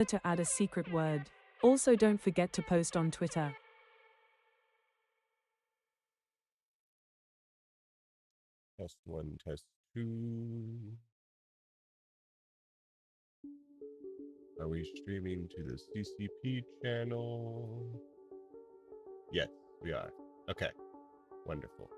to add a secret word. Also, don't forget to post on Twitter. Test 1, test 2. Are we streaming to the CCP channel? Yes, we are. Okay, wonderful.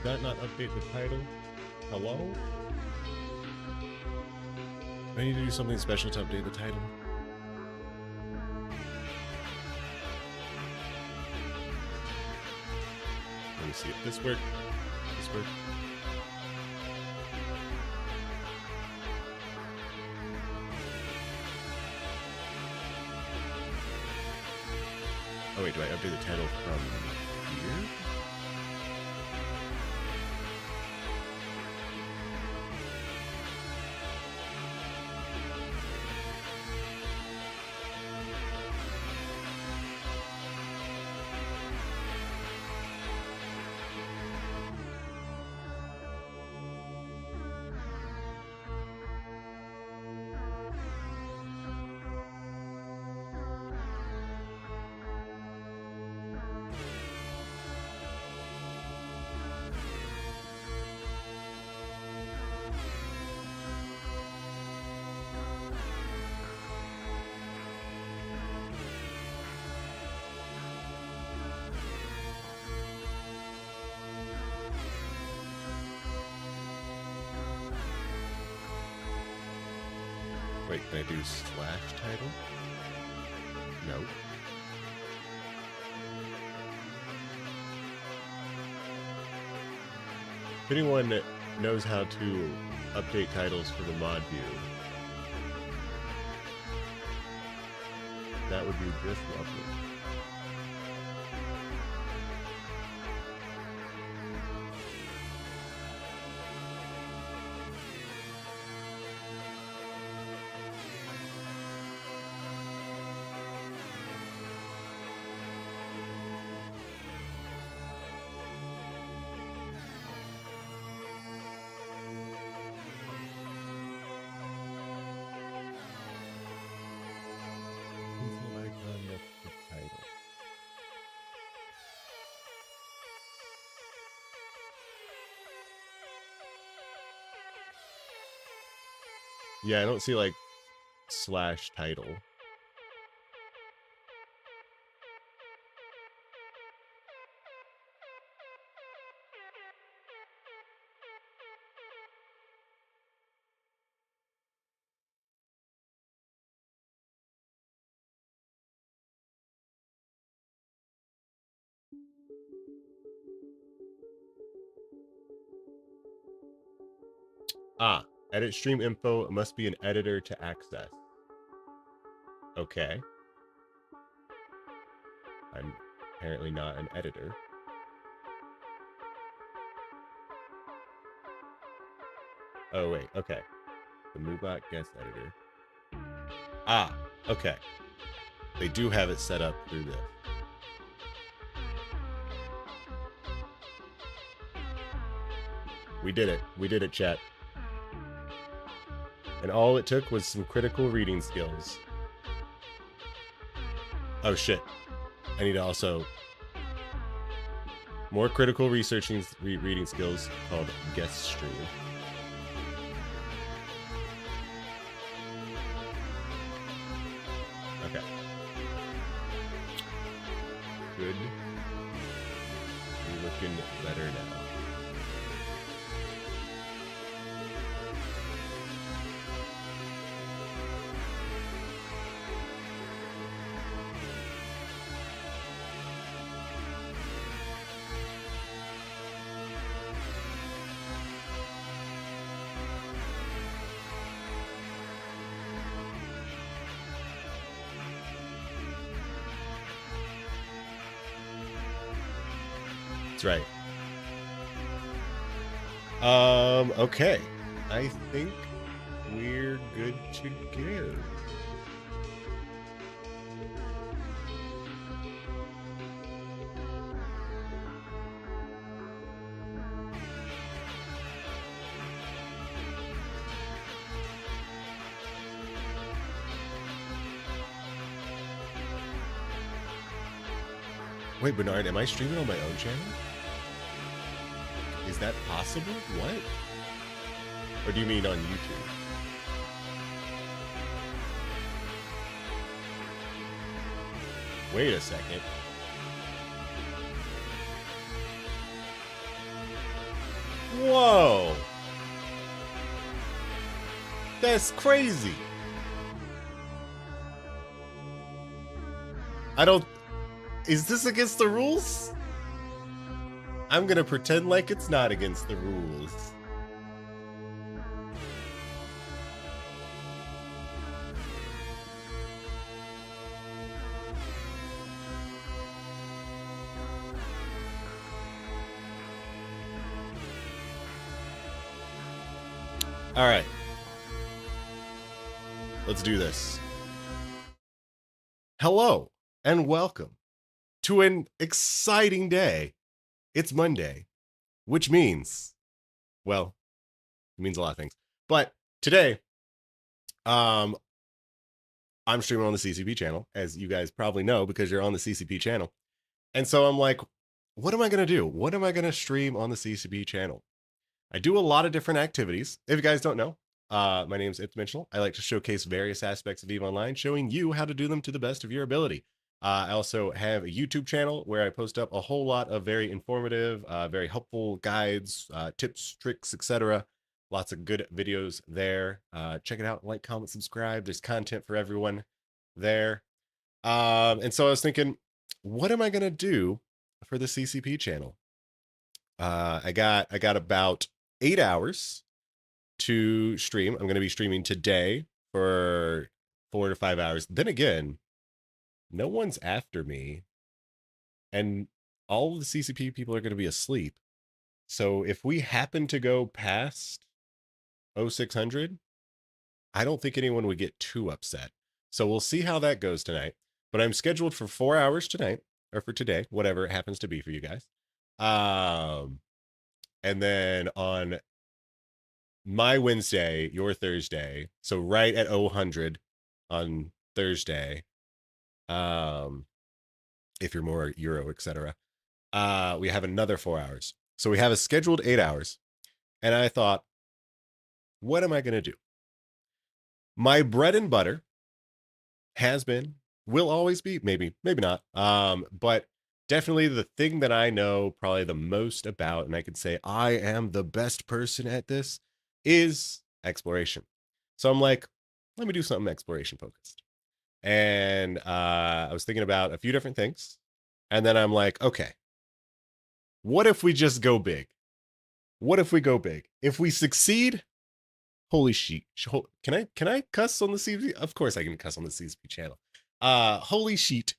Did that not update the title? Hello? I need to do something special to update the title. Let me see if this worked. This worked. Oh wait, do I update the title from here? Wait, can I do slash title? No. If anyone knows how to update titles for the mod view, that would be just lovely. Pencil icon next to title. Yeah, I don't see like slash title. Ah, edit stream info must be an editor to access. Okay. I'm apparently not an editor. Oh, wait, okay. The MooBot guest editor. Ah, Okay. They do have it set up through this. We did it. We did it, chat. And all it took was some critical reading skills. Oh, shit. I need to also... More critical reading skills called guest stream. Okay. Good. You're looking better now. That's right. Okay. I think we're good to go. Wait, Bernard, am I streaming on my own channel? Is that possible? What? Or do you mean on YouTube? Wait a second. Whoa! That's crazy. Is this against the rules? I'm gonna pretend like it's not against the rules. All right. Let's do this. Hello and welcome to an exciting day. It's Monday, which means, well, it means a lot of things. But today, I'm streaming on the CCP channel, as you guys probably know because you're on the CCP channel. And so I'm like, what am I going to do? What am I going to stream on the CCP channel? I do a lot of different activities. If you guys don't know, my name is Mitchell. I like to showcase various aspects of EVE Online, showing you how to do them to the best of your ability. I also have a YouTube channel where I post up a whole lot of very informative, very helpful guides, tips, tricks, etc. Lots of good videos there. Check it out. Like, comment, subscribe. There's content for everyone there. And so I was thinking, what am I going to do for the CCP channel? I got about 8 hours to stream. I'm going to be streaming today for 4 to 5 hours. Then again, no one's after me, and all of the CCP people are going to be asleep. So if we happen to go past 0600, I don't think anyone would get too upset. So we'll see how that goes tonight. But I'm scheduled for 4 hours tonight, or for today, whatever it happens to be for you guys. And then on my Wednesday, your Thursday, so right at 0100 on Thursday, if you're more Euro, etc., we have another 4 hours. So we have a scheduled 8 hours. And I thought, what am I going to do? My bread and butter has been, will always be, maybe not, but definitely the thing that I know probably the most about, and I could say I am the best person at this, is exploration. So I'm like, let me do something exploration focused. And I was thinking about a few different things. And then I'm like, okay, what if we just go big? What if we go big? If we succeed, holy shit. Can I cuss on the CCP? Of course I can cuss on the CCP channel. Holy shit.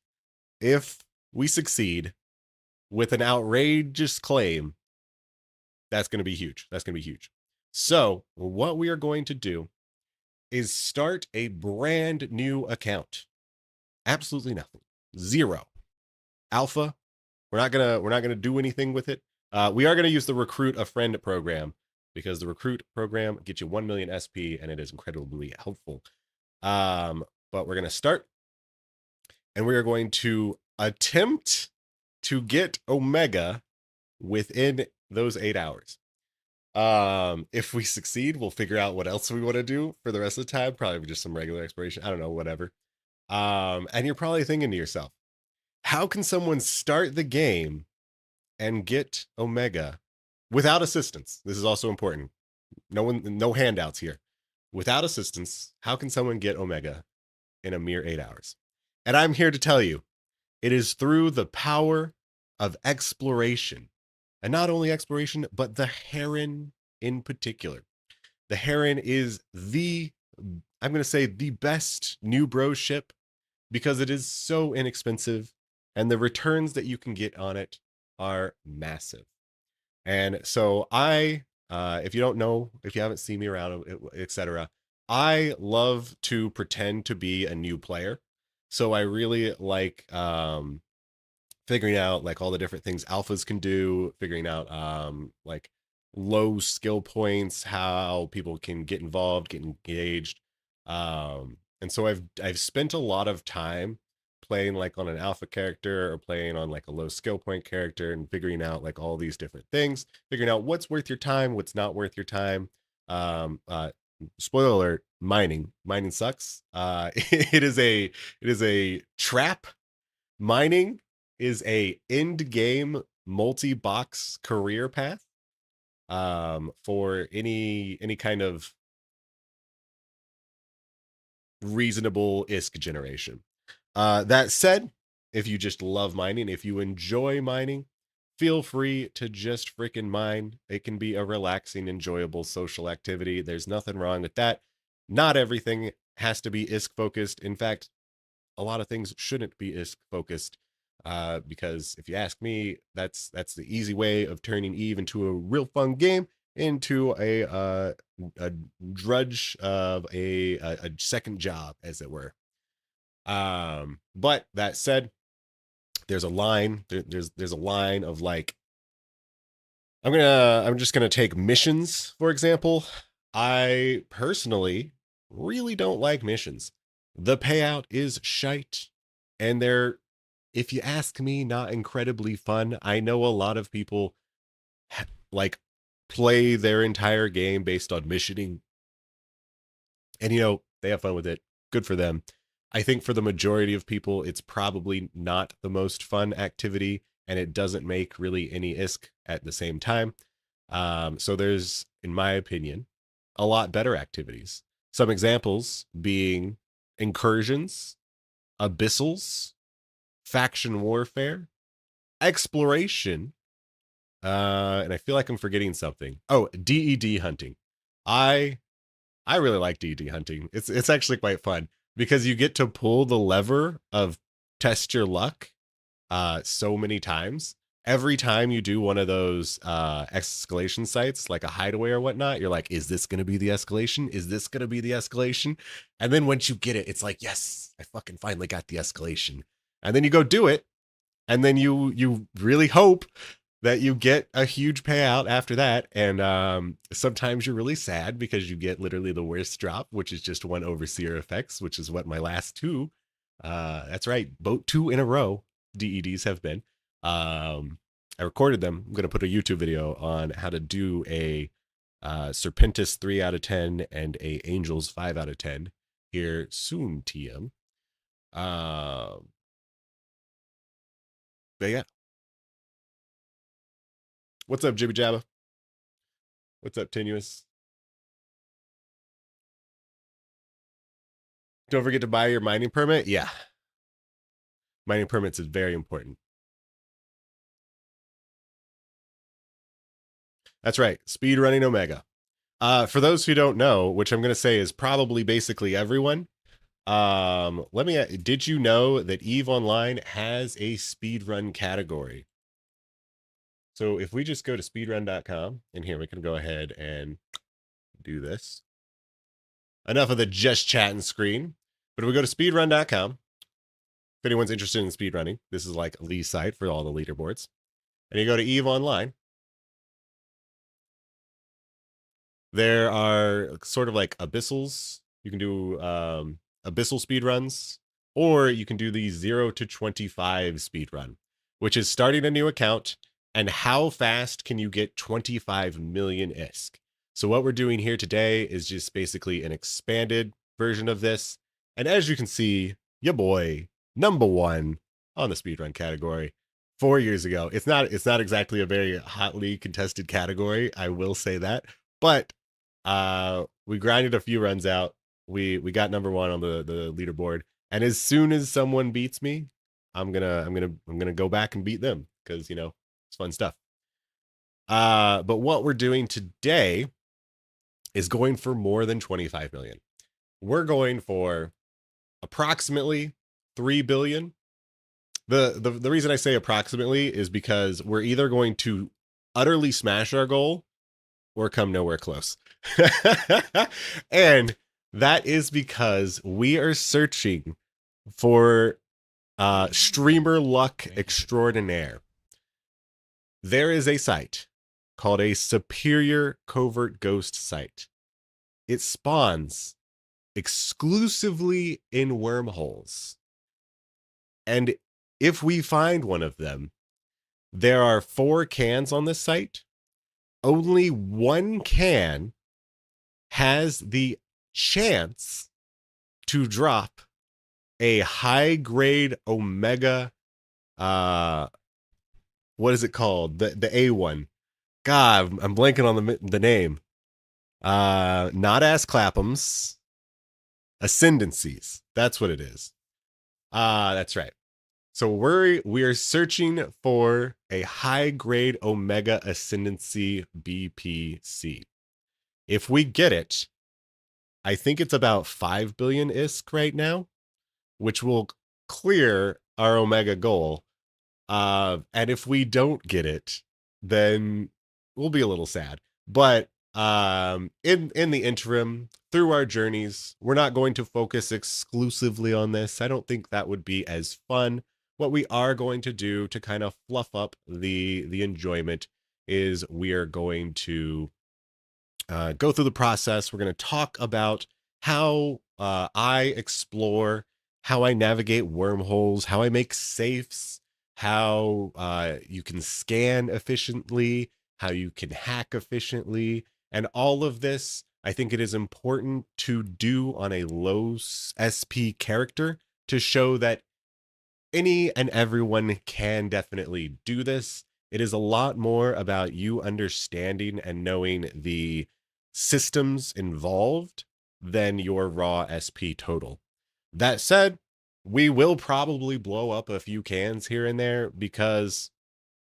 If we succeed with an outrageous claim, that's going to be huge. That's going to be huge. So what we are going to do is start a brand new account. Absolutely nothing. Zero. Alpha. We're not gonna do anything with it. We are gonna use the Recruit a Friend program because the Recruit program gets you 1 million SP and it is incredibly helpful. But we're gonna start, and we are going to attempt to get Omega within those 8 hours. If we succeed, we'll figure out what else we want to do for the rest of the time. Probably just some regular exploration. I don't know, whatever. And you're probably thinking to yourself, how can someone start the game and get Omega without assistance? This is also important. No handouts here. Without assistance, how can someone get Omega in a mere 8 hours? And I'm here to tell you, it is through the power of exploration. And not only exploration, but the Heron in particular. The Heron is I'm going to say the best new bro ship because it is so inexpensive and the returns that you can get on it are massive. And so if you don't know, if you haven't seen me around, etc., I love to pretend to be a new player. So I really like figuring out like all the different things alphas can do, figuring out like low skill points, how people can get involved, get engaged. And so I've spent a lot of time playing like on an alpha character or playing on like a low skill point character and figuring out like all these different things, figuring out what's worth your time, what's not worth your time. Spoiler alert, mining sucks. It is a trap. Mining is a end game multi-box career path for any kind of reasonable ISK generation. That said, if you just love mining, if you enjoy mining, feel free to just freaking mine. It can be a relaxing, enjoyable social activity. There's nothing wrong with that. Not everything has to be ISK focused. In fact, a lot of things shouldn't be ISK focused. Because if you ask me, that's the easy way of turning Eve into a real fun game, into a drudge of a second job, as it were. But that said, there's a line. There's a line of like, I'm just gonna take missions for example. I personally really don't like missions. The payout is shite, and they're, if you ask me, not incredibly fun. I know a lot of people like play their entire game based on missioning, and they have fun with it. Good for them. I think for the majority of people, it's probably not the most fun activity, and it doesn't make really any ISK at the same time. So there's, in my opinion, a lot better activities. Some examples being incursions, abyssals, faction warfare, exploration, and I feel like I'm forgetting something. Oh, DED hunting. I really like DED hunting. It's actually quite fun because you get to pull the lever of test your luck so many times. Every time you do one of those escalation sites, like a hideaway or whatnot, you're like, is this going to be the escalation? Is this going to be the escalation? And then once you get it, it's like, yes, I fucking finally got the escalation. And then you go do it. And then you really hope that you get a huge payout after that. And sometimes you're really sad because you get literally the worst drop, which is just one overseer effects, which is what my last two, that's right, boat 2 in a row DEDs have been. I recorded them. I'm going to put a YouTube video on how to do a Serpentis 3 out of 10 and a Angels 5 out of 10 here soon, TM. But yeah. What's up, Jibby Jabba? What's up, Tenuous? Don't forget to buy your mining permit. Yeah. Mining permits is very important. That's right. Speed running Omega. For those who don't know, which I'm going to say is probably basically everyone, did you know that EVE Online has a speedrun category? So if we just go to speedrun.com, and here we can go ahead and do this. enough of the just chatting screen. But if we go to speedrun.com, if anyone's interested in speedrunning, this is like Lee's site for all the leaderboards. And you go to EVE Online. There are sort of like abyssals. You can do abyssal speedruns, or you can do the 0 to 25 speedrun, which is starting a new account and how fast can you get 25 million ISK. So what we're doing here today is just basically an expanded version of this. And as you can see, your boy, #1 on the speedrun category 4 years ago. It's not exactly a very hotly contested category, I will say that. But we grinded a few runs out. We got #1 on the leaderboard. And as soon as someone beats me, I'm gonna go back and beat them because it's fun stuff. But what we're doing today is going for more than 25 million. We're going for approximately 3 billion. The reason I say approximately is because we're either going to utterly smash our goal or come nowhere close. And that is because we are searching for streamer luck extraordinaire. There is a site called a superior covert ghost site. It spawns exclusively in wormholes. And if we find one of them, there are 4 cans on this site. Only one can has the chance to drop a high grade Omega, what is it called? The A one. God, I'm blanking on the name. Not Ass Claphams, Ascendancies. That's what it is. That's right. So we are searching for a high grade Omega Ascendancy BPC. If we get it, I think it's about 5 billion ISK right now, which will clear our Omega goal. And if we don't get it, then we'll be a little sad. But in the interim, through our journeys, we're not going to focus exclusively on this. I don't think that would be as fun. What we are going to do to kind of fluff up the enjoyment is we are going to go through the process. We're going to talk about how I explore, how I navigate wormholes, how I make safes, how you can scan efficiently, how you can hack efficiently, and all of this. I think it is important to do on a low SP character to show that any and everyone can definitely do this. It is a lot more about you understanding and knowing the systems involved than your raw SP total. That said, we will probably blow up a few cans here and there because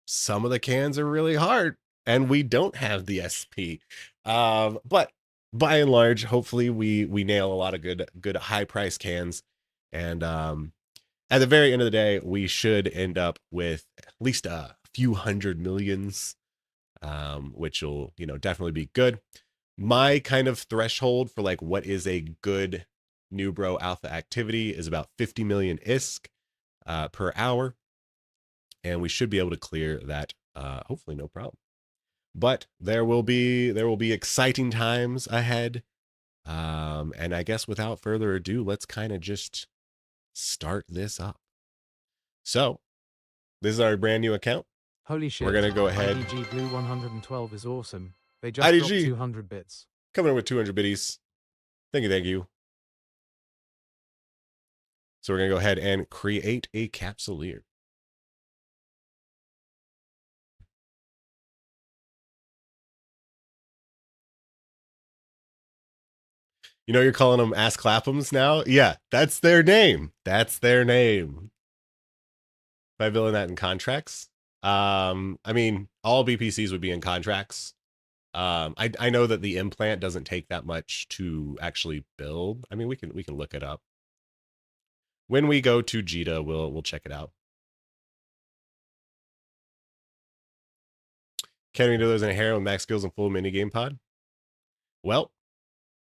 some of the cans are really hard and we don't have the SP. But by and large, hopefully we nail a lot of good high price cans. And at the very end of the day, we should end up with at least a few hundred millions, which will, definitely be good. My kind of threshold for like what is a good new bro alpha activity is about 50 million ISK per hour. And we should be able to clear that, hopefully no problem. But there will be exciting times ahead. And I guess without further ado, let's kind of just start this up. So this is our brand new account. Holy shit. We're going to go ahead. IDG Blue 112 is awesome. They just IDG. dropped 200 bits. Coming in with 200 biddies. Thank you. So we're going to go ahead and create a capsuleer. You're calling them Ass Claphams now? Yeah, that's their name. That's their name. 5 billion that in contracts. I mean, all BPCs would be in contracts. I know that the implant doesn't take that much to actually build. I mean, we can look it up. When we go to JITA, we'll check it out. Can we do those in a hair with max skills and full mini game pod? Well,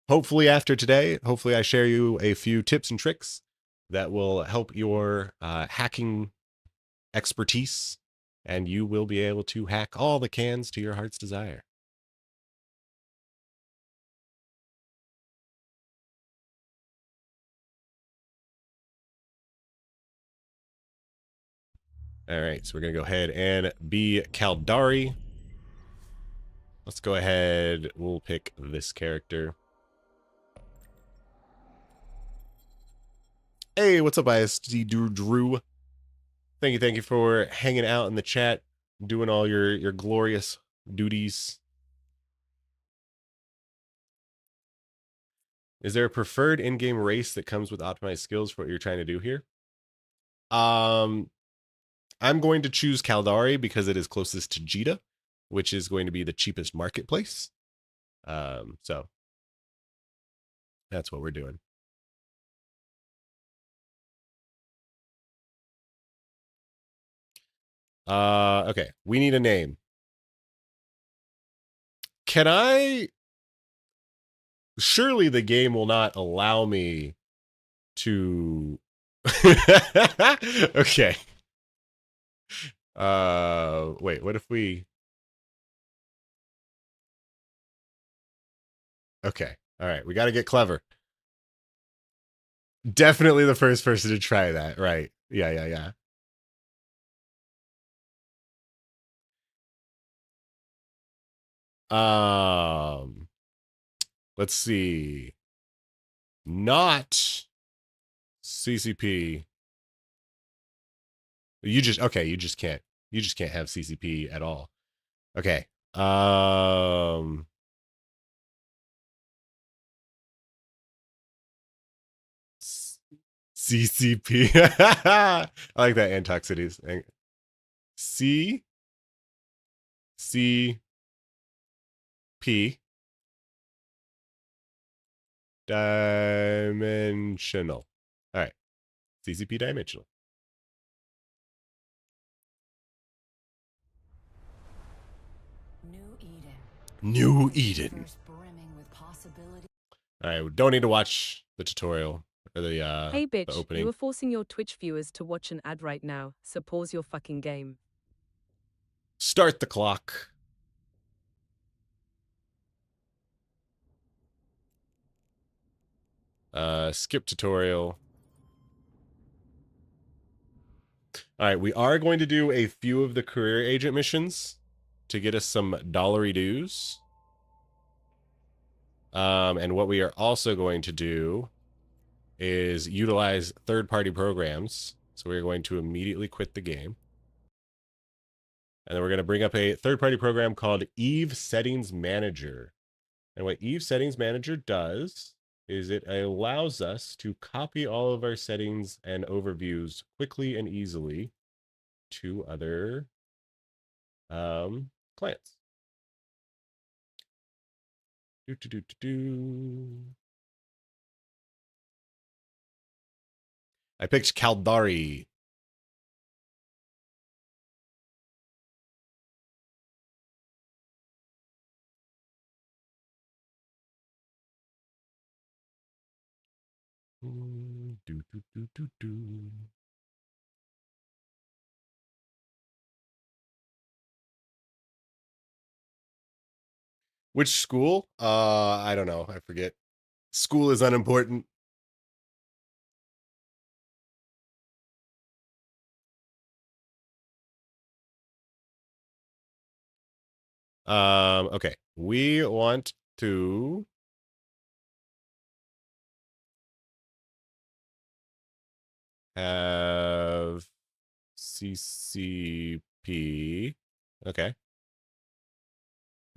hopefully after today, hopefully I share you a few tips and tricks that will help your hacking expertise, and you will be able to hack all the cans to your heart's desire. All right, so we're going to go ahead and be Caldari. Let's go ahead. We'll pick this character. Hey, what's up, ISD Drew? Thank you for hanging out in the chat, doing all your glorious duties. Is there a preferred in-game race that comes with optimized skills for what you're trying to do here? I'm going to choose Caldari because it is closest to Jita, which is going to be the cheapest marketplace. So that's what we're doing. Okay, we need a name. Can I? Surely the game will not allow me to. Okay. Wait, what if we. Okay. All right, we got to get clever. Definitely the first person to try that, right? Yeah. Let's see. Not CCP. You just can't. You just can't have CCP at all. Okay. CCP. I like that, Antoxities. CCP dimensional. All right. CCP dimensional. New Eden. All right, we don't need to watch the tutorial or the Hey the bitch, opening. you are forcing your Twitch viewers to watch an ad right now, so pause your fucking game. Start the clock. Skip tutorial. All right, we are going to do a few of the career agent missions to get us some dollary dues. And what we are also going to do is utilize third-party programs. So we're going to immediately quit the game. And then we're going to bring up a third-party program called Eve Settings Manager. And what Eve Settings Manager does is it allows us to copy all of our settings and overviews quickly and easily to other clients. I picked Caldari. Which school? I don't know. I forget. School is unimportant. Okay. We want to have CCP. Okay.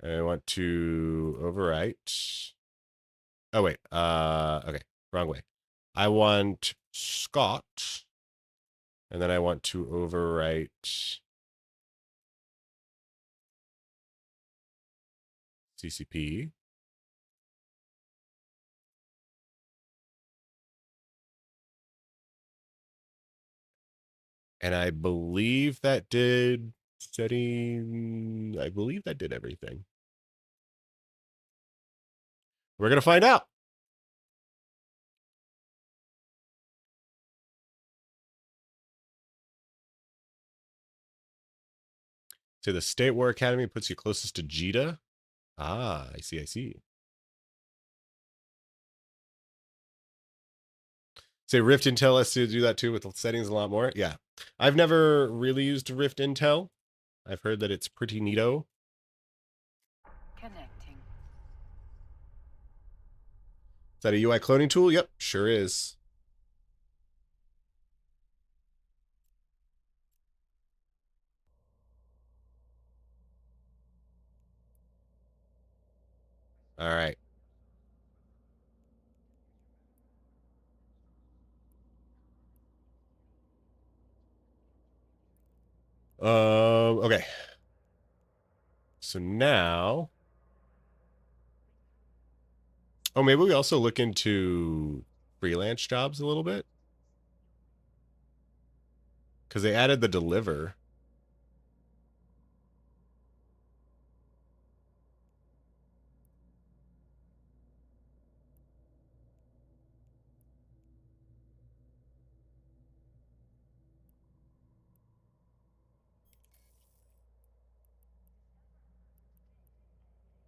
I want to overwrite. Oh, wait. Okay. Wrong way. I want Scott. And then I want to overwrite CCP. And I believe that did setting. I believe that did everything. We're going to find out. Say the State War Academy puts you closest to JETA. Ah, I see, I see. Say Rift Intel lets you do that too with the settings a lot more. Yeah. I've never really used Rift Intel. I've heard that it's pretty neato. Connecting. Is that a UI cloning tool? Yep, sure is. All right. Okay. So now, oh, maybe we also look into freelance jobs a little bit, because they added the deliver.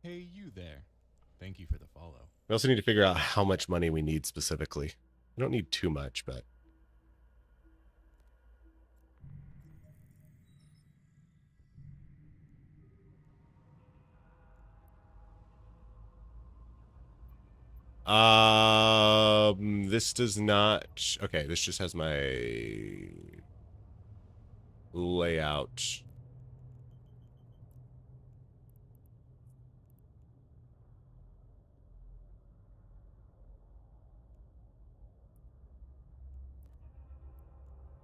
Hey, you there. Thank you for the follow. We also need to figure out how much money we need specifically. We don't need too much, but this does not. Okay, this just has my layout.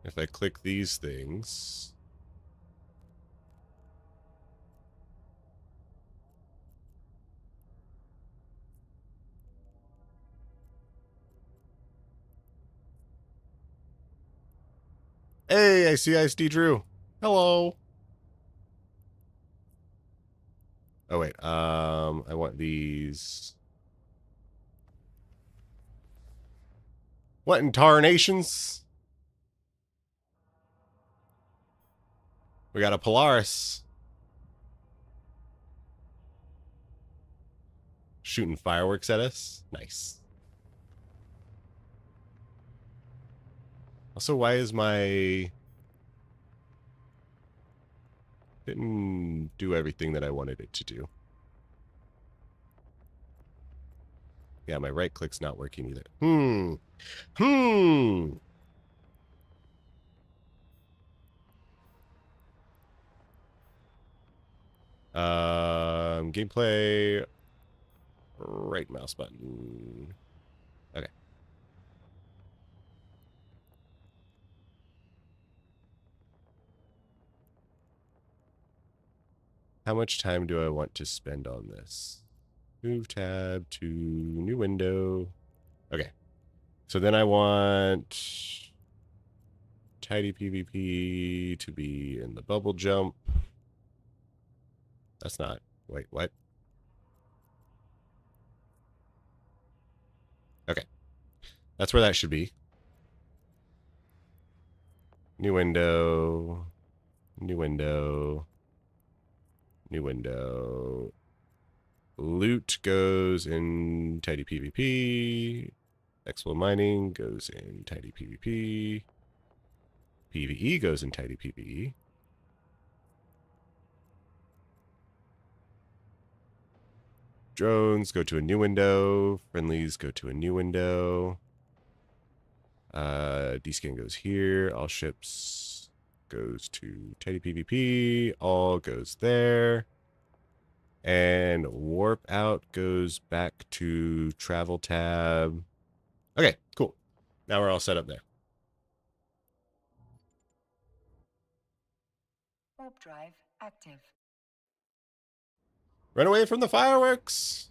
If I click these things, hey, I see ISD Drew. Hello. Oh wait, I want these. What in tarnations? We got a Polaris. Shooting fireworks at us. Nice. Also, why is my... Didn't do everything that I wanted it to do. Yeah, my right click's not working either. Gameplay. Right mouse button. Okay. How much time do I want to spend on this? Move tab to new window. Okay. So then I want tidy PvP to be in the bubble jump. That's not... Wait, what? Okay. That's where that should be. New window. New window. New window. Loot goes in tidy PvP. Expo mining goes in tidy PvP. PvE goes in tidy PvE. Drones go to a new window. Friendlies go to a new window. Descan goes here. All ships goes to tidy PvP. All goes there. And warp out goes back to travel tab. Okay, cool. Now we're all set up there. Warp drive active. Run away from the fireworks.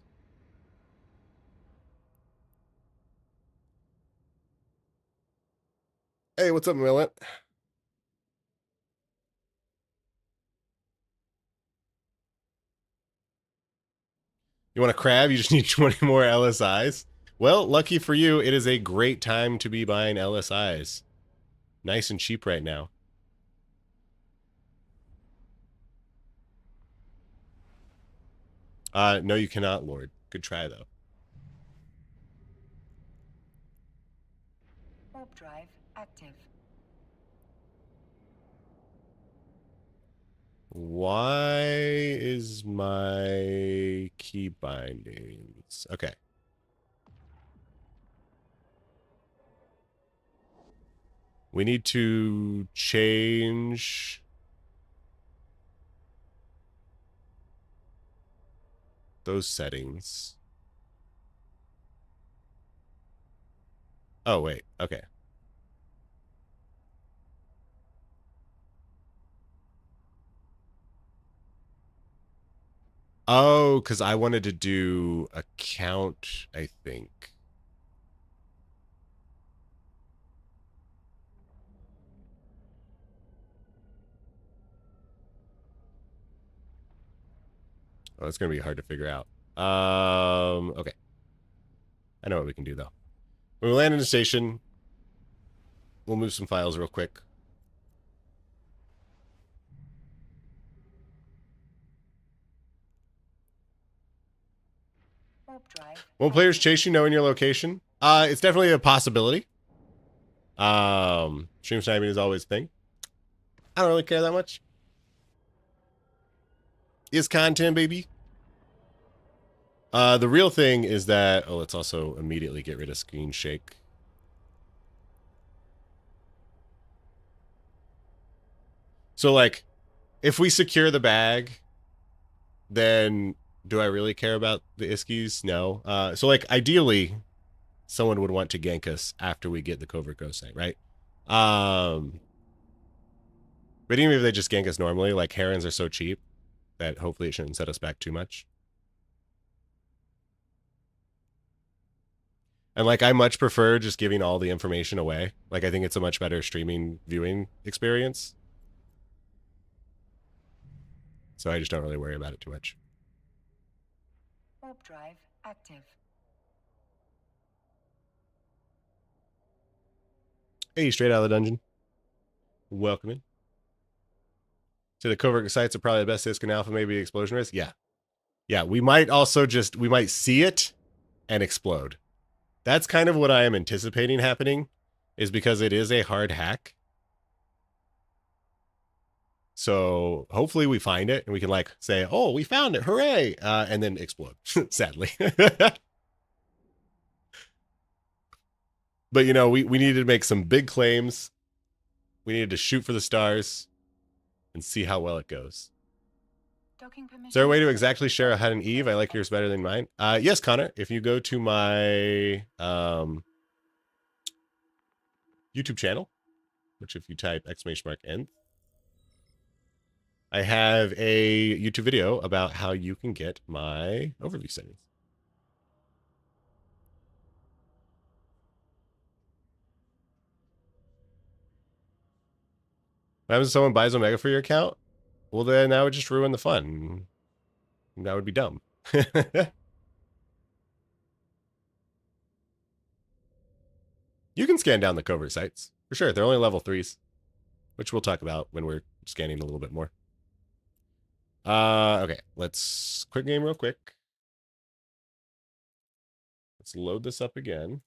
Hey, what's up, Millet? You want a crab? You just need 20 more LSIs? Well, lucky for you, it is a great time to be buying LSIs. Nice and cheap right now. No, you cannot, Lord. Good try, though. Warp drive active. Why is my key bindings? Okay. We need to change those settings. Oh, wait. Okay. Oh, because I wanted to do a count, I think. Oh, it's going to be hard to figure out. Okay. I know what we can do, though. When we land in the station, we'll move some files real quick. Warp drive. Won't players active. chase you knowing your location? It's definitely a possibility. Stream sniping is always a thing. I don't really care that much. It's content, baby. The real thing is that... Oh, let's also immediately get rid of screen shake. So, like, if we secure the bag, then do I really care about the Iskies? No. So, like, ideally, someone would want to gank us after we get the covert ghost site, right? But even if they just gank us normally, like, herons are so cheap that hopefully it shouldn't set us back too much. And, like, I much prefer just giving all the information away. Like, I think it's a much better streaming viewing experience. So I just don't really worry about it too much. Warp drive active. Hey, straight out of the dungeon. Welcome in. So the covert sites are probably the best Iskin Alpha, maybe explosion risk. Yeah. Yeah, we might also just, we might see it and explode. That's kind of what I am anticipating happening, is because it is a hard hack. So hopefully we find it and we can like say, oh, we found it, hooray, and then explode, sadly. But, you know, we needed to make some big claims. We needed to shoot for the stars and see how well it goes. Docking permission. Is there a way to exactly share a HUD and Eve? I like yours better than mine. Yes, Connor. If you go to my YouTube channel, which if you type !Nth, I have a YouTube video about how you can get my overview settings. What happens if someone buys Omega for your account? Well, then that would just ruin the fun. That would be dumb. You can scan down the covert sites. For sure. They're only level 3s, which we'll talk about when we're scanning a little bit more. Okay. Let's quick game real quick. Let's load this up again.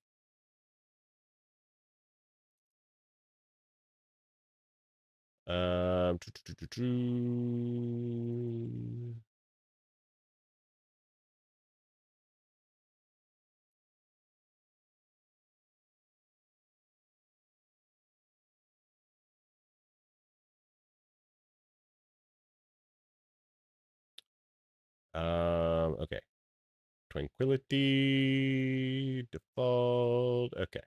Um, okay. Tranquility, default. Okay.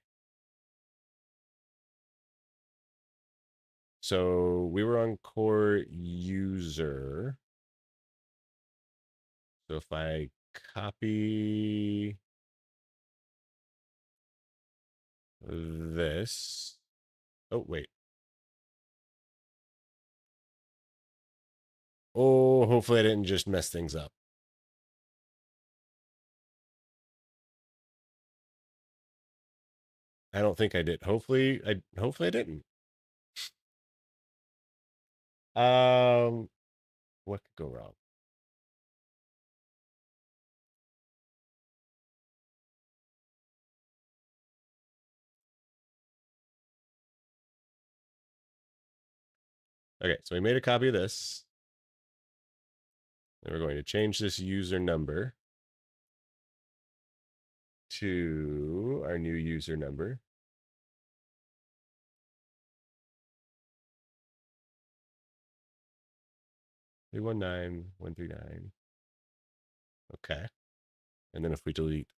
So we were on core user. So if I copy this. Oh, wait. Oh, hopefully I didn't just mess things up. I don't think I did. Hopefully I didn't. What could go wrong? Okay, so we made a copy of this. And we're going to change this user number to our new user number. Three 19139. Okay. And then if we delete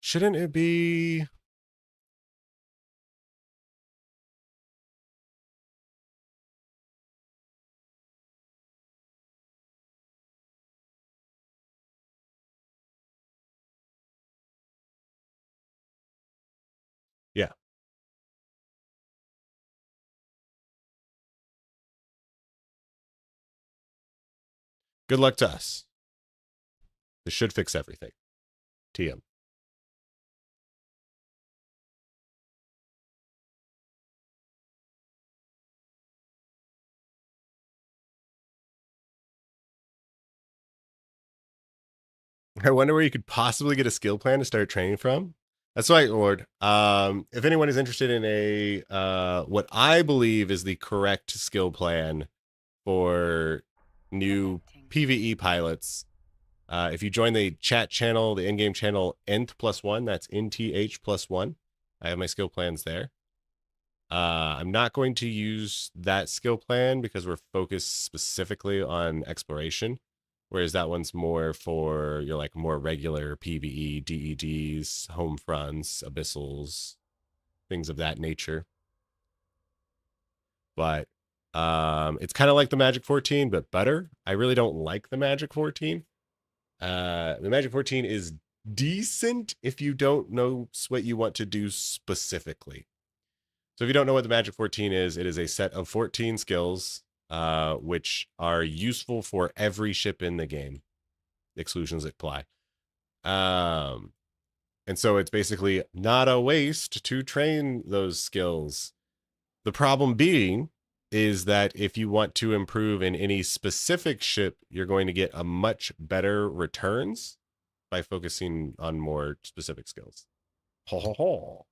shouldn't it be yeah. Good luck to us. This should fix everything. TM. I wonder where you could possibly get a skill plan to start training from. That's right, Lord. If anyone is interested in a what I believe is the correct skill plan for new PvE pilots, if you join the chat channel, the in-game channel Nth+1, that's NTH+1. I have my skill plans there. I'm not going to use that skill plan because we're focused specifically on exploration. Whereas that one's more for your like more regular PvE, DEDs, home fronts, abyssals, things of that nature. But it's kind of like the Magic 14, but better. I really don't like the Magic 14. The Magic 14 is decent if you don't know what you want to do specifically. So if you don't know what the Magic 14 is, it is a set of 14 skills, which are useful for every ship in the game. Exclusions apply. And so it's basically not a waste to train those skills. The problem being is that if you want to improve in any specific ship, you're going to get a much better returns by focusing on more specific skills. Ho ho ho.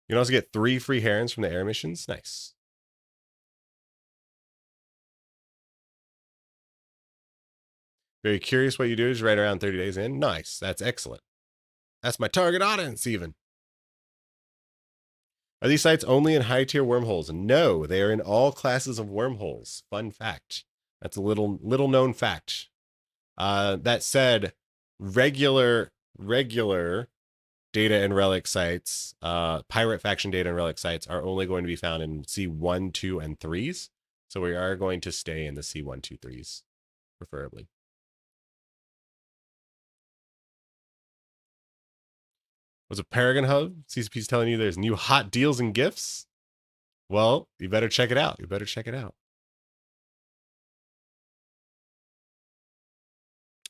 You can also get 3 free herons from the air missions. Nice. Very curious what you do is right around 30 days in. Nice. That's excellent. That's my target audience even. Are these sites only in high tier wormholes? No, they are in all classes of wormholes. Fun fact. That's a little known fact. That said, regular data and relic sites, pirate faction data and relic sites are only going to be found in C1, 2, and 3s. So we are going to stay in the C1, 2, 3s, preferably. Was a Paragon Hub? CCP's telling you there's new hot deals and gifts? Well, you better check it out. You better check it out.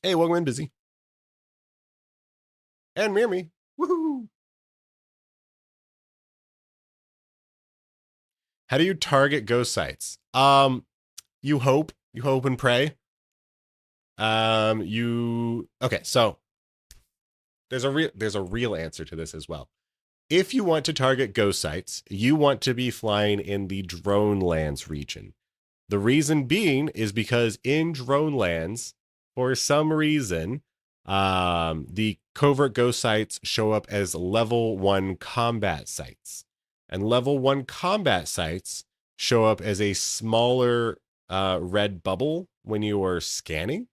Hey, welcome in, Busy. And Mirmy. Woohoo! How do you target ghost sites? You hope and pray. Okay, so there's a real answer to this as well. If you want to target ghost sites, you want to be flying in the drone lands region. The reason being is because in drone lands, for some reason, the covert ghost sites show up as level 1 combat sites. And level 1 combat sites show up as a smaller red bubble when you are scanning.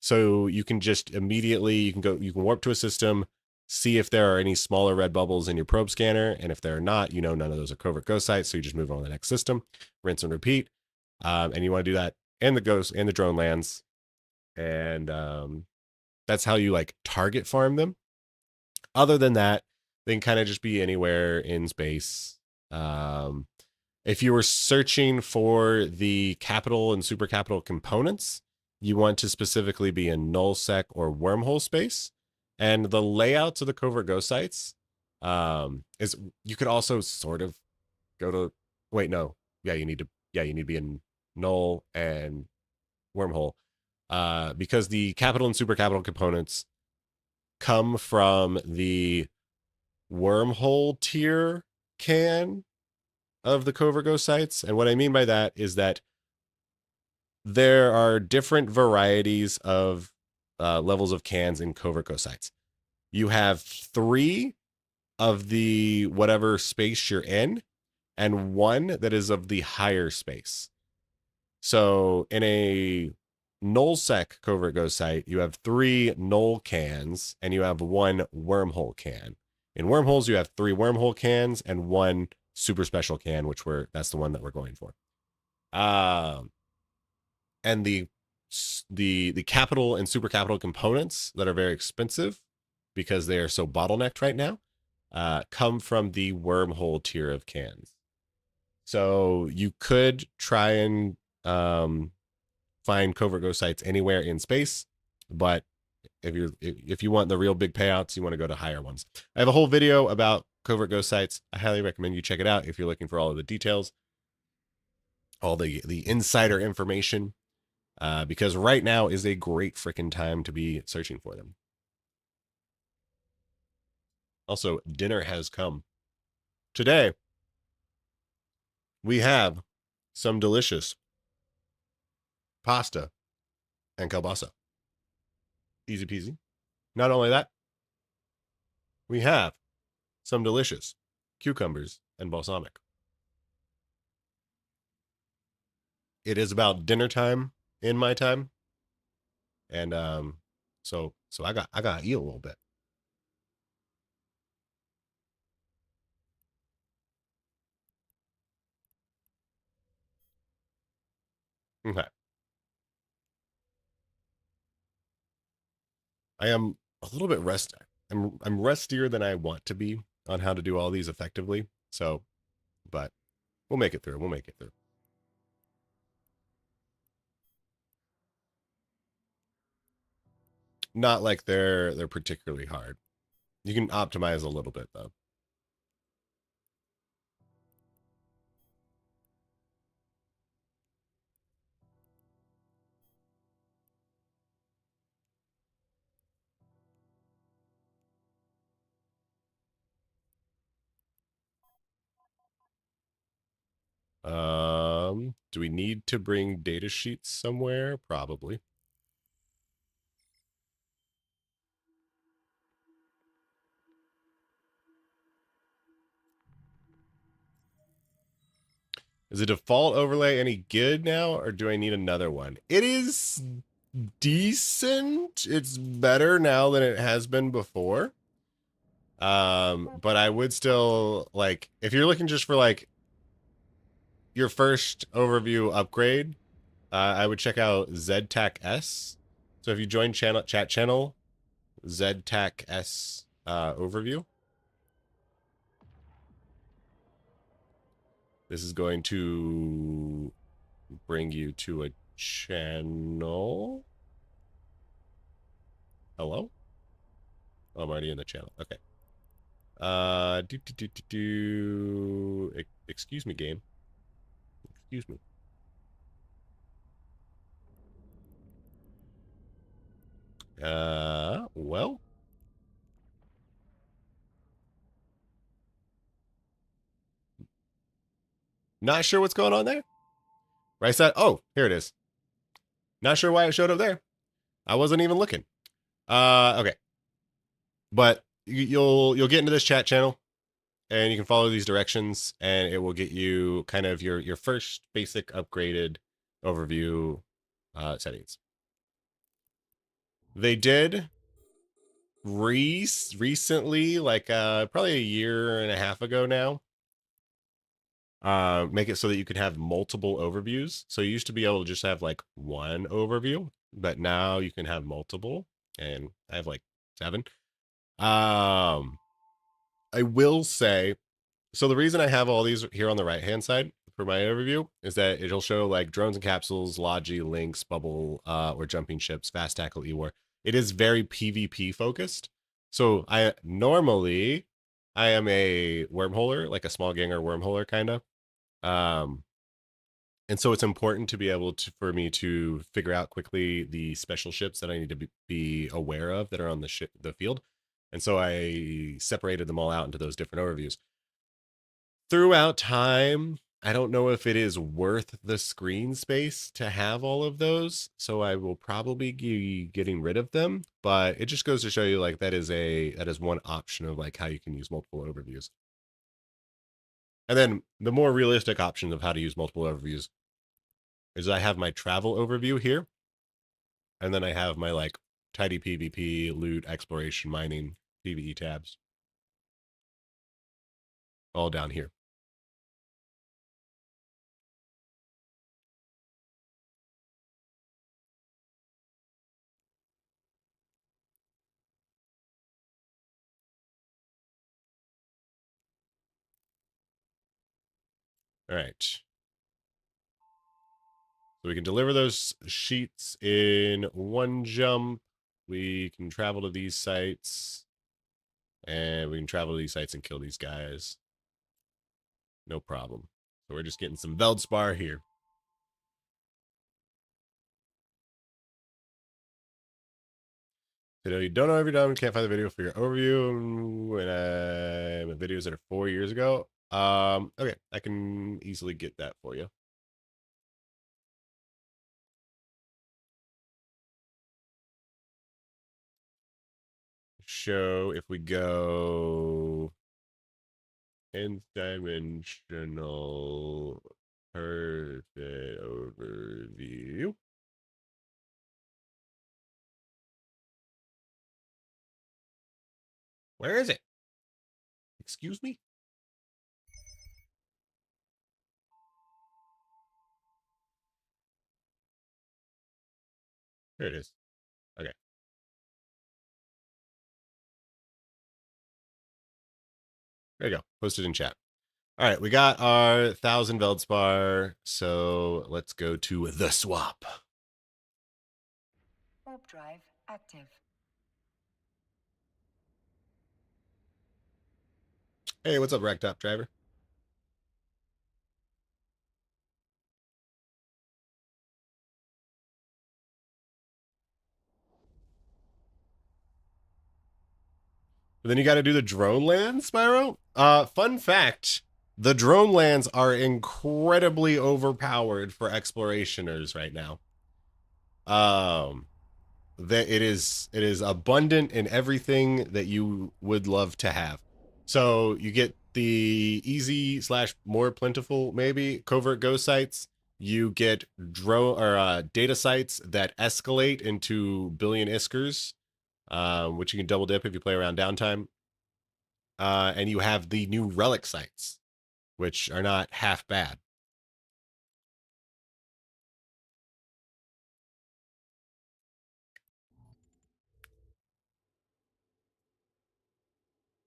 So you can just immediately, you can warp to a system, see if there are any smaller red bubbles in your probe scanner. And if there are not, you know none of those are covert ghost sites. So you just move on to the next system, rinse and repeat. And you want to do that in the ghost and the drone lands. And that's how you like target farm them. Other than that, they can kind of just be anywhere in space. If you were searching for the capital and super capital components, you want to specifically be in nullsec or wormhole space. And the layouts of the covert ghost sites is you could also sort of go to, wait, no. Yeah, you need to be in null, and wormhole, because the capital and super capital components come from the wormhole tier can of the Covert Ghost sites. And what I mean by that is that there are different varieties of levels of cans in Covert Ghost sites. You have 3 of the whatever space you're in, and 1 that is of the higher space. So in a nullsec Covert Ghost site, you have 3 null cans and you have 1 wormhole can. In wormholes, you have 3 wormhole cans and 1 super special can, that's the one that we're going for. And the capital and super capital components that are very expensive because they are so bottlenecked right now, come from the wormhole tier of cans. So you could try and find Covert Ghost sites anywhere in space, but if you want the real big payouts, you want to go to higher ones. I have a whole video about Covert Ghost sites. I highly recommend you check it out if you're looking for all of the details, all the insider information, because right now is a great freaking time to be searching for them. Also, dinner has come. Today, we have some delicious pasta and kielbasa. Easy peasy. Not only that, we have some delicious cucumbers and balsamic. It is about dinner time in my time, and so I got to eat a little bit. Okay. I am a little bit I'm rustier than I want to be on how to do all these effectively. So, but we'll make it through. We'll make it through. Not like they're particularly hard. You can optimize a little bit though. Do we need to bring data sheets somewhere? Probably. Is the default overlay any good now, or do I need another one? It is decent. It's better now than it has been before. But I would still, like, if you're looking just for like your first overview upgrade, I would check out ZTAC S. So if you join chat channel, ZTAC S overview. This is going to bring you to a channel. Hello? Oh, I'm already in the channel. Okay. Excuse me, game. Excuse me. Well. Not sure what's going on there. Right side. Oh, here it is. Not sure why it showed up there. I wasn't even looking. Okay. But you'll get into this chat channel and you can follow these directions and it will get you kind of your first basic upgraded overview settings. They did recently, like probably a year and a half ago now, make it so that you could have multiple overviews. So you used to be able to just have like one overview, but now you can have multiple, and I have like 7. I will say, so the reason I have all these here on the right hand side for my overview is that it'll show like drones and capsules, Logi, links, bubble, or jumping ships, fast tackle, E-war. It is very PvP focused. So I am a wormholer, like a small ganger wormholer kind of. And so it's important to be able to, for me to figure out quickly the special ships that I need to be aware of that are on the field. And so I separated them all out into those different overviews. Throughout time, I don't know if it is worth the screen space to have all of those, so I will probably be getting rid of them, but it just goes to show you like that is one option of like how you can use multiple overviews. And then the more realistic option of how to use multiple overviews is I have my travel overview here, and then I have my like tidy PvP, loot, exploration, mining, PvE tabs all down here. All right. So we can deliver those sheets in one jump. We can travel to these sites. And we can travel to these sites and kill these guys. No problem. So we're just getting some Veldspar here. So you don't know if you're done, can't find the video for your overview. And videos that are 4 years ago. Okay, I can easily get that for you. Show if we go nth dimensional perfect overview. Where is it? Excuse me? There it is. Okay. There you go. Posted in chat. All right, we got our 1,000 Veldspar, so let's go to the swap. Warp drive active. Hey, what's up, Racktop Driver? But then you got to do the drone lands, Spyro. Fun fact, the drone lands are incredibly overpowered for explorationers right now. That it is abundant in everything that you would love to have. So you get the easy / more plentiful, maybe, covert ghost sites. You get drone or data sites that escalate into billion iskers, which you can double dip if you play around downtime. And you have the new relic sites, which are not half bad.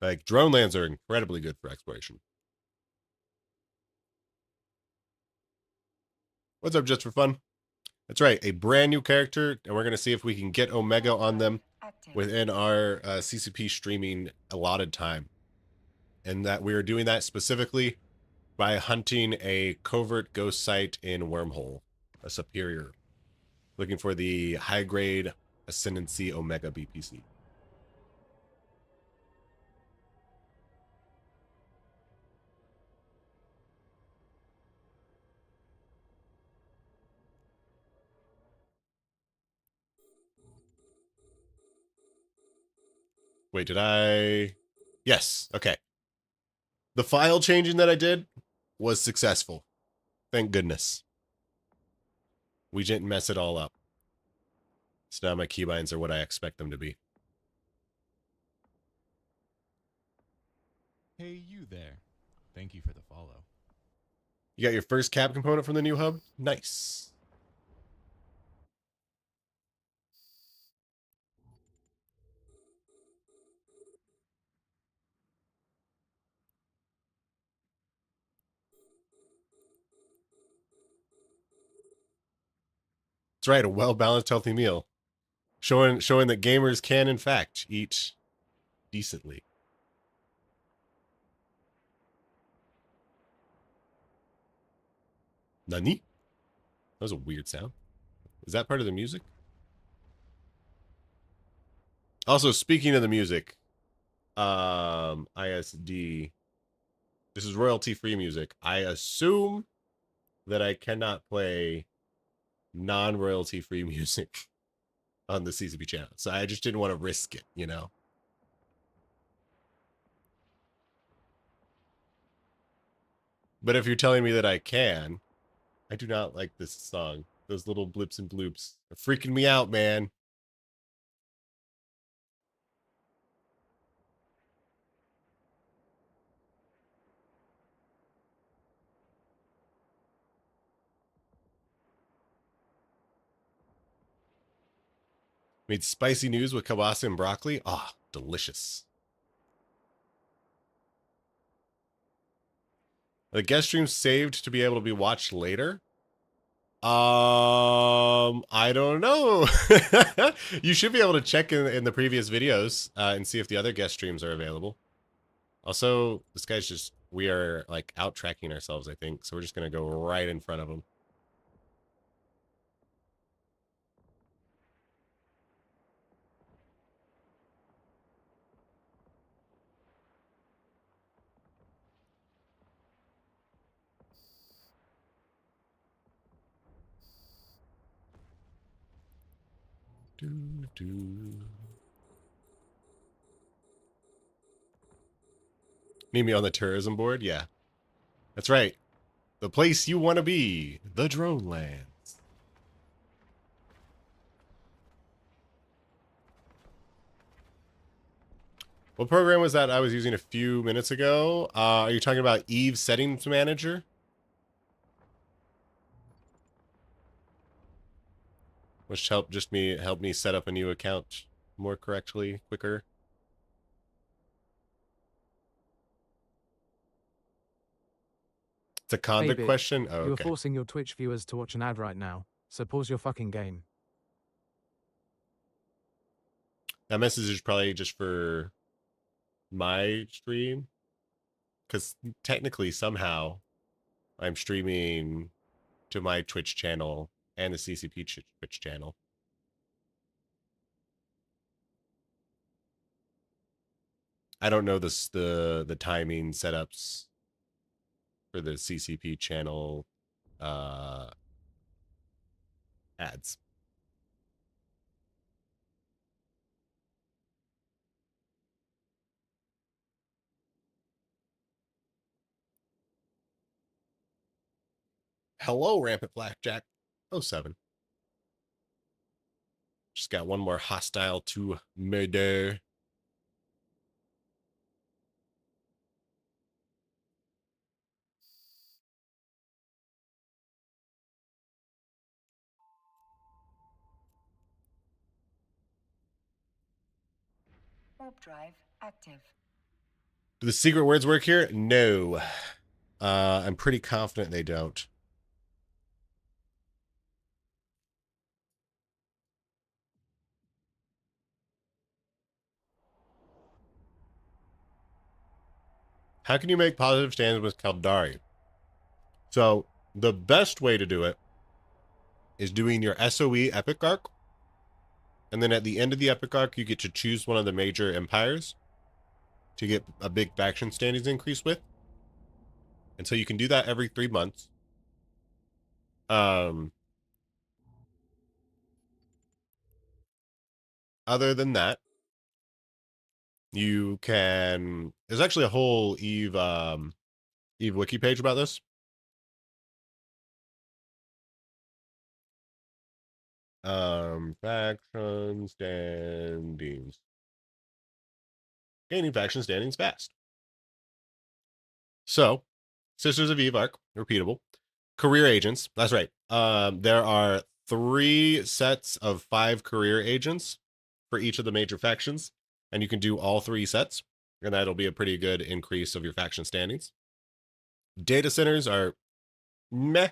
Like, drone lands are incredibly good for exploration. What's up, just for fun? That's right, a brand new character, and we're going to see if we can get Omega on them within our CCP streaming allotted time. And that we are doing that specifically by hunting a covert ghost site in Wormhole, a superior. Looking for the high-grade Ascendancy Omega BPC. Wait, did I? Yes, okay. The file changing that I did was successful. Thank goodness. We didn't mess it all up. So now my keybinds are what I expect them to be. Hey, you there. Thank you for the follow. You got your first cap component from the new hub? Nice. That's right, a well-balanced, healthy meal. Showing that gamers can, in fact, eat decently. Nani? was a weird sound. Is that part of the music? Also, speaking of the music, ISD. This is royalty-free music. I assume that I cannot play non-royalty-free music on the CCP channel. So I just didn't want to risk it, you know? But if you're telling me that I can, I do not like this song. Those little blips and bloops are freaking me out, man. Made spicy news with kielbasa and broccoli. Ah, delicious. The guest stream saved to be able to be watched later. I don't know. You should be able to check in the previous videos and see if the other guest streams are available. Also, this guy's just, we are like out tracking ourselves, I think. So we're just going to go right in front of him. Need me on the tourism board? Yeah. That's right. The place you want to be. The Drone Lands. What program was that I was using a few minutes ago? Are you talking about Eve Settings Manager? Which help me set up a new account more correctly, quicker. It's a conduct Bit, question? Oh, You are okay. forcing your Twitch viewers to watch an ad right now, so pause your fucking game. That message is probably just for my stream. Because technically, somehow, I'm streaming to my Twitch channel and the CCP Twitch channel. I don't know the timing setups for the CCP channel ads. Hello, Rampant Blackjack 07. Just got one more hostile to murder. Warp drive active. Do the secret words work here? No. I'm pretty confident they don't. How can you make positive stands with Caldari? So the best way to do it is doing your SOE epic arc. And then at the end of the epic arc, you get to choose one of the major empires to get a big faction standings increase with. And so you can do that every 3 months. Other than that, you can, there's actually a whole Eve wiki page about this. Faction standings. Gaining faction standings fast. So, Sisters of Eve arc, repeatable. Career agents, that's right. There are 3 sets of 5 career agents for each of the major factions, and you can do all 3 sets, and that'll be a pretty good increase of your faction standings. Data centers are meh.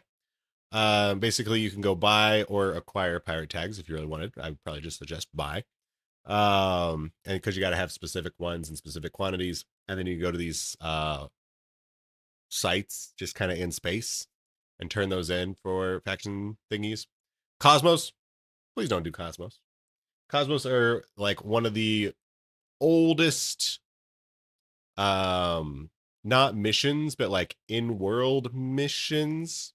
Basically, you can go buy or acquire pirate tags if you really wanted. I would probably just suggest buy. And because you got to have specific ones and specific quantities, and then you go to these sites just kind of in space, and turn those in for faction thingies. Cosmos, please don't do Cosmos. Cosmos are like one of the oldest, not missions, but like in-world missions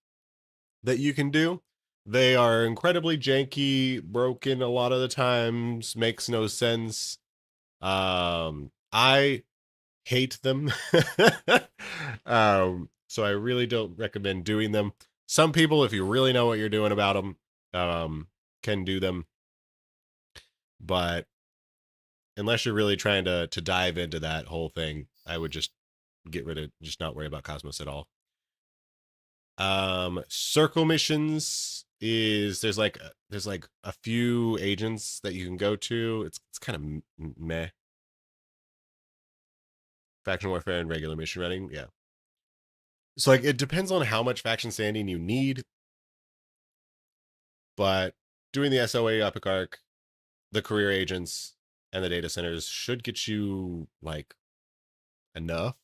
that you can do. They are incredibly janky, broken a lot of the times, makes no sense. I hate them. So I really don't recommend doing them. Some people, if you really know what you're doing about them, can do them. But unless you're really trying to dive into that whole thing, I would just just not worry about Cosmos at all. Circle missions is there's like a few agents that you can go to. It's kind of meh. Faction warfare and regular mission running, yeah. So like it depends on how much faction standing you need, but doing the SOA Epic Arc, the career agents, and the data centers should get you like enough.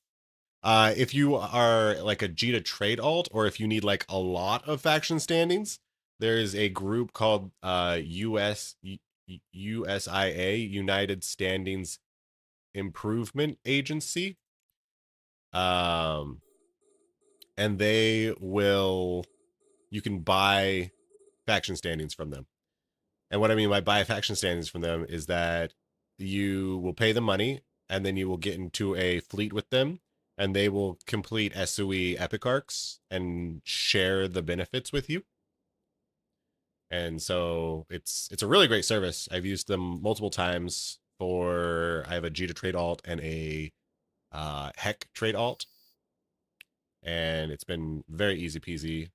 If you are like a G to trade alt, or if you need like a lot of faction standings, there's a group called USIA, United Standings Improvement Agency. And you can buy faction standings from them. And what I mean by buy faction standings from them is that you will pay them money, and then you will get into a fleet with them, and they will complete SOE Epic Arcs and share the benefits with you. And so it's a really great service. I've used them multiple times I have a G to trade alt and a Heck trade alt. And it's been very easy peasy.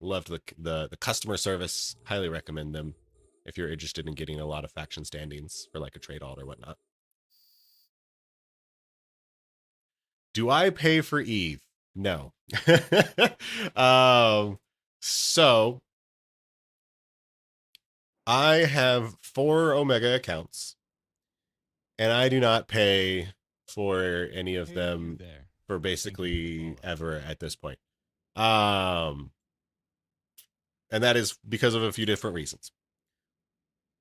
Loved the customer service. Highly recommend them if you're interested in getting a lot of faction standings for like a trade alt or whatnot. Do I pay for Eve? No. So I have 4 Omega accounts, and I do not pay for any of them for basically ever at this point. And that is because of a few different reasons.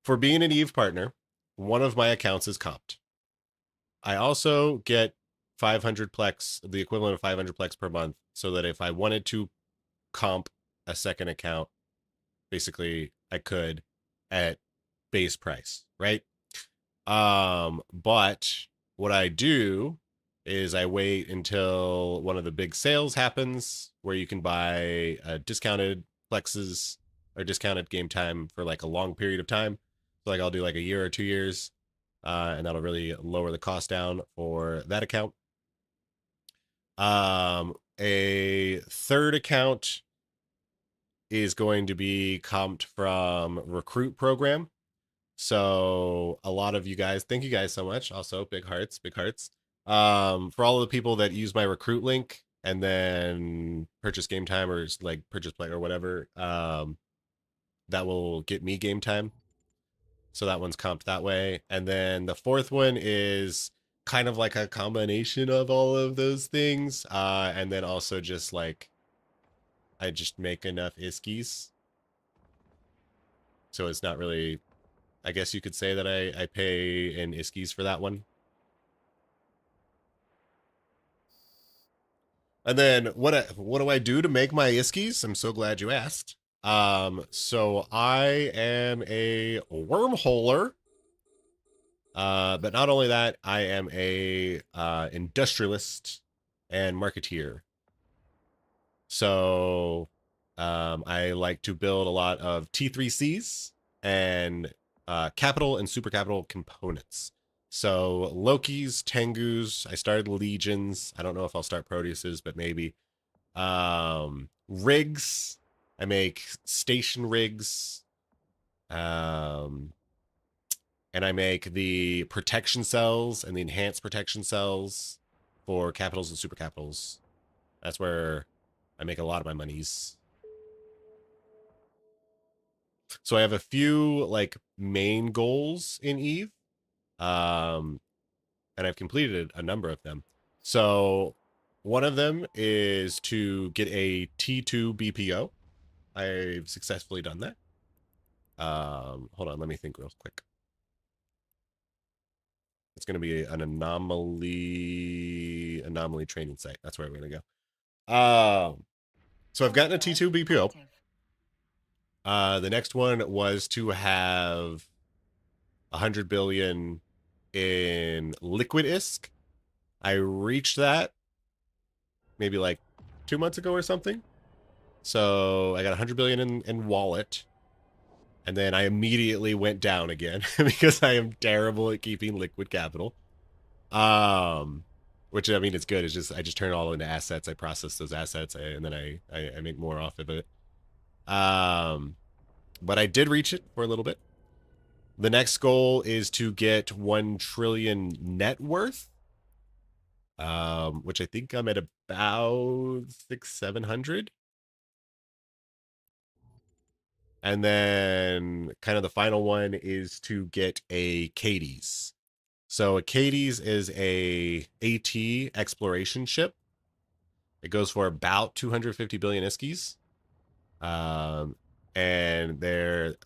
For being an Eve partner, one of my accounts is comped. I also get 500 plex, the equivalent of 500 plex per month, so that if I wanted to comp a second account, basically I could at base price, right? But what I do is I wait until one of the big sales happens where you can buy discounted plexes or discounted game time for like a long period of time. So like I'll do like a year or 2 years, and that'll really lower the cost down for that account. A third account is going to be comped from Recruit Program. So a lot of you guys, thank you guys so much. Also, big hearts, big hearts. For all of the people that use my Recruit link and then purchase game time or like purchase play or whatever, that will get me game time. So that one's comped that way. And then the fourth one is kind of like a combination of all of those things. And then also just like, I just make enough iskies. So it's not really, I guess you could say that I pay in iskies for that one. And then what do I do to make my iskies? I'm so glad you asked. So I am a wormholer. But not only that, I am a industrialist and marketeer. So I like to build a lot of T3Cs and capital and super capital components. So Loki's, Tengus, I started Legions. I don't know if I'll start Proteuses, but maybe. Rigs, I make station rigs. And I make the protection cells and the enhanced protection cells for capitals and super capitals. That's where I make a lot of my monies. So I have a few like main goals in Eve. And I've completed a number of them. So One of them is to get a T2 BPO. I've successfully done that. Hold on, let me think real quick. It's going to be an anomaly training site. That's where we're going to go. So I've gotten a T2 BPO. Active. The next one was to have 100 billion in liquid ISK. I reached that maybe like 2 months ago or something. So I got 100 billion in wallet. And then I immediately went down again because I am terrible at keeping liquid capital. Which I mean, it's good. It's just, I just turn it all into assets. I process those assets and then I make more off of it. But I did reach it for a little bit. The next goal is to get 1 trillion net worth. Which I think I'm at about 600-700. And then kind of the final one is to get a Cadies. So a Cadies is a AT exploration ship. It goes for about 250 billion ISKIs. And there's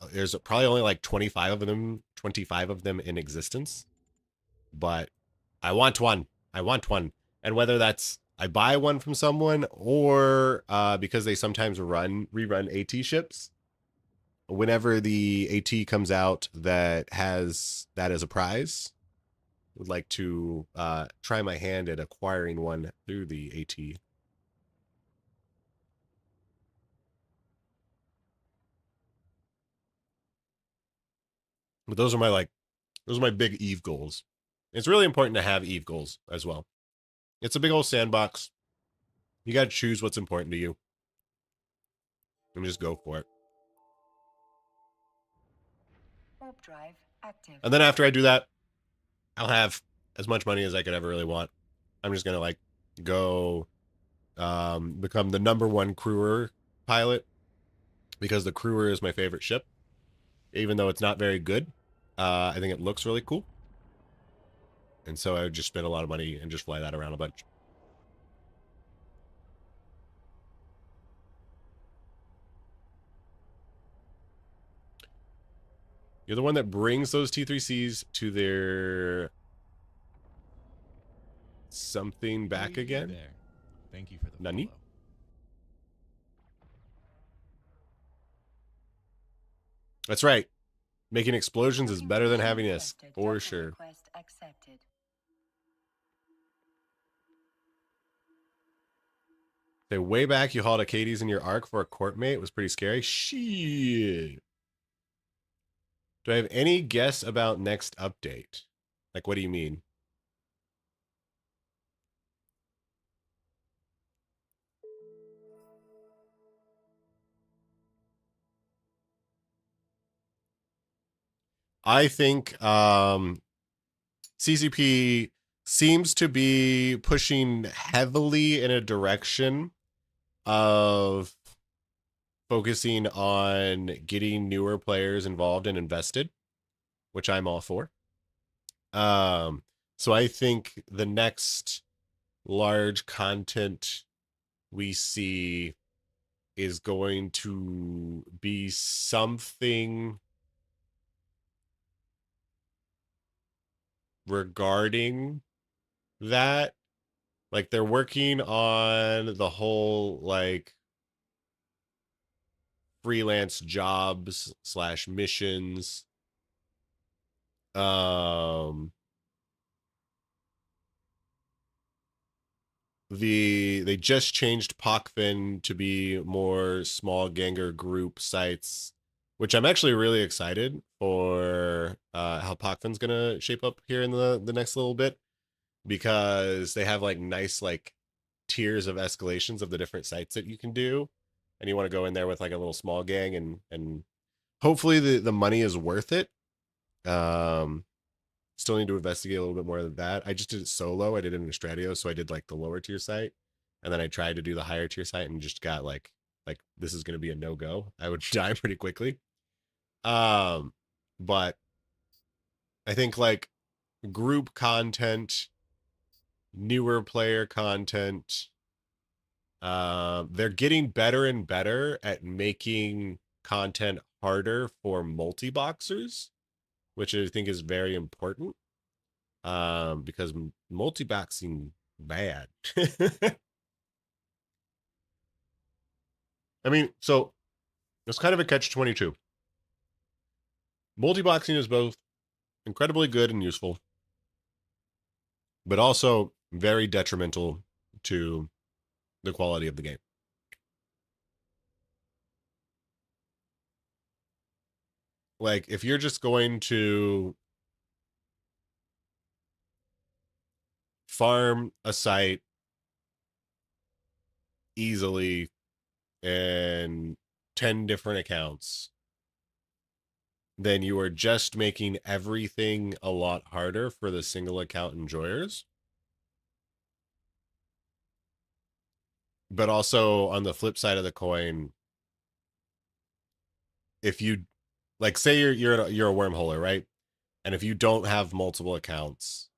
probably only like 25 of them in existence. But I want one. I want one. And whether that's I buy one from someone or because they sometimes rerun AT ships, whenever the AT comes out that has that as a prize, would like to try my hand at acquiring one through the AT. But those are my big Eve goals. It's really important to have Eve goals as well. It's a big old sandbox. You got to choose what's important to you and just go for it. Warp drive active. And then after I do that, I'll have as much money as I could ever really want. I'm just going to like go become the #1 crewer pilot because the crewer is my favorite ship. Even though it's not very good, I think it looks really cool. And so I would just spend a lot of money and just fly that around a bunch. You're the one that brings those T3Cs to their something back Hey, you again. there. Thank you for the Nani? follow. That's right. Making explosions is better than having ISK, Requested. for Captain sure. Request accepted. Say, way back you hauled a Cadies in your Ark for a court mate. It was pretty scary. Shit. Do I have any guess about next update? Like, what do you mean? I think CCP seems to be pushing heavily in a direction of focusing on getting newer players involved and invested, which I'm all for. So I think the next large content we see is going to be something regarding that. Like they're working on the whole like freelance jobs / missions. They just changed Pockfin to be more small ganger group sites, which I'm actually really excited for how Pockfin's gonna shape up here in the next little bit, because they have like nice like tiers of escalations of the different sites that you can do, and you want to go in there with like a little small gang and hopefully the money is worth it. Still need to investigate a little bit more of that. I just did it solo. I did it in Stradio, so I did like the lower tier site, and then I tried to do the higher tier site and just got like this is going to be a no-go. I would die pretty quickly. But I think like group content newer player content. They're getting better and better at making content harder for multi-boxers, which I think is very important. Because multi-boxing bad. I mean, so it's kind of a catch-22. Multi-boxing is both incredibly good and useful, but also very detrimental to the quality of the game. Like, if you're just going to farm a site easily and 10 different accounts, then you are just making everything a lot harder for the single account enjoyers. But also on the flip side of the coin, if you like say you're a wormholer, right? And if you don't have multiple accounts,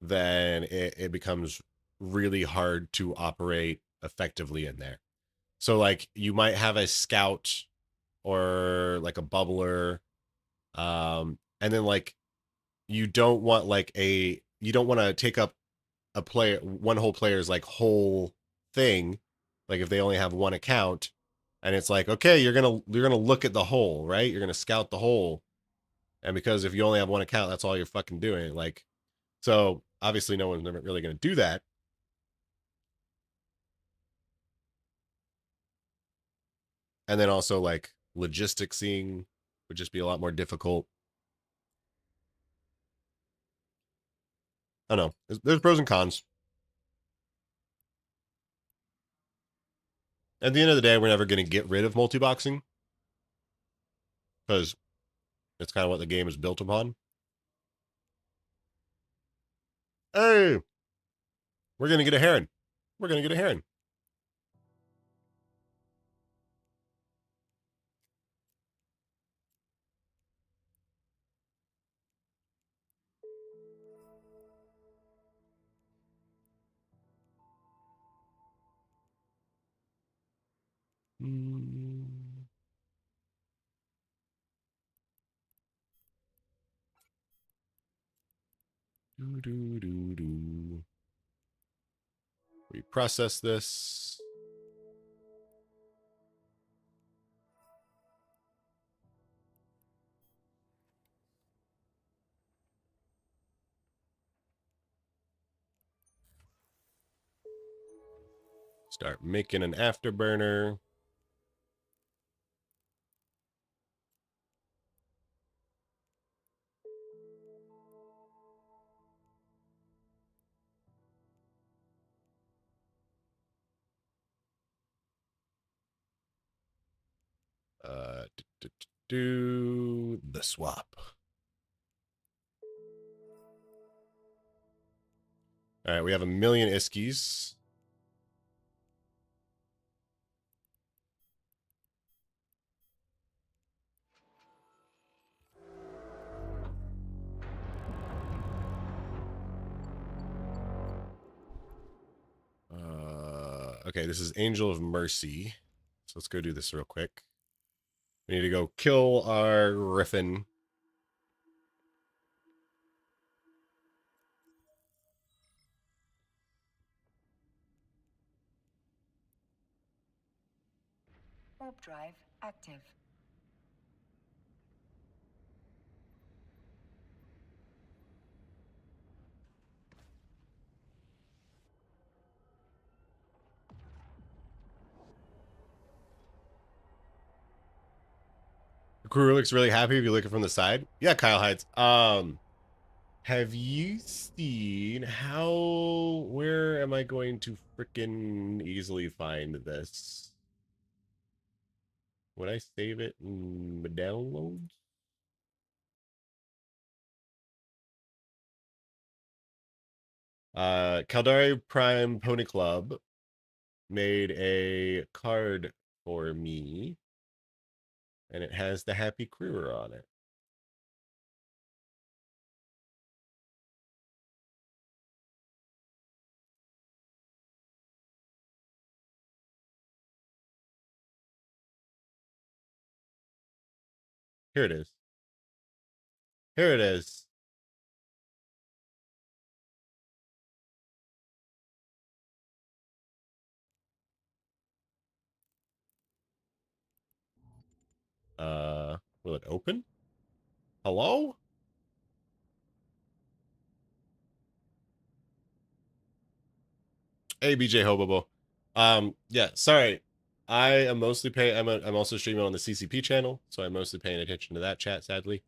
then it becomes really hard to operate effectively in there. So like you might have a scout or like a bubbler, and then like you don't want to take up one whole player's like whole thing, like if they only have one account, and it's like, okay, you're gonna look at the whole, right? You're gonna scout the whole, and because if you only have one account, that's all you're fucking doing. Like, so obviously no one's never really gonna do that. And then also like logisticsing would just be a lot more difficult. I don't know. There's pros and cons. At the end of the day, we're never going to get rid of multi-boxing because it's kind of what the game is built upon. Hey, we're going to get a heron. We're going to get a heron. We process this. Start making an afterburner. Do the swap. All right, we have 1,000,000 iskies. Okay, this is Angel of Mercy. So let's go do this real quick. We need to go kill our Griffin. Warp drive active. The crew looks really happy if you look at it from the side. Yeah, Kyle Heights. Have you seen where am I going to freaking easily find this? Would I save it in the downloads? Caldari Prime Pony Club made a card for me, and it has the Happy Crewer on it. Here it is. Here it is. Will it open? Hello? Hey, BJ Hobobo. Yeah, sorry. I am mostly paying. I'm also streaming on the CCP channel, so I'm mostly paying attention to that chat, sadly.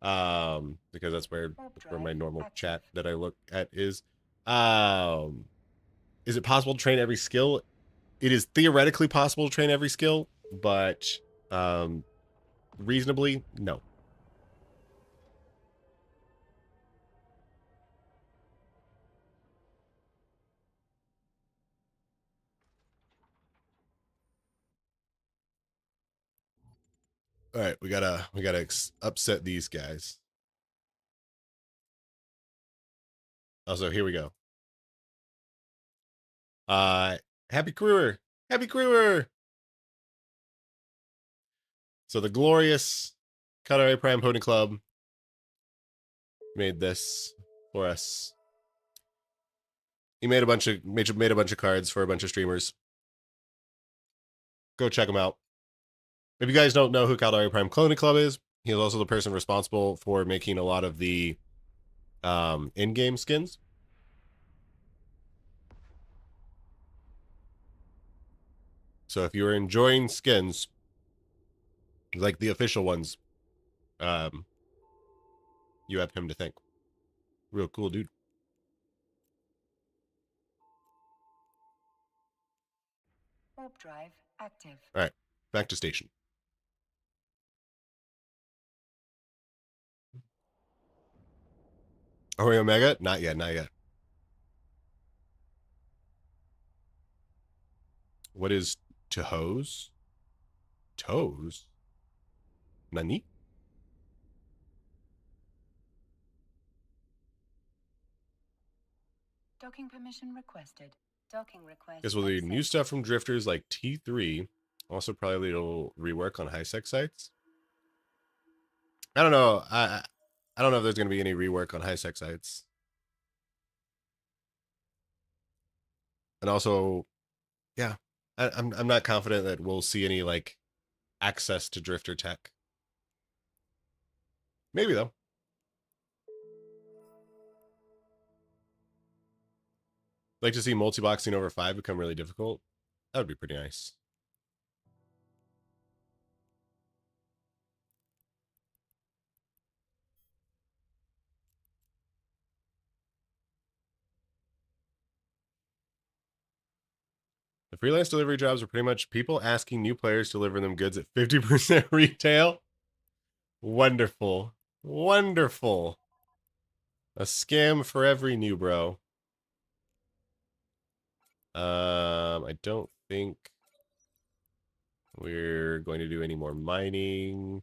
Because that's where my normal chat that I look at is. Is it possible to train every skill? It is theoretically possible to train every skill, but reasonably, no. All right, we gotta upset these guys. Also, here we go. Happy Crewer, Happy Crewer. So the glorious Cutter Prime Pony Club made this for us. He made a bunch of cards for a bunch of streamers. Go check him out. If you guys don't know who Caldari Prime Cloning Club is, he is also the person responsible for making a lot of the in-game skins. So if you're enjoying skins, like the official ones, you have him to thank. Real cool dude. Warp drive active. All right, back to station. Are we Omega? Not yet, not yet. What is toes? Toes? Nani? Docking permission requested. Docking request. Guess we'll do new stuff from drifters like T3. Also, probably it'll rework on high-sec sites. I don't know. I don't know if there's going to be any rework on high-sec sites. And also, yeah, I'm not confident that we'll see any like access to drifter tech. Maybe though. Like to see multi-boxing over 5 become really difficult. That would be pretty nice. The freelance delivery jobs are pretty much people asking new players to deliver them goods at 50% retail. Wonderful. Wonderful. A scam for every new bro. I don't think we're going to do any more mining.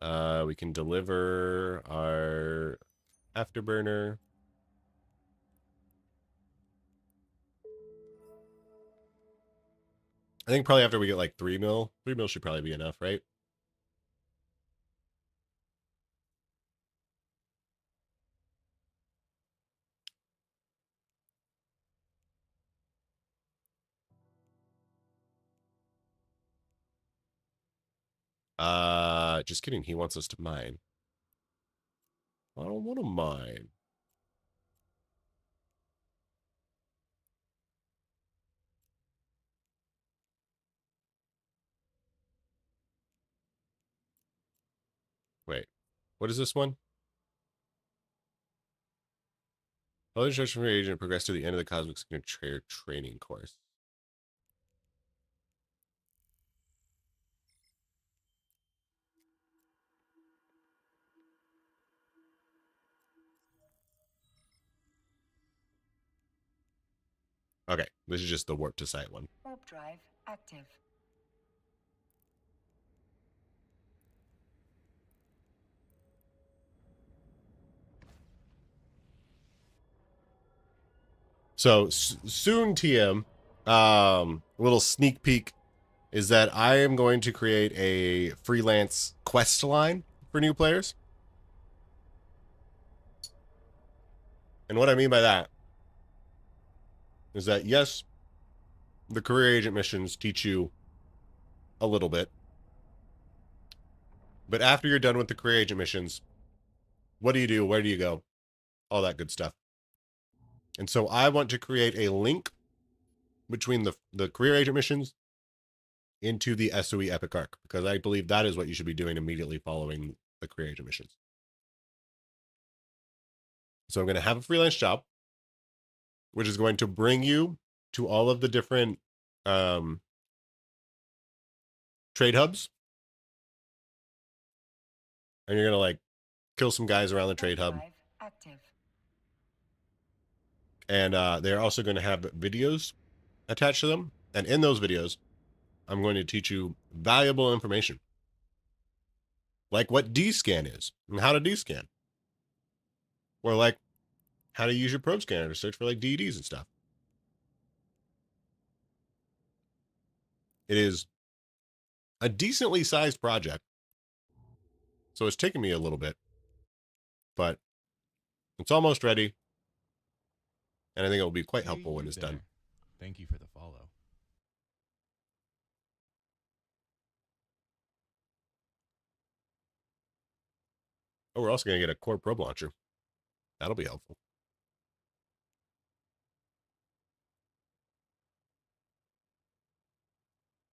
We can deliver our afterburner. I think probably after we get like 3 mil. 3 mil should probably be enough, right? Just kidding. He wants us to mine. I don't want to mine. Wait, what is this one? All instruction from your agent progress to the end of the Cosmic Signature training course. Okay, this is just the warp to site one. Warp drive active. So soon, TM. Little sneak peek is that I am going to create a freelance quest line for new players. And what I mean by that is that, yes, the career agent missions teach you a little bit. But after you're done with the career agent missions, what do you do? Where do you go? All that good stuff. And so I want to create a link between the career agent missions into the SOE Epic Arc, because I believe that is what you should be doing immediately following the career agent missions. So I'm going to have a freelance job, which is going to bring you to all of the different trade hubs. And you're going to like kill some guys around the trade hub. Active. And they're also going to have videos attached to them. And in those videos, I'm going to teach you valuable information. Like what D-scan is and how to D-scan. Or like how to use your probe scanner to search for like DEDs and stuff. It is a decently sized project. So it's taken me a little bit. But it's almost ready. And I think it will be quite helpful when it's done. Thank you for the follow. Oh, we're also going to get a core probe launcher. That'll be helpful.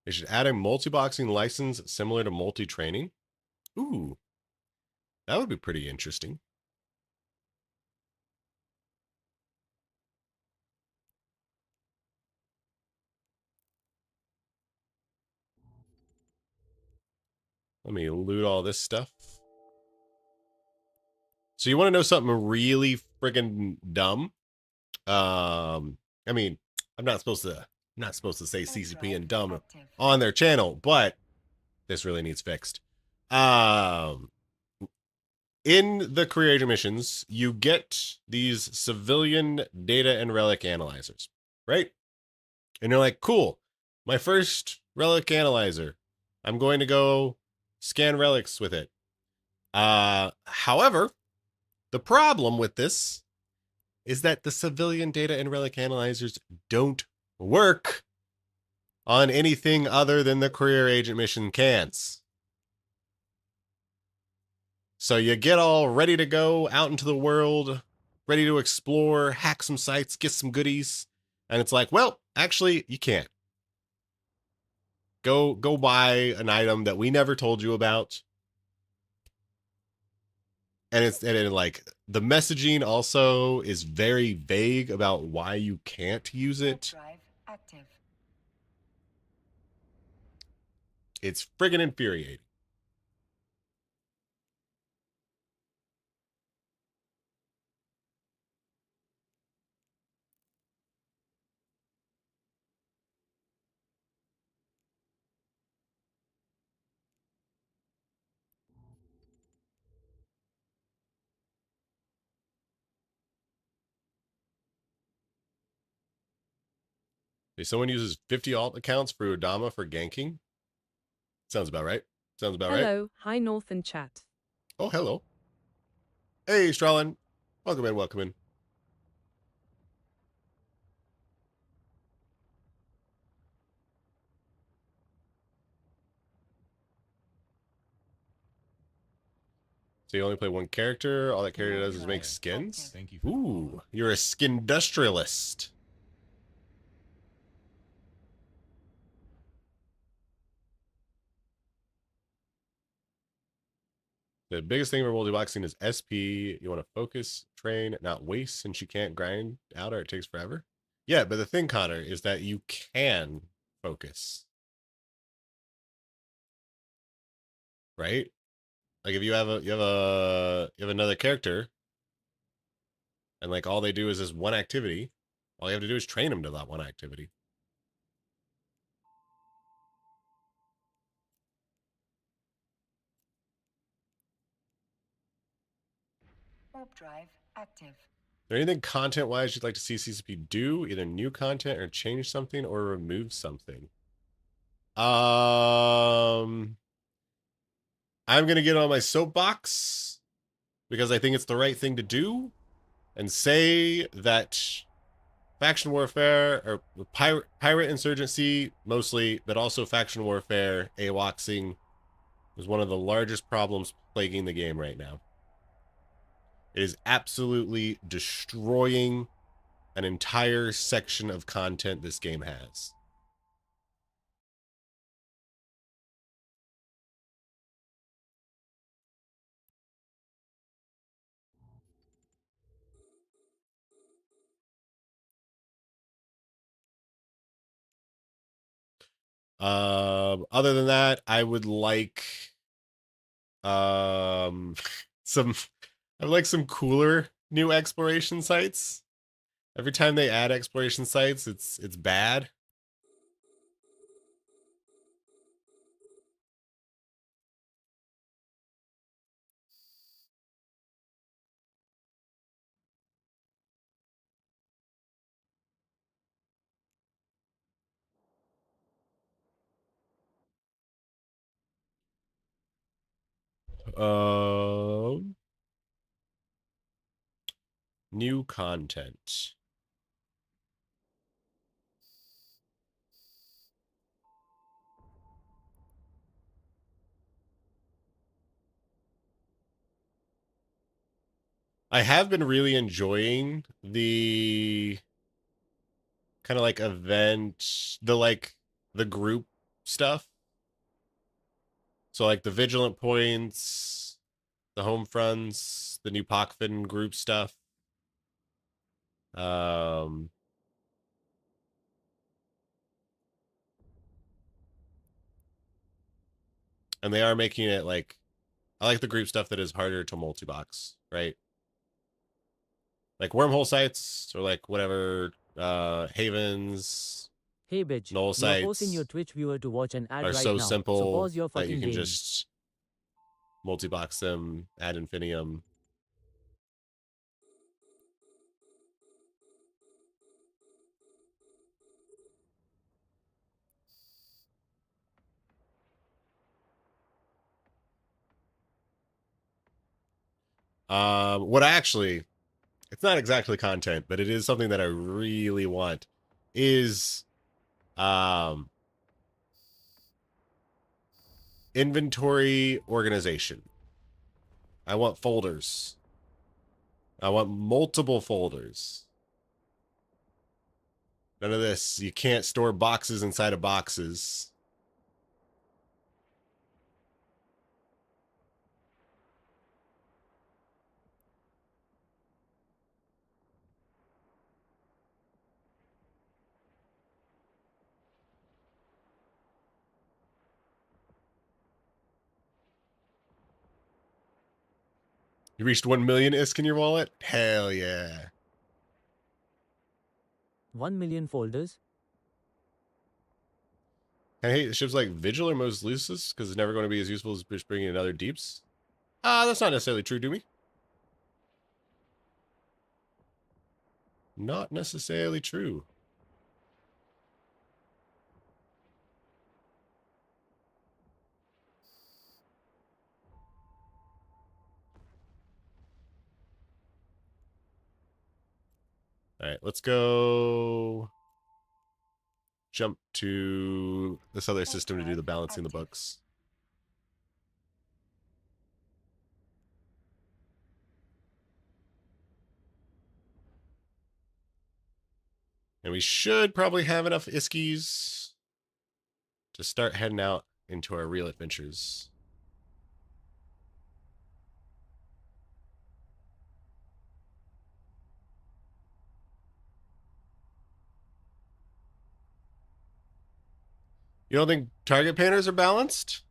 They should add a multi-boxing license similar to multi-training. Ooh, that would be pretty interesting. Let me loot all this stuff. So you want to know something really friggin' dumb? I mean, I'm not supposed to say CCP and dumb on their channel, but this really needs fixed. In the career agent missions, you get these civilian data and relic analyzers, right? And you're like, cool, my first relic analyzer. I'm going to go scan relics with it. However, the problem with this is that the civilian data and relic analyzers don't work on anything other than the career agent mission cans. So you get all ready to go out into the world, ready to explore, hack some sites, get some goodies. And it's like, well, actually, you can't. Go buy an item that we never told you about. And like the messaging also is very vague about why you can't use it. Drive active. It's friggin' infuriating. If someone uses 50 alt accounts for Udama for ganking, sounds about right. Sounds about right. Hello, hi North and chat. Oh, hello. Hey, Stralin. Welcome in, welcome in. So you only play one character. All that character does is make skins. Thank you for the Ooh, follow. you're a skin industrialist. The biggest thing for multi-boxing is SP. You want to focus, train, not waste, since you can't grind out or it takes forever. Yeah, but the thing, Connor, is that you can focus. Right? Like if you have another character and like all they do is this one activity, all you have to do is train them to that one activity. Warp drive active. Is there anything content-wise you'd like to see CCP do? Either new content or change something or remove something? I'm gonna get on my soapbox because I think it's the right thing to do, and say that faction warfare, or pirate insurgency mostly, but also faction warfare, AWACSing, is one of the largest problems plaguing the game right now. It is absolutely destroying an entire section of content this game has. Other than that, I would like some I would like some cooler new exploration sites. Every time they add exploration sites, it's bad. New content. I have been really enjoying the kind of like event, the group stuff. So like the Vigilant points, the home fronts, the new Pockfin group stuff. Um, and they are making it like, I like the group stuff that is harder to multi-box, right? Like wormhole sites or like whatever, havens, Hey bitch, null you're forcing your sites Twitch viewer to watch an ad are right so now, so simple pause your that you fucking can game. just multi-box them ad infinitum. What I actually, it's not exactly content, but it is something that I really want, is inventory organization. I want folders. I want multiple folders. None of this. You can't store boxes inside of boxes. You reached 1 million ISK in your wallet? Hell yeah. 1 million folders? I hate ships like Vigil are most useless because it's never going to be as useful as just bringing in other deeps. That's not necessarily true, Doomy. Not necessarily true. All right, let's go jump to this other system to do the balancing the books. And we should probably have enough Iskies to start heading out into our real adventures. You don't think target painters are balanced?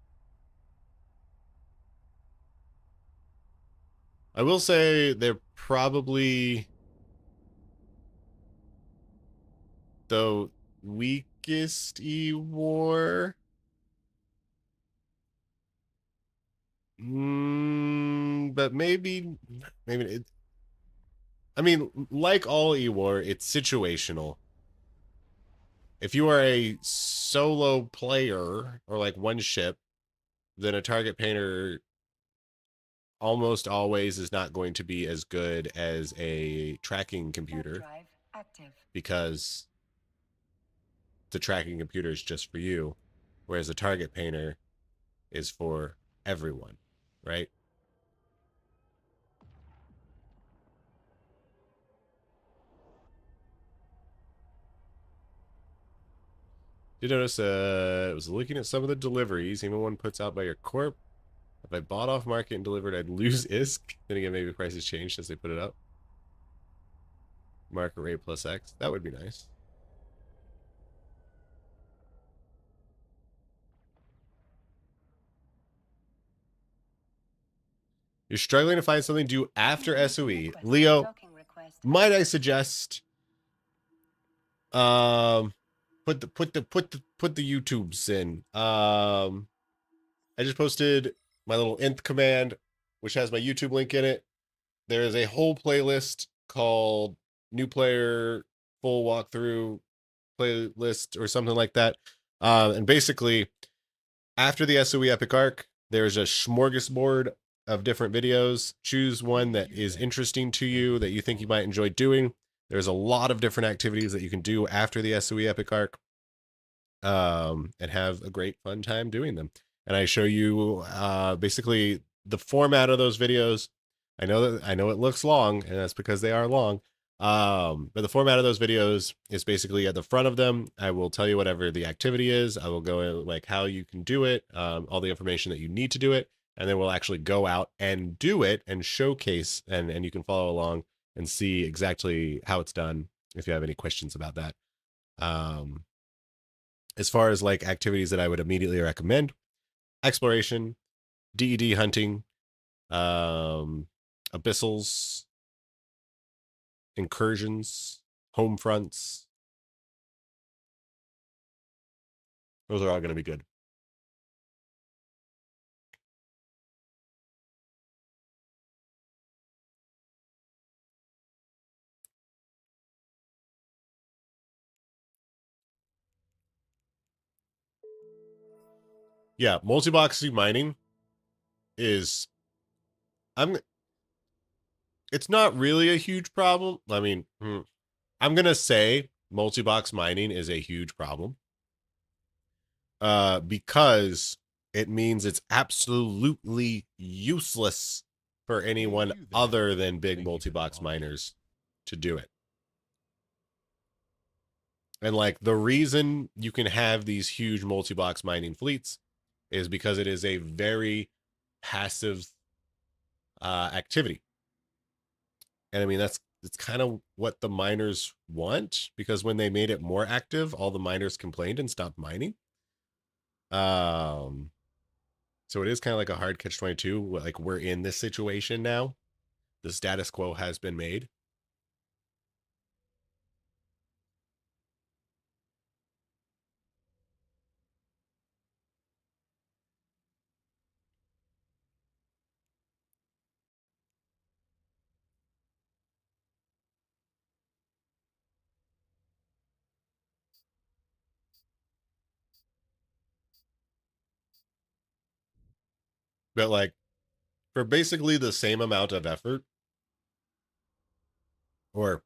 I will say they're probably the weakest E-War. But maybe I mean, like all E-War, it's situational. if you are a solo player or like one ship, then a target painter almost always is not going to be as good as a tracking computer Drive active. because the tracking computer is just for you, whereas a target painter is for everyone, right? Did notice I was looking at some of the deliveries, even one puts out by your corp. If I bought off market and delivered, I'd lose ISK. Then again, maybe prices changed as they put it up. Market rate plus X. That would be nice. You're struggling to find something to do after SOE. Leo, Docking request. might I suggest put the YouTubes in. I just posted my little nth command, which has my YouTube link in it. There is a whole playlist called New Player Full Walkthrough Playlist or something like that. And basically, after the SOE Epic Arc, there's a smorgasbord of different videos. Choose one that is interesting to you, that you think you might enjoy doing. There's a lot of different activities that you can do after the SOE Epic Arc, and have a great fun time doing them. And I show you basically the format of those videos. I know it looks long, and that's because they are long. But the format of those videos is basically at the front of them, I will tell you whatever the activity is. I will go in like how you can do it, all the information that you need to do it, and then we'll actually go out and do it and showcase, and you can follow along and see exactly how it's done if you have any questions about that. As far as like activities that I would immediately recommend, exploration, DED hunting, abyssals, incursions, home fronts. Those are all going to be good. Yeah, multi-boxy mining is it's not really a huge problem. I mean, I'm going to say multi-box mining is a huge problem. Because it means it's absolutely useless for anyone other than big multi-box miners to do it. And like the reason you can have these huge multi-box mining fleets is because it is a very passive activity. And I mean, it's kind of what the miners want, because when they made it more active, all the miners complained and stopped mining. So it is kind of like a hard catch-22. Like, we're in this situation now. The status quo has been made. But like, for basically the same amount of effort, or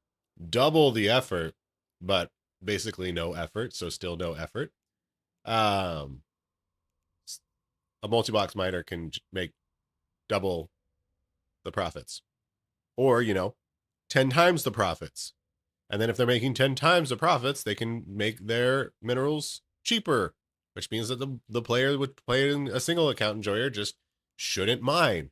double the effort, but basically no effort, so still no effort, um, a multi-box miner can make double the profits, or 10 times the profits. And then if they're making 10 times the profits, they can make their minerals cheaper, which means that the player would play in a single account enjoyer just shouldn't mine.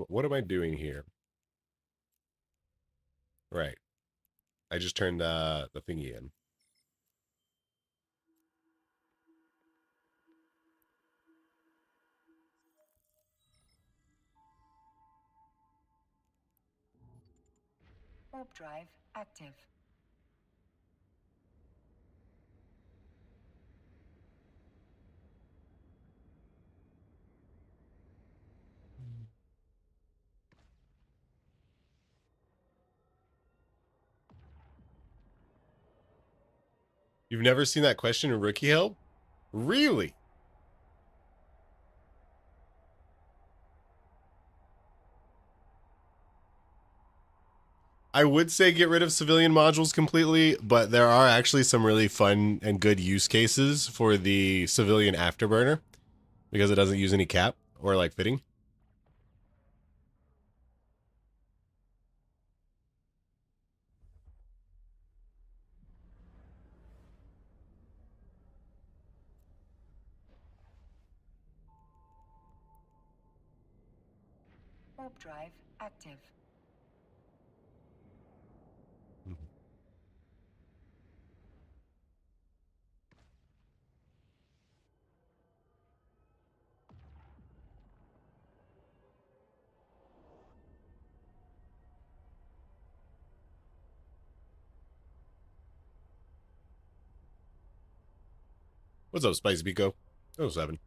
What am I doing here? Right. I just turned the thingy in. Warp drive active. You've never seen that question in Rookie Help? Really? I would say get rid of civilian modules completely, but there are actually some really fun and good use cases for the civilian afterburner because it doesn't use any cap or like fitting. Warp drive active. What's up, Spicy Pico? 07.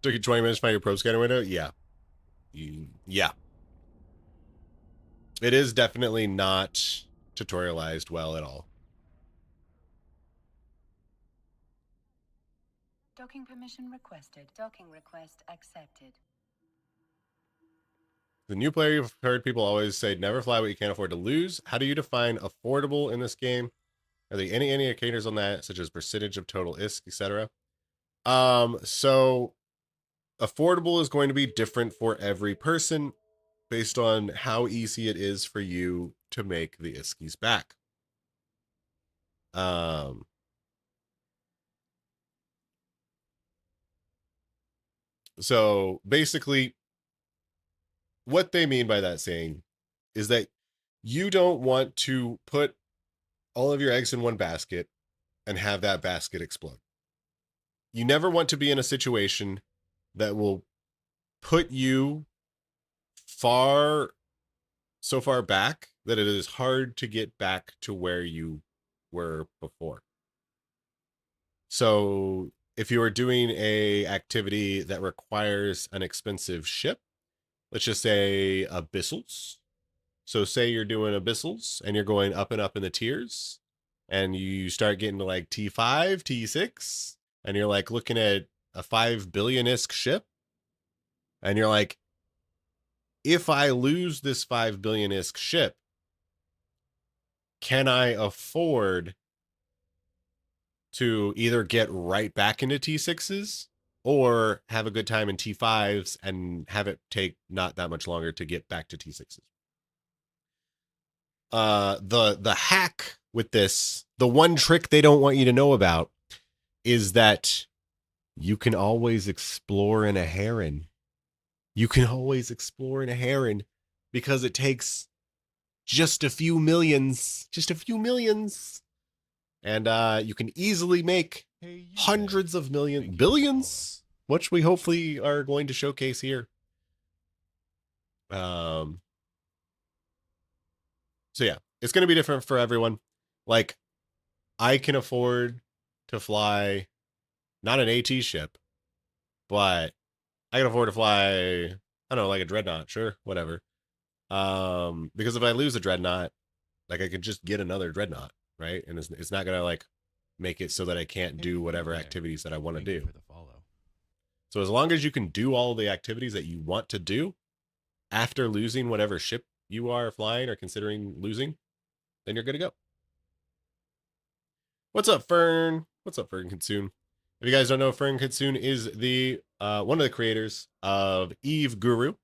Took you 20 minutes to find your probe scanner window? Yeah. Yeah. It is definitely not tutorialized well at all. Docking permission requested. Docking request accepted. The new player, you've heard people always say, never fly what you can't afford to lose. How do you define affordable in this game? Are there any indicators on that, such as percentage of total ISK, etc.? So affordable is going to be different for every person based on how easy it is for you to make the ISKs back. So basically, what they mean by that saying is that you don't want to put all of your eggs in one basket and have that basket explode. You never want to be in a situation that will put you so far back that it is hard to get back to where you were before. So if you are doing a activity that requires an expensive ship, let's just say abyssals. So say you're doing abyssals and you're going up and up in the tiers and you start getting to like T5, T6, and you're like looking at a 5 billion-isk ship. And you're like, if I lose this 5 billion-isk ship, can I afford to either get right back into T6s or have a good time in T5s and have it take not that much longer to get back to T6s? The hack with this, the one trick they don't want you to know about, is that you can always explore in a heron. You can always explore in a heron because it takes just a few millions. And you can easily make hundreds of millions, billions, which we hopefully are going to showcase here. So yeah, it's going to be different for everyone. Like, I can afford to fly not an AT ship, but I can afford to fly, I don't know, like a dreadnought, sure, whatever. Because if I lose a dreadnought, like I could just get another dreadnought, right? And it's not gonna like make it so that I can't do whatever activities that I want to do. So as long as you can do all the activities that you want to do after losing whatever ship you are flying or considering losing, then you're good to go. What's up, Fern? What's up, Fern Consume? If you guys don't know, Fern Consume is the one of the creators of Eve Guru.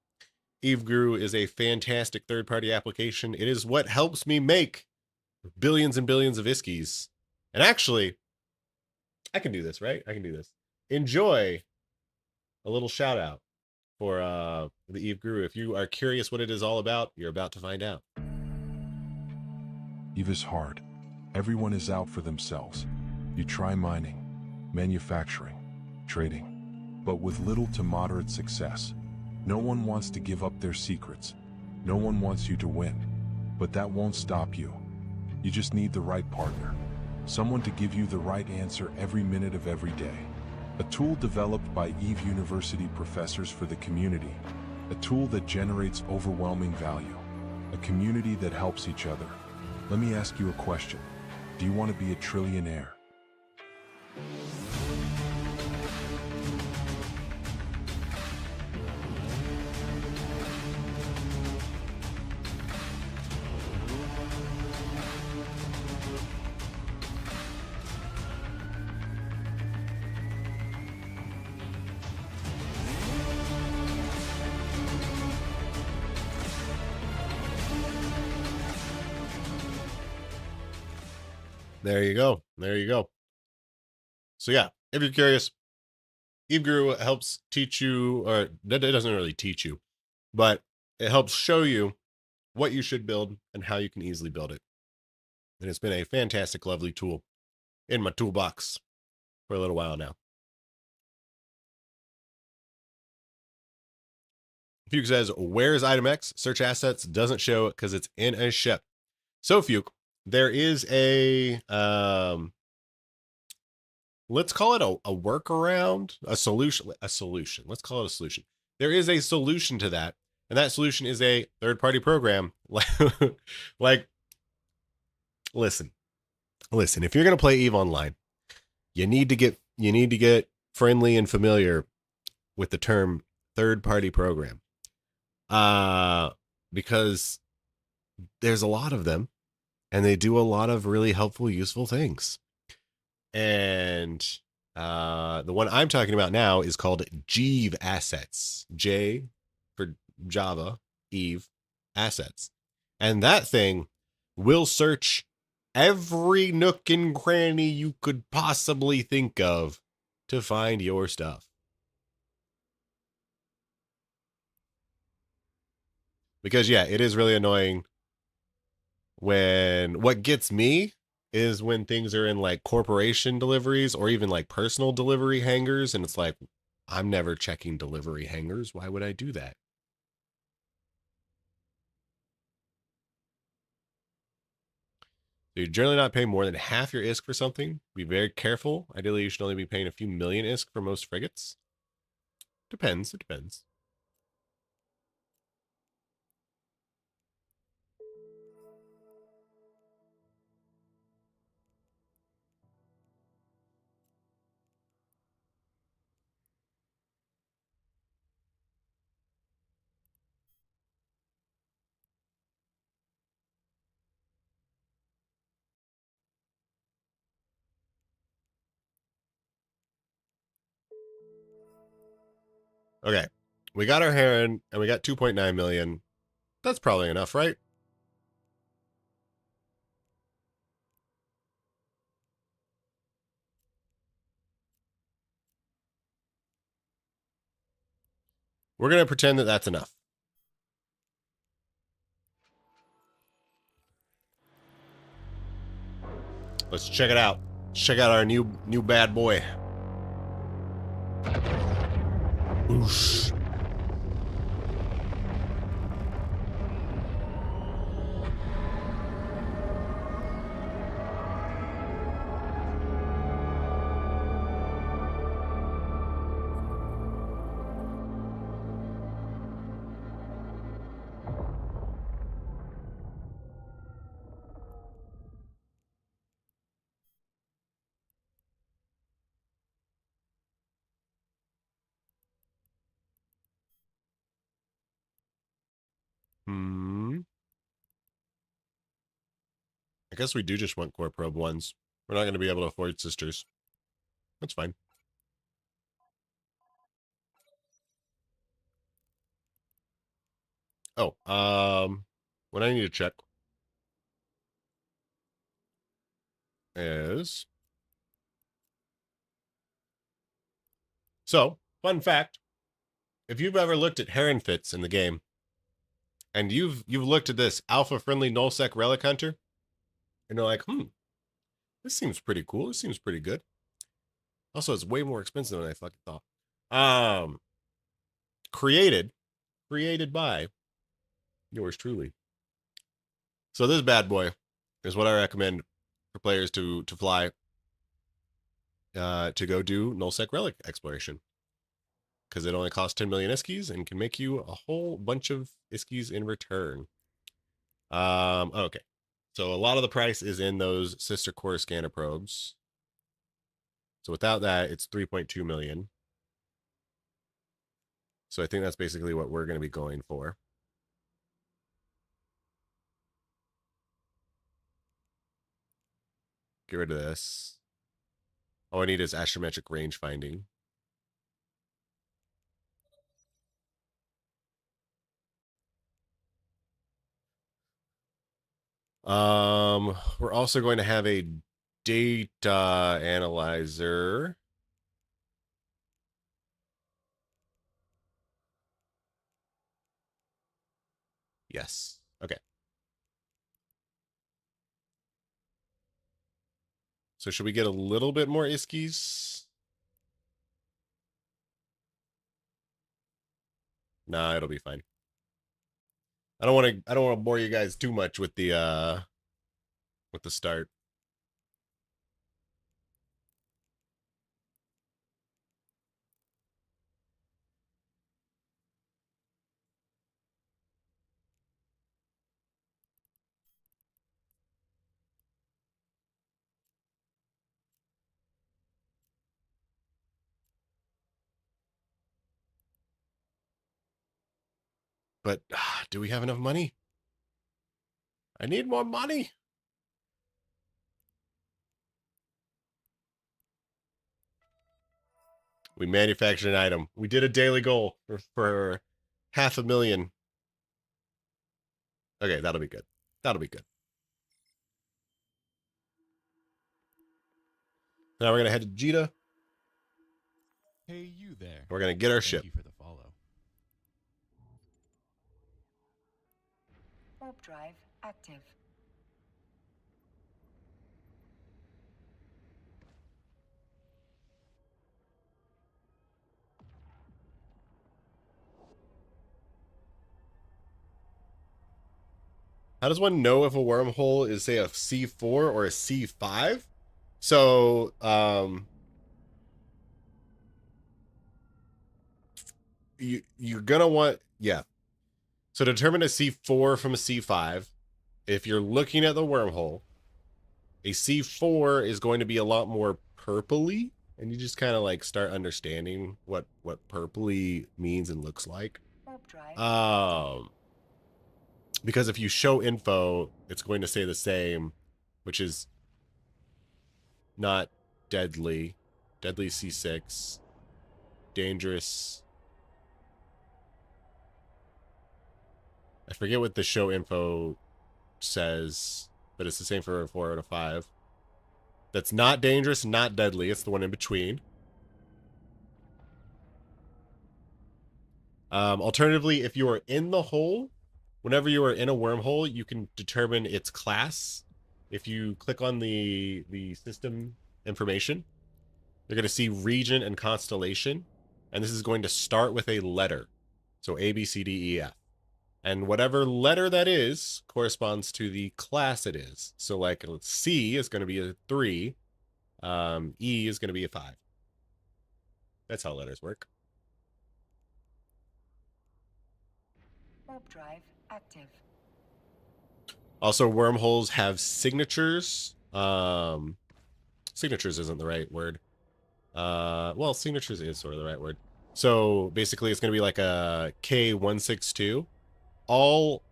Eve Guru is a fantastic third-party application. It is what helps me make billions and billions of ISKs. And actually, I can do this, right? I can do this. Enjoy a little shout out for the Eve Guru. If you are curious what it is all about, you're about to find out. Eve is hard. Everyone is out for themselves. You try mining, manufacturing, trading, but with little to moderate success. No one wants to give up their secrets. No one wants you to win, but that won't stop you. You just need the right partner. Someone to give you the right answer every minute of every day. A tool developed by Eve University professors for the community. A tool that generates overwhelming value. A community that helps each other. Let me ask you a question. Do you want to be a trillionaire? There you go. There you go. So yeah, if you're curious, EveGuru helps teach you, or it doesn't really teach you, but it helps show you what you should build and how you can easily build it. And it's been a fantastic, lovely tool in my toolbox for a little while now. Fuke says, where's item X? Search assets doesn't show it because it's in a ship. So Fuke, there is a, let's call it a workaround, a solution. Let's call it a solution. There is a solution to that. And that solution is a third-party program. Like, listen, if you're going to play EVE Online, you need to get friendly and familiar with the term third-party program. Because there's a lot of them and they do a lot of really helpful, useful things. And the one I'm talking about now is called Jeeve Assets. J for Java, Eve Assets. And that thing will search every nook and cranny you could possibly think of to find your stuff. Because yeah, it is really annoying when what gets me is when things are in like corporation deliveries or even like personal delivery hangars. And it's like, I'm never checking delivery hangars. Why would I do that? So you're generally not paying more than half your ISK for something. Be very careful. Ideally, you should only be paying a few million ISK for most frigates. Depends. It depends. Okay. We got our Heron and we got 2.9 million. That's probably enough, right? We're going to pretend that that's enough. Let's check it out. Check out our new bad boy. Oosh. I guess we do just want core probe ones. We're not going to be able to afford sisters. That's fine. Oh, what I need to check is... So, fun fact. If you've ever looked at Heron fits in the game, and you've looked at this alpha-friendly nullsec relic hunter, and you're like, this seems pretty cool. This seems pretty good. Also, it's way more expensive than I fucking thought. Created by yours truly. So this bad boy is what I recommend for players to fly to go do nullsec relic exploration. Because it only costs 10 million iskies and can make you a whole bunch of iskies in return. Okay. So a lot of the price is in those sister core scanner probes. So without that, it's 3.2 million. So I think that's basically what we're going to be going for. Get rid of this. All I need is astrometric range finding. We're also going to have a data analyzer. Yes. Okay. So should we get a little bit more ISKIs? Nah, it'll be fine. I don't want to bore you guys too much with the start. But do we have enough money? I need more money. We manufactured an item. We did a daily goal for 500,000. Okay, that'll be good. That'll be good. Now we're gonna head to Jita. Hey, you there. We're gonna get our Thank ship. you for the follow. Warp drive active. How does one know if a wormhole is, say, a C4 or a C5? So, you're gonna want, yeah. So determine a C4 from a C5. If you're looking at the wormhole, a C4 is going to be a lot more purpley, and you just kind of like start understanding what purpley means and looks like. Warp drive. Because if you show info, it's going to say the same, which is not deadly. Deadly C6. Dangerous. I forget what the show info says, but it's the same for a 4 out of 5. That's not dangerous, not deadly. It's the one in between. Alternatively, if you are in the hole, whenever you are in a wormhole, you can determine its class. If you click on the system information, you're going to see region and constellation, and this is going to start with a letter. So A, B, C, D, E, F. And whatever letter that is corresponds to the class it is. So like C is going to be a 3. E is going to be a 5. That's how letters work. Warp drive active. Also, wormholes have signatures. Signatures isn't the right word. Well, signatures is sort of the right word. So basically, it's going to be like a K162. All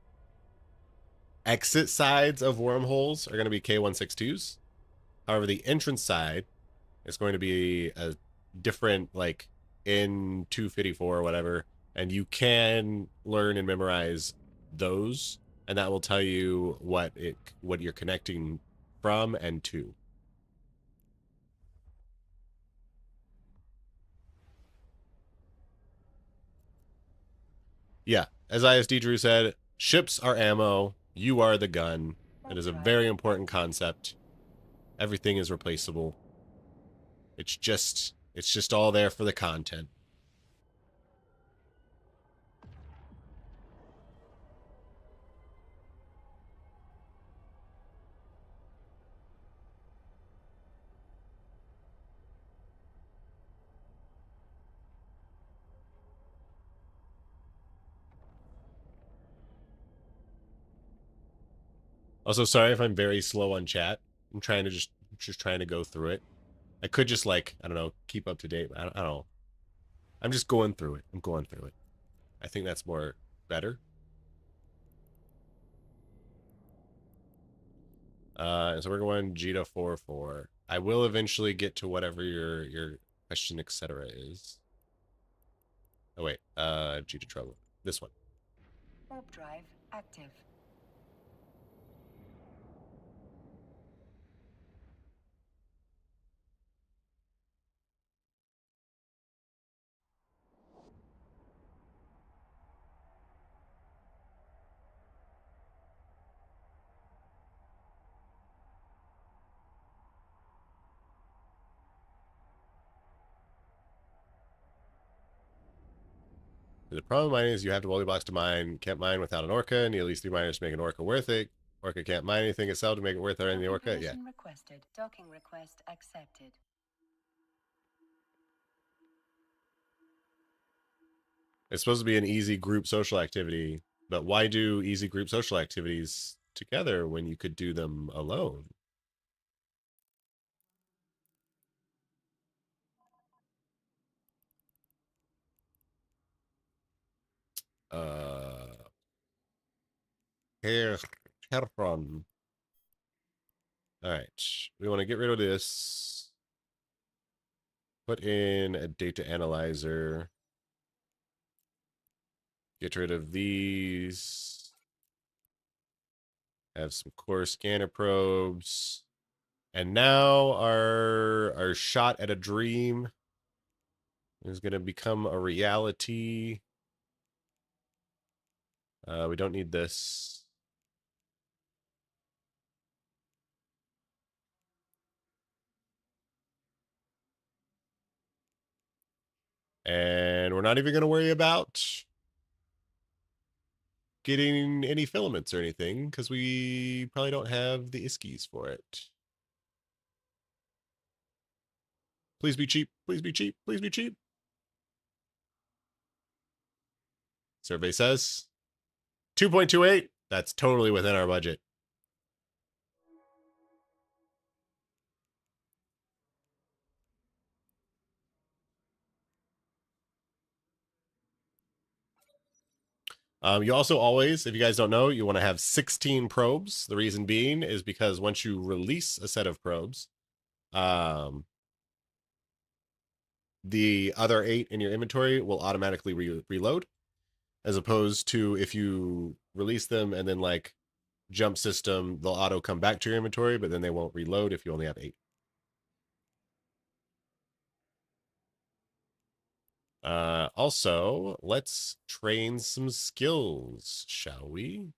exit sides of wormholes are going to be K162s. However, the entrance side is going to be a different, like N254 or whatever, and you can learn and memorize those, and that will tell you what you're connecting from and to. Yeah, as ISD Drew said, ships are ammo, you are the gun. That is a very important concept. Everything is replaceable. It's just all there for the content. Also, sorry if I'm very slow on chat. I'm trying to just trying to go through it. I could just like, I don't know, keep up to date. I don't know. I'm just going through it. I'm going through it. I think that's more better. So we're going G to 4-4. I will eventually get to whatever your question, etc. is. Oh wait, G to trouble. This one. Warp drive active. The problem with mining is you have to multi blocks to mine. Can't mine without an orca. Need at least 3 miners to make an orca worth it. Orca can't mine anything itself to make it worth it. And the orca, yeah. Permission requested. Docking request accepted. It's supposed to be an easy group social activity, but why do easy group social activities together when you could do them alone? Heron. All right, we want to get rid of this. Put in a data analyzer. Get rid of these. Have some core scanner probes. And now our shot at a dream is going to become a reality. We don't need this. And we're not even going to worry about getting any filaments or anything because we probably don't have the ISKIs for it. Please be cheap. Please be cheap. Please be cheap. Survey says 2.28. That's totally within our budget. You also always, if you guys don't know, you want to have 16 probes. The reason being is because once you release a set of probes, the other 8 in your inventory will automatically reload, as opposed to if you release them and then like jump system, they'll auto come back to your inventory, but then they won't reload if you only have 8. Also, let's train some skills, shall we?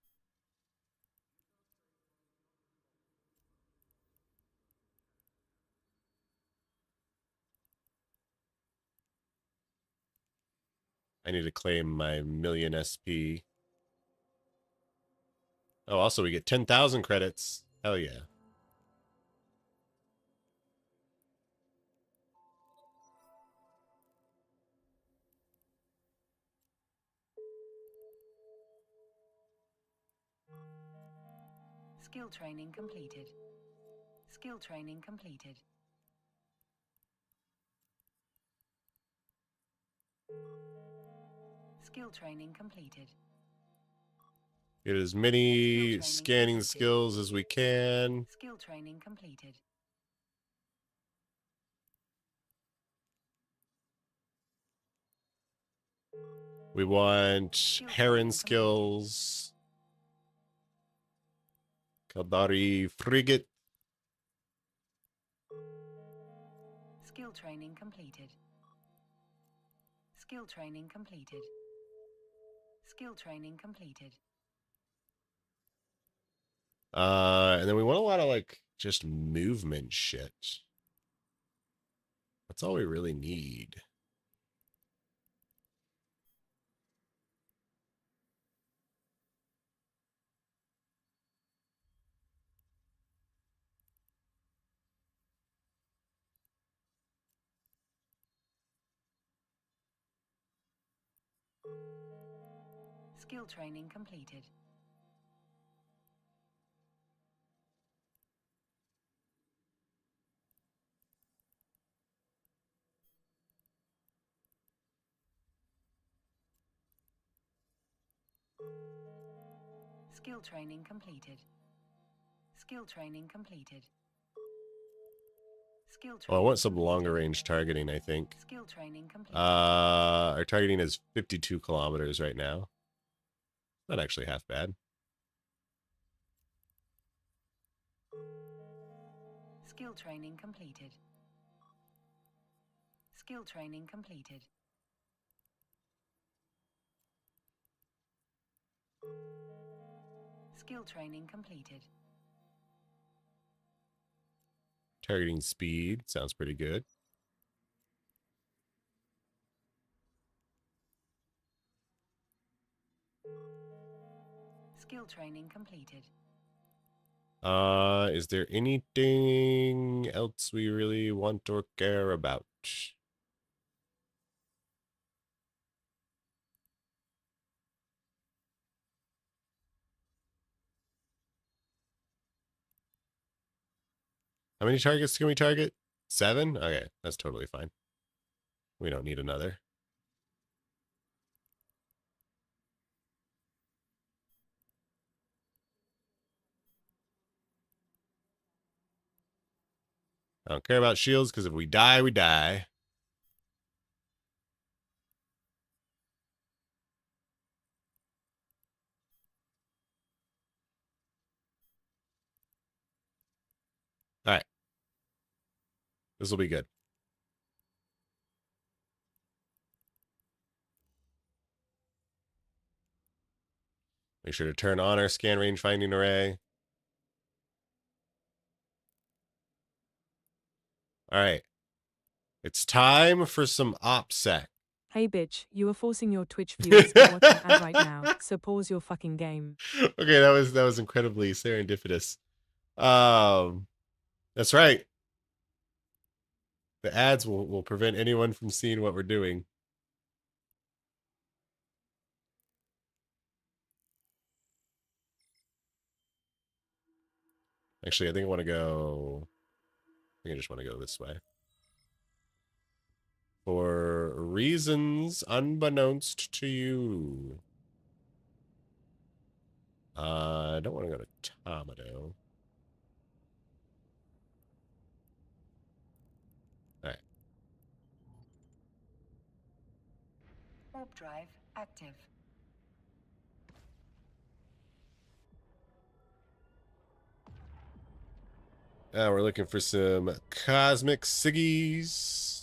I need to claim my million SP. Oh, also we get 10,000 credits. Hell yeah. Skill training completed. Skill training completed. Skill training completed. Get as many scanning skills as we can. Skill training completed. We want Heron skills. Kaldari frigate. Skill training completed. Skill training completed. Skill training completed. And then we want a lot of like just movement shit. That's all we really need. Skill training completed. Skill training completed. Skill training completed. Skill Oh, I training want some completed. longer range targeting, I think. Skill training completed. Our targeting is 52 kilometers right now. Not actually half bad. Skill training completed. Skill training completed. Skill training completed. Targeting speed sounds pretty good. Skill training completed. Is there anything else we really want or care about? How many targets can we target? 7? Okay, that's totally fine. We don't need another. I don't care about shields because if we die, we die. All right. This will be good. Make sure to turn on our scan range finding array. All right. It's time for some OPSEC. Hey bitch, you are forcing your Twitch viewers to watch an ad right now, so pause your fucking game. Okay, that was incredibly serendipitous. That's right. The ads will prevent anyone from seeing what we're doing. Actually, I think I want to go. I think I just want to go this way. For reasons unbeknownst to you. I don't want to go to Tomato. Alright. Warp drive active. Now we're looking for some cosmic siggies.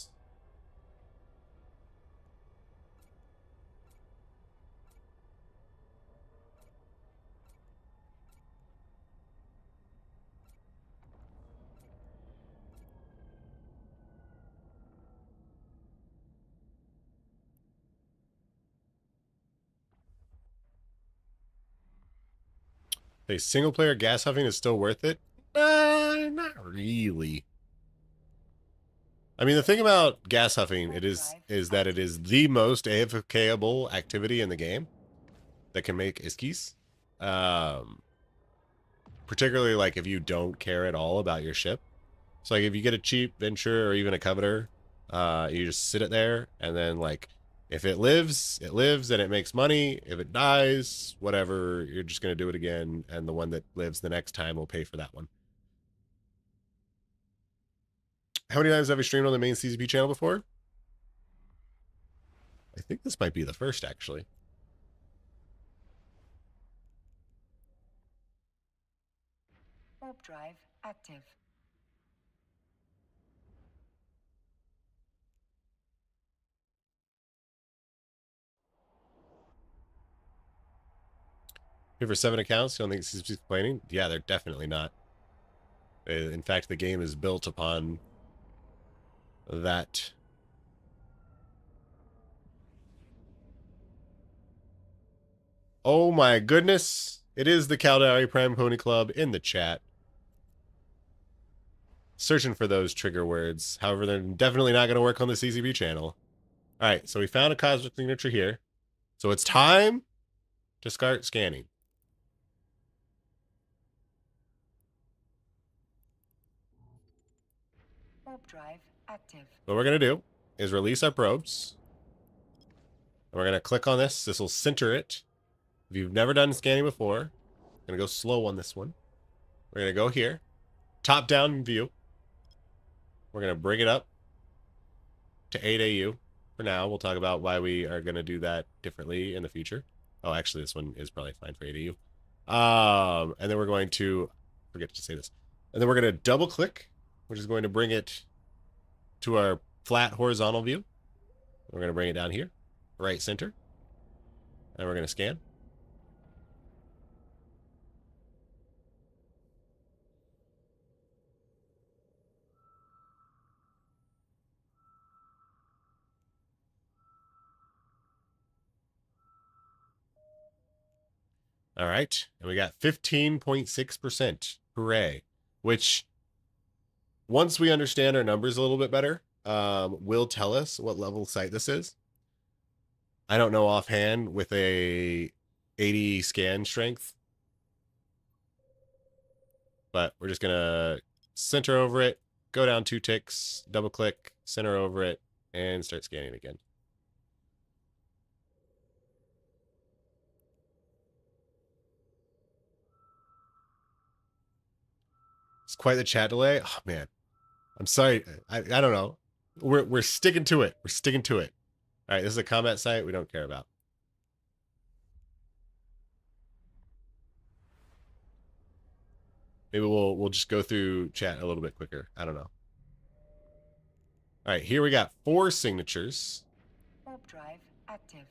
Hey, single player gas huffing is still worth it? Not really. I mean, the thing about gas huffing is that it is the most AFKable activity in the game that can make iskies. Particularly like if you don't care at all about your ship. So like if you get a cheap venture or even a coveter, you just sit it there and then like if it lives and it makes money. If it dies, whatever, you're just gonna do it again, and the one that lives the next time will pay for that one. How many times have you streamed on the main CCP channel before? I think this might be the first, actually. Warp drive active. Here for 7 accounts, you don't think CCP's complaining? Yeah, they're definitely not. In fact, the game is built upon that. Oh my goodness. It is the Caldari Prime Pony Club in the chat. Searching for those trigger words. However, they're definitely not going to work on the CCP channel. All right, so we found a cosmic signature here. So it's time to start scanning. Warp drive active. What we're going to do is release our probes. And we're going to click on this. This will center it. If you've never done scanning before, Gonna go slow on this one. We're gonna go here. Top-down view. We're gonna bring it up to 8 AU. For now, we'll talk about why we are gonna do that differently in the future. Oh, actually, this one is probably fine for 8 AU. And then we're going to forget to say this. And then we're gonna double-click, which is going to bring it to our flat horizontal view. We're gonna bring it down here, right center, and we're gonna scan. All right, and we got 15.6%. Hooray. Which, once we understand our numbers a little bit better, will tell us what level site this is. I don't know offhand with a 80 scan strength, but we're just going to center over it, go down 2 ticks, double click, center over it, and start scanning again. It's quite the chat delay. Oh man, I'm sorry. I don't know. We're sticking to it. We're sticking to it. All right, this is a combat site we don't care about. Maybe we'll just go through chat a little bit quicker. I don't know. All right, here we got 4 signatures. Warp drive active.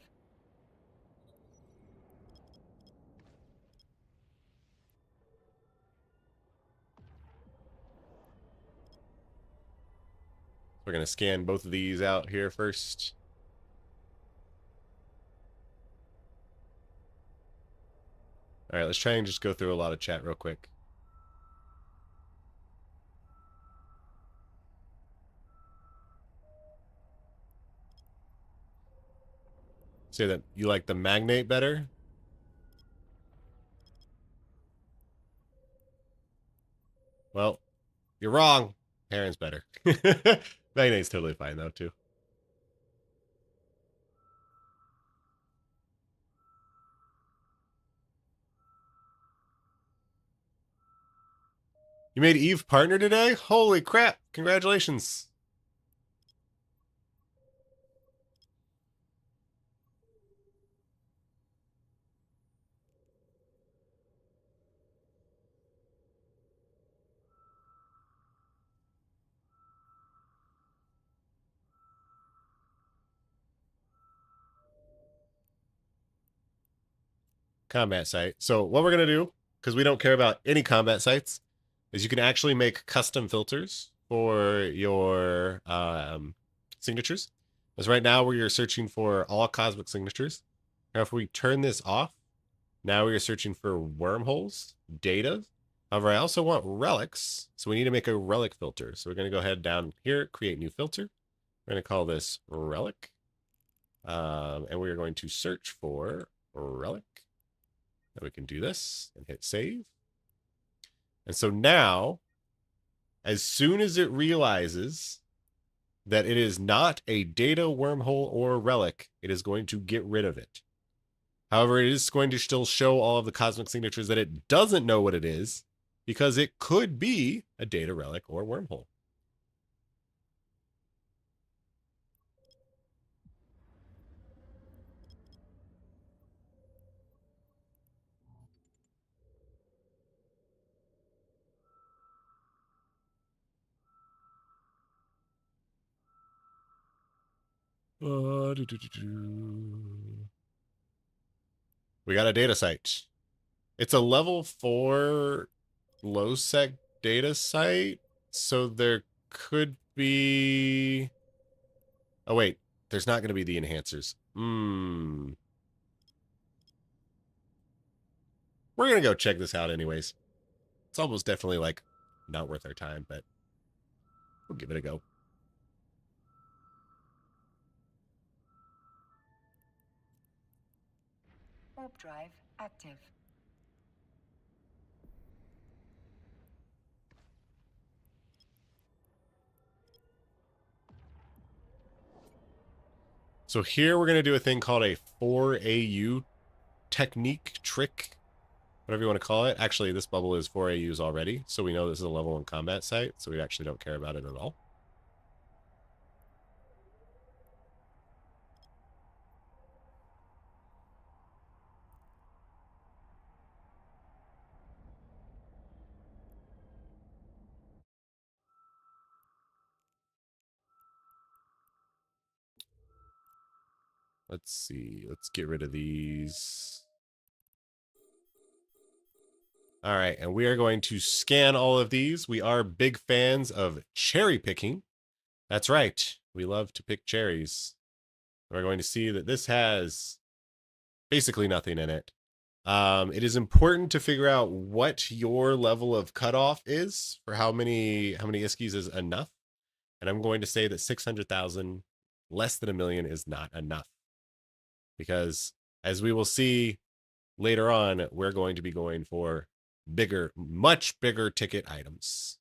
We're going to scan both of these out here first. All right, let's try and just go through a lot of chat real quick. Say that you like the magnate better? Well, you're wrong. Heron's better. Magnate's totally fine though, too. You made Eve partner today? Holy crap. Congratulations. Combat site. So what we're going to do, because we don't care about any combat sites, is you can actually make custom filters for your signatures. As right now we are searching for all cosmic signatures. Now if we turn this off, now we are searching for wormholes, data. However, I also want relics, so we need to make a relic filter. So we're going to go ahead down here, create new filter. We're going to call this relic. And we're going to search for relic. And we can do this and hit save. And so now, as soon as it realizes that it is not a data, wormhole, or relic, it is going to get rid of it. However, it is going to still show all of the cosmic signatures that it doesn't know what it is, because it could be a data, relic, or wormhole. We got a data site. It's a level 4 low sec data site, so there could be... Oh wait, there's not going to be the enhancers. We're going to go check this out anyways. It's almost definitely like not worth our time, but we'll give it a go. Warp drive active. So here we're going to do a thing called a 4AU technique trick. whatever you want to call it. Actually, this bubble is 4 AUs already, so we know this is a level 1 combat site, so we actually don't care about it at all. Let's see. Let's get rid of these. All right, and we are going to scan all of these. We are big fans of cherry picking. That's right. We love to pick cherries. We're going to see that this has basically nothing in it. It is important to figure out what your level of cutoff is for how many ISKIs is enough. And I'm going to say that 600,000, less than 1 million, is not enough. Because as we will see later on, we're going to be going for bigger, much bigger ticket items.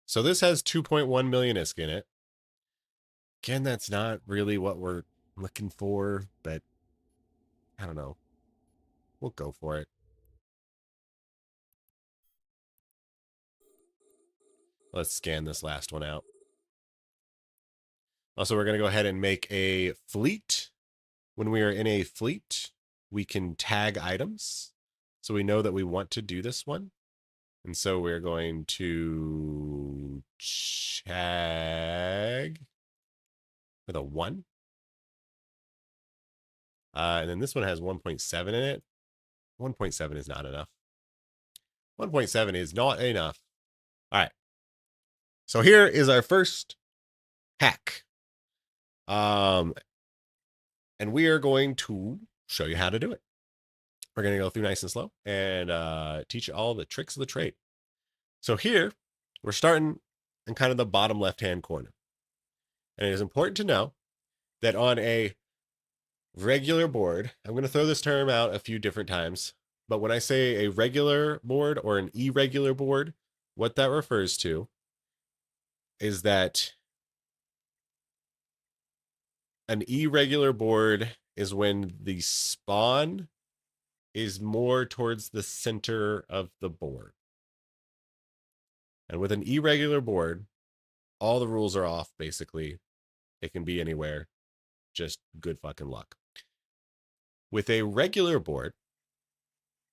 So this has 2.1 million ISK in it. Again, that's not really what we're looking for, but I don't know. We'll go for it. Let's scan this last one out. Also, we're going to go ahead and make a fleet. When we are in a fleet, we can tag items. So we know that we want to do this one. And so we're going to tag with a 1. And then this one has 1.7 in it. 1.7 is not enough. 1.7 is not enough. All right. So here is our first hack. And we are going to show you how to do it. We're going to go through nice and slow and teach you all the tricks of the trade. So here, we're starting in kind of the bottom left-hand corner. And it is important to know that on a regular board, I'm going to throw this term out a few different times, but when I say a regular board or an irregular board, what that refers to is that an irregular board is when the spawn is more towards the center of the board. And with an irregular board, all the rules are off, basically. It can be anywhere. Just good fucking luck. With a regular board,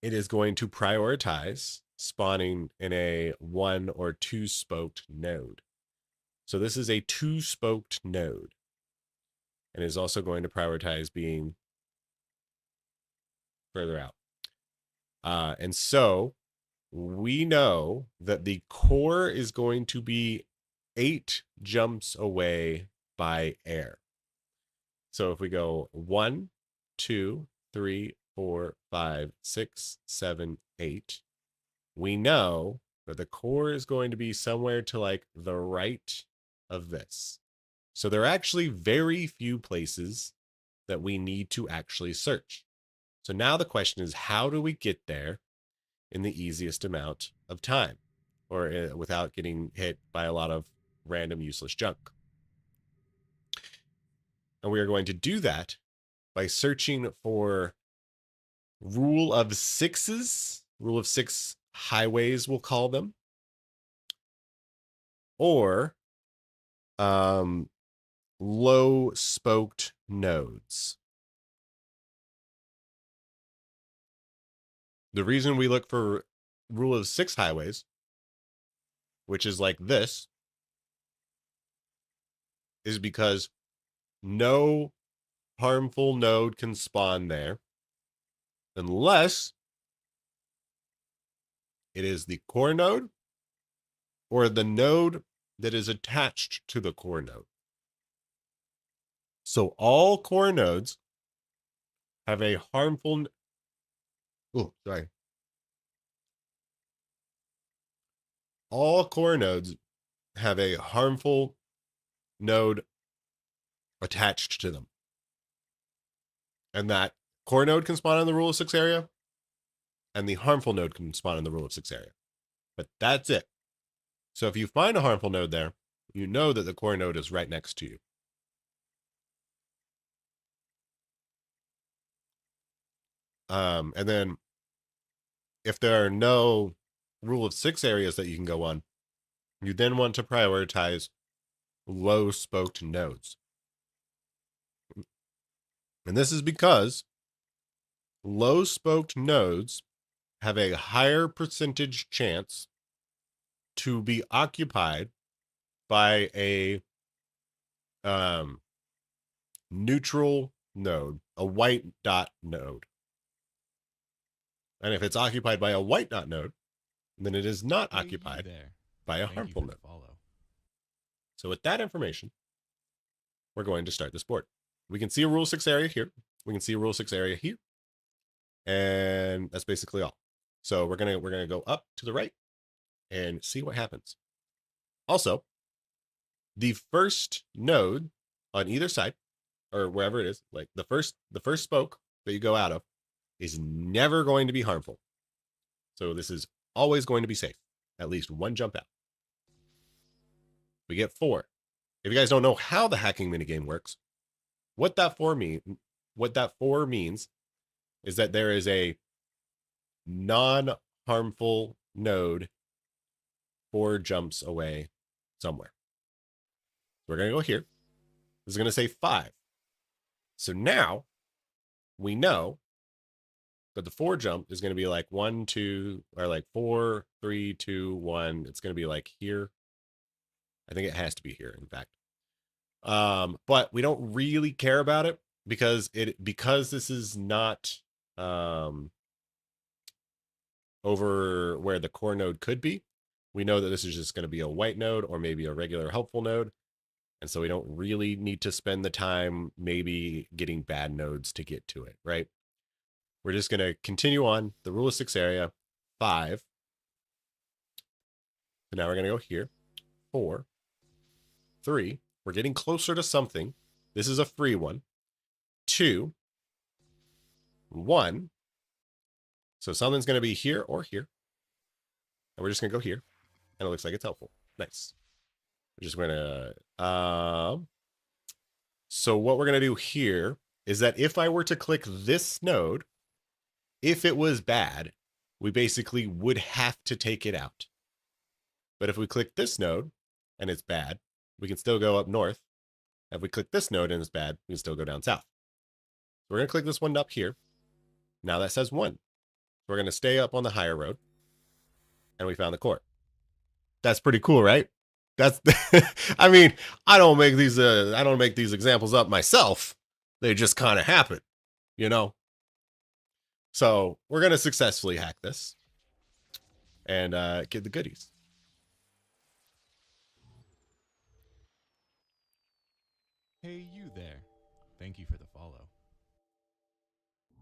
it is going to prioritize spawning in a 1 or 2 spoked node. So this is a 2 spoked node. And is also going to prioritize being further out. And so we know that the core is going to be 8 jumps away by air. So if we go 1, 2, 3, 4, 5, 6, 7, 8, we know that the core is going to be somewhere to like the right of this. So there are actually very few places that we need to actually search. So now the question is, how do we get there in the easiest amount of time, or without getting hit by a lot of random useless junk? And we are going to do that by searching for rule of 6s, rule of 6 highways, we'll call them, or low spoked nodes. The reason we look for rule of 6 highways, which is like this, is because no harmful node can spawn there unless it is the core node or the node that is attached to the core node. So all core nodes have a harmful... Oh, sorry. All core nodes have a harmful node attached to them. And that core node can spawn in the rule of 6 area, and the harmful node can spawn in the rule of 6 area. But that's it. So if you find a harmful node there, you know that the core node is right next to you. And then if there are no rule of 6 areas that you can go on, you then want to prioritize low spoked nodes. And this is because low spoked nodes have a higher percentage chance to be occupied by a neutral node, a white dot node. And if it's occupied by a white dot node, then it is not Hey, you occupied there. by a Thank you harmful for the node. follow. So with that information, we're going to start this board. We can see a rule 6 area here. We can see a rule 6 area here. And that's basically all. So we're gonna go up to the right and see what happens. Also, the first node on either side, or wherever it is, like the first spoke that you go out of is never going to be harmful. So this is always going to be safe. At least one jump out. We get 4. If you guys don't know how the hacking minigame works, what that 4 means is that there is a non-harmful node 4 jumps away somewhere. We're going to go here. This is going to say 5. So now we know that the 4 jump is going to be like 1, 2, or like 4, 3, 2, 1. It's going to be like here. I think it has to be here, in fact. But we don't really care about it because this is not over where the core node could be. We know that this is just going to be a white node or maybe a regular helpful node. And so we don't really need to spend the time maybe getting bad nodes to get to it, right? We're just going to continue on the rule of 6 area, 5. So now we're going to go here, 4, 3. We're getting closer to something. This is a free one. 2, 1. So something's going to be here or here. And we're just going to go here. And it looks like it's helpful. Nice. We're just going to... So what we're going to do here is that if I were to click this node, if it was bad, we basically would have to take it out. But if we click this node and it's bad, we can still go up north. If we click this node and it's bad, we can still go down south. So we're going to click this one up here. Now that says 1. We're going to stay up on the higher road. And we found the core. That's pretty cool, right? That's, I mean, I don't make these examples up myself. They just kind of happen, you know? So we're going to successfully hack this and get the goodies. Hey, you there. Thank you for the follow.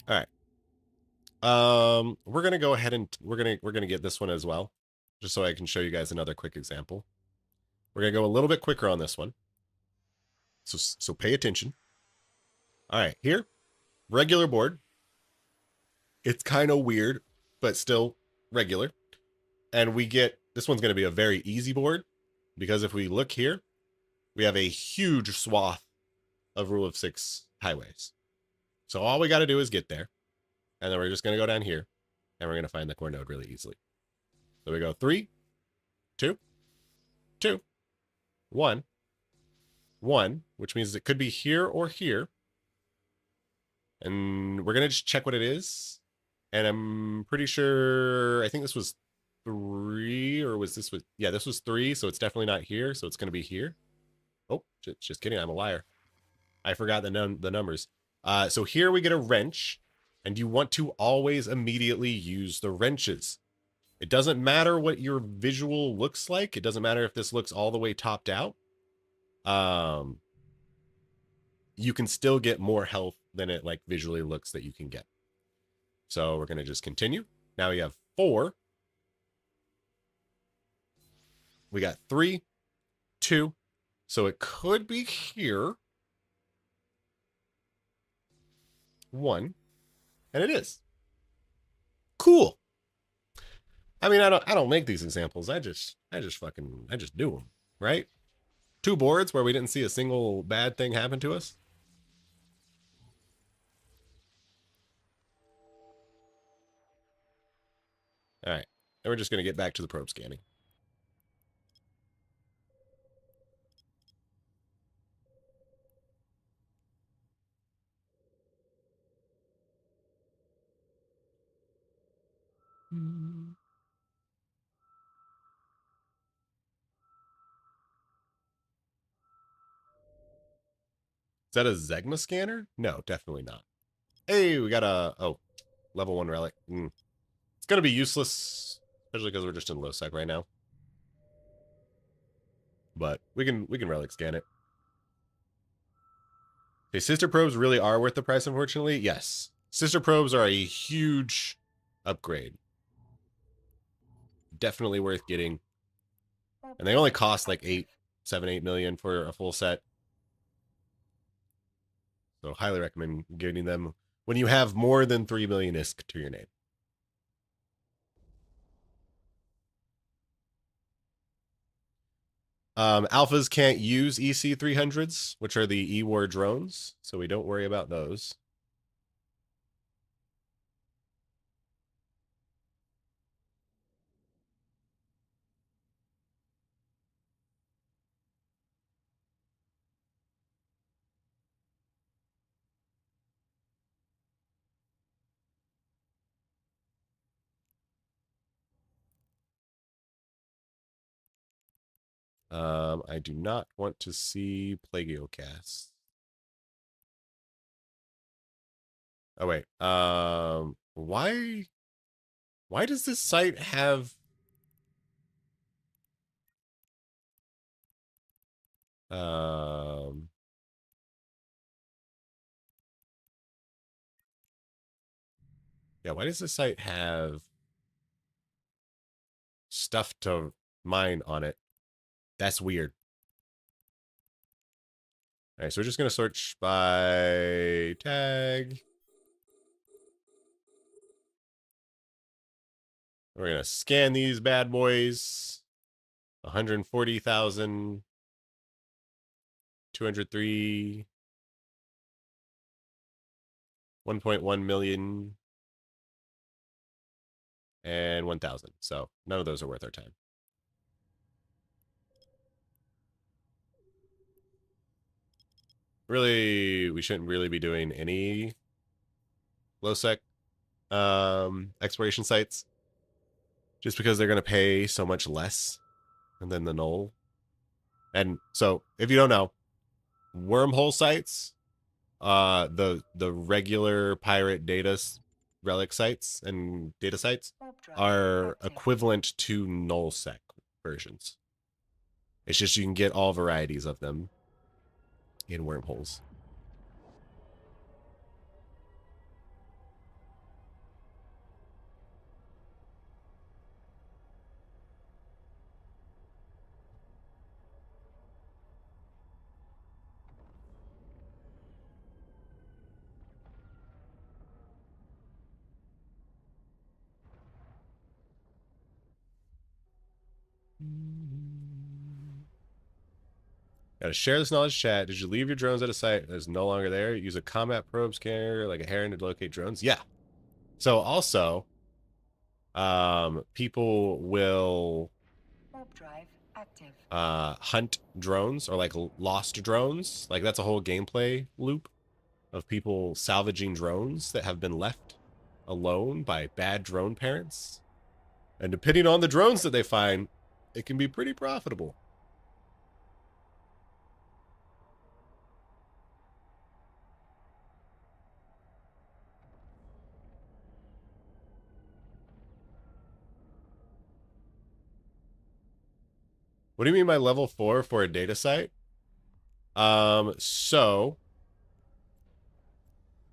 All right. We're going to go ahead and we're going to get this one as well, just so I can show you guys another quick example. We're going to go a little bit quicker on this one. So pay attention. All right, here, regular board. It's kind of weird, but still regular. And we get, this one's going to be a very easy board because if we look here, we have a huge swath of rule of 6 highways. So all we got to do is get there. And then we're just going to go down here and we're going to find the core node really easily. So we go 3, 2, 2, 1, 1, which means it could be here or here. And we're going to just check what it is. And I'm pretty sure, I think this was 3, or was this, yeah, this was 3. So it's definitely not here. So it's going to be here. Oh, just kidding. I'm a liar. I forgot the numbers. So here we get a wrench. And you want to always immediately use the wrenches. It doesn't matter what your visual looks like. It doesn't matter if this looks all the way topped out. You can still get more health than it like visually looks that you can get. So we're going to just continue. Now we have 4. We got 3, 2. So it could be here. 1. And it is. Cool. I mean, I don't make these examples. I just do them, right? 2 boards where we didn't see a single bad thing happen to us. All right. Then we're just going to get back to the probe scanning. Is that a Zegma scanner? No, definitely not. Hey, we got a, oh, level 1 relic. It's going to be useless, especially because we're just in low sec right now. But we can relic scan it. Okay, sister probes really are worth the price, unfortunately. Yes. Sister probes are a huge upgrade. Definitely worth getting. And they only cost like 8 million for a full set. So highly recommend getting them when you have more than 3 million ISK to your name. Alphas can't use EC300s, which are the E-War drones, so we don't worry about those. I do not want to see Plagiocast. Oh wait. Why does this site have yeah, why does this site have stuff to mine on it? That's weird. All right, so we're just going to search by tag. We're going to scan these bad boys. 140,000. 203. 1.1 million. And 1,000. So none of those are worth our time. Really, we shouldn't really be doing any low sec exploration sites just because they're going to pay so much less than the null. And so if you don't know, wormhole sites, the regular pirate data relic sites and data sites are equivalent to null sec versions. It's just you can get all varieties of them in wormholes. Gotta share this knowledge chat. Did you leave your drones at a site that is no longer there? Use a combat probe scanner like a heron to locate drones? Yeah. So also, people will hunt drones or like lost drones. Like that's a whole gameplay loop of people salvaging drones that have been left alone by bad drone parents. And depending on the drones that they find, it can be pretty profitable. What do you mean by level 4 for a data site? So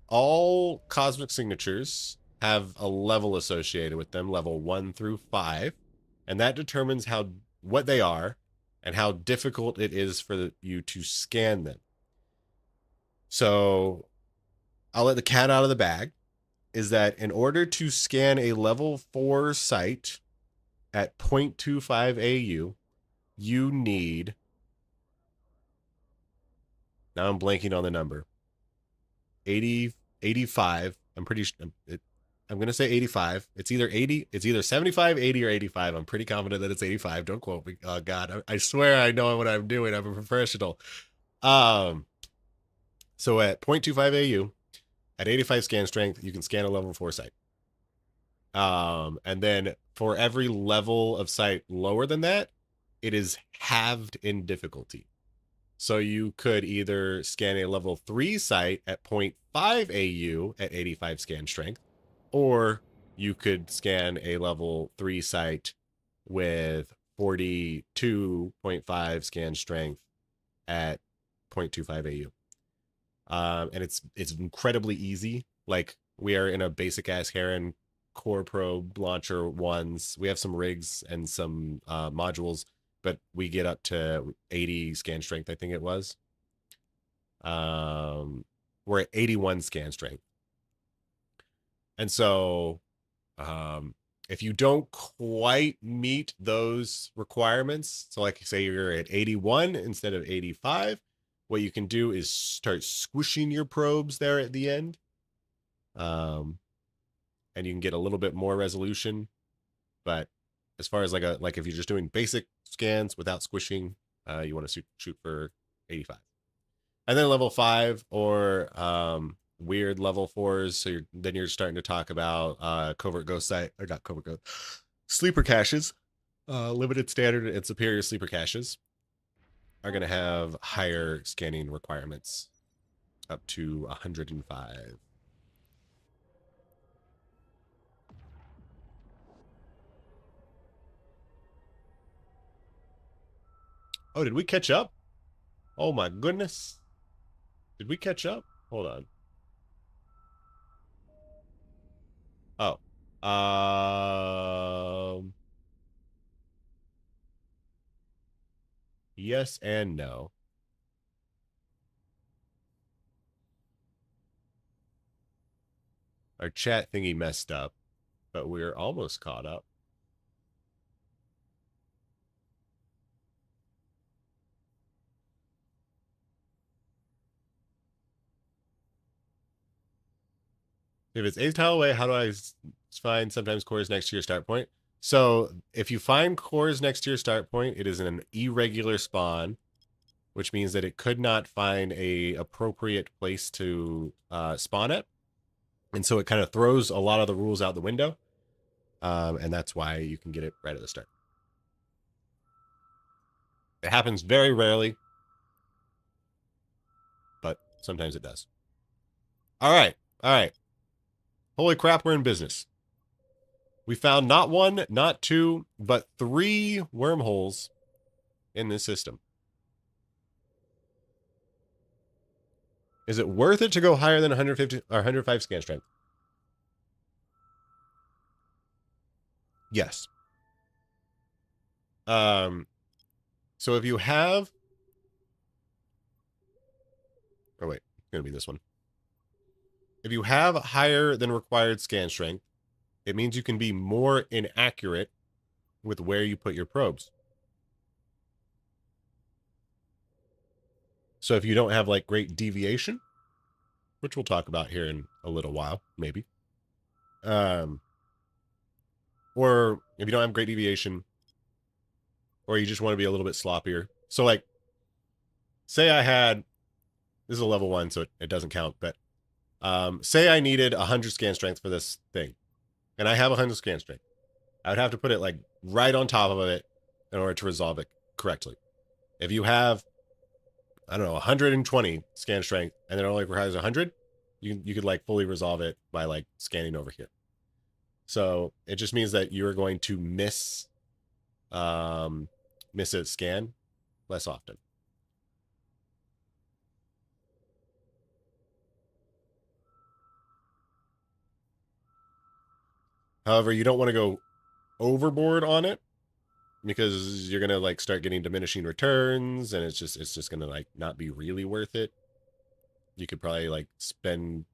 all cosmic signatures have a level associated with them, level 1 through 5, and that determines what they are and how difficult it is for you to scan them. So I'll let the cat out of the bag, is that in order to scan a level 4 site, at 0.25 AU, you need, now I'm blanking on the number, 85. I'm pretty sure, I'm going to say 85. It's either 75, 80, or 85. I'm pretty confident that it's 85. Don't quote me. Oh, God. I swear I know what I'm doing. I'm a professional. So at 0.25 AU, at 85 scan strength, you can scan a level 4 site. And then for every level of site lower than that, it is halved in difficulty. So you could either scan a level 3 site at 0.5 AU at 85 scan strength, or you could scan a level 3 site with 42.5 scan strength at 0.25 AU. And it's incredibly easy. Like, we are in a basic ass Heron core probe launcher ones. We have some rigs and some modules, but we get up to 80 scan strength, I think it was. We're at 81 scan strength. And so if you don't quite meet those requirements, so like say you're at 81 instead of 85, what you can do is start squishing your probes there at the end. And you can get a little bit more resolution. But as far as like if you're just doing basic scans without squishing, you want to shoot for 85. And then level 5 or weird level 4s. So then you're starting to talk about covert ghost site, or not covert ghost, sleeper caches, limited standard and superior sleeper caches are going to have higher scanning requirements, up to 105. Oh, did we catch up? Oh my goodness. Did we catch up? Hold on. Oh. Yes and no. Our chat thingy messed up, but we're almost caught up. If it's a tile away, how do I find sometimes cores next to your start point? So if you find cores next to your start point, it is an irregular spawn, which means that it could not find a appropriate place to spawn it. And so it kind of throws a lot of the rules out the window. And that's why you can get it right at the start. It happens very rarely, but sometimes it does. All right. All right. Holy crap, we're in business. We found not 1, not 2, but 3 wormholes in this system. Is it worth it to go higher than 150 or 105 scan strength? Yes. So if you have, oh wait, it's gonna be this one. If you have higher than required scan strength, it means you can be more inaccurate with where you put your probes. So if you don't have like great deviation, which we'll talk about here in a little while, maybe. Or if you don't have great deviation, or you just want to be a little bit sloppier. So like, say I had, this is a level 1, so it doesn't count, but say I needed 100 scan strength for this thing, and I have 100 scan strength. I would have to put it like right on top of it in order to resolve it correctly. If you have, I don't know, 120 scan strength, and it only requires 100, you could like fully resolve it by like scanning over here. So it just means that you're going to miss a scan less often. However, you don't want to go overboard on it, because you're gonna like start getting diminishing returns, and it's just gonna like not be really worth it. You could probably like spend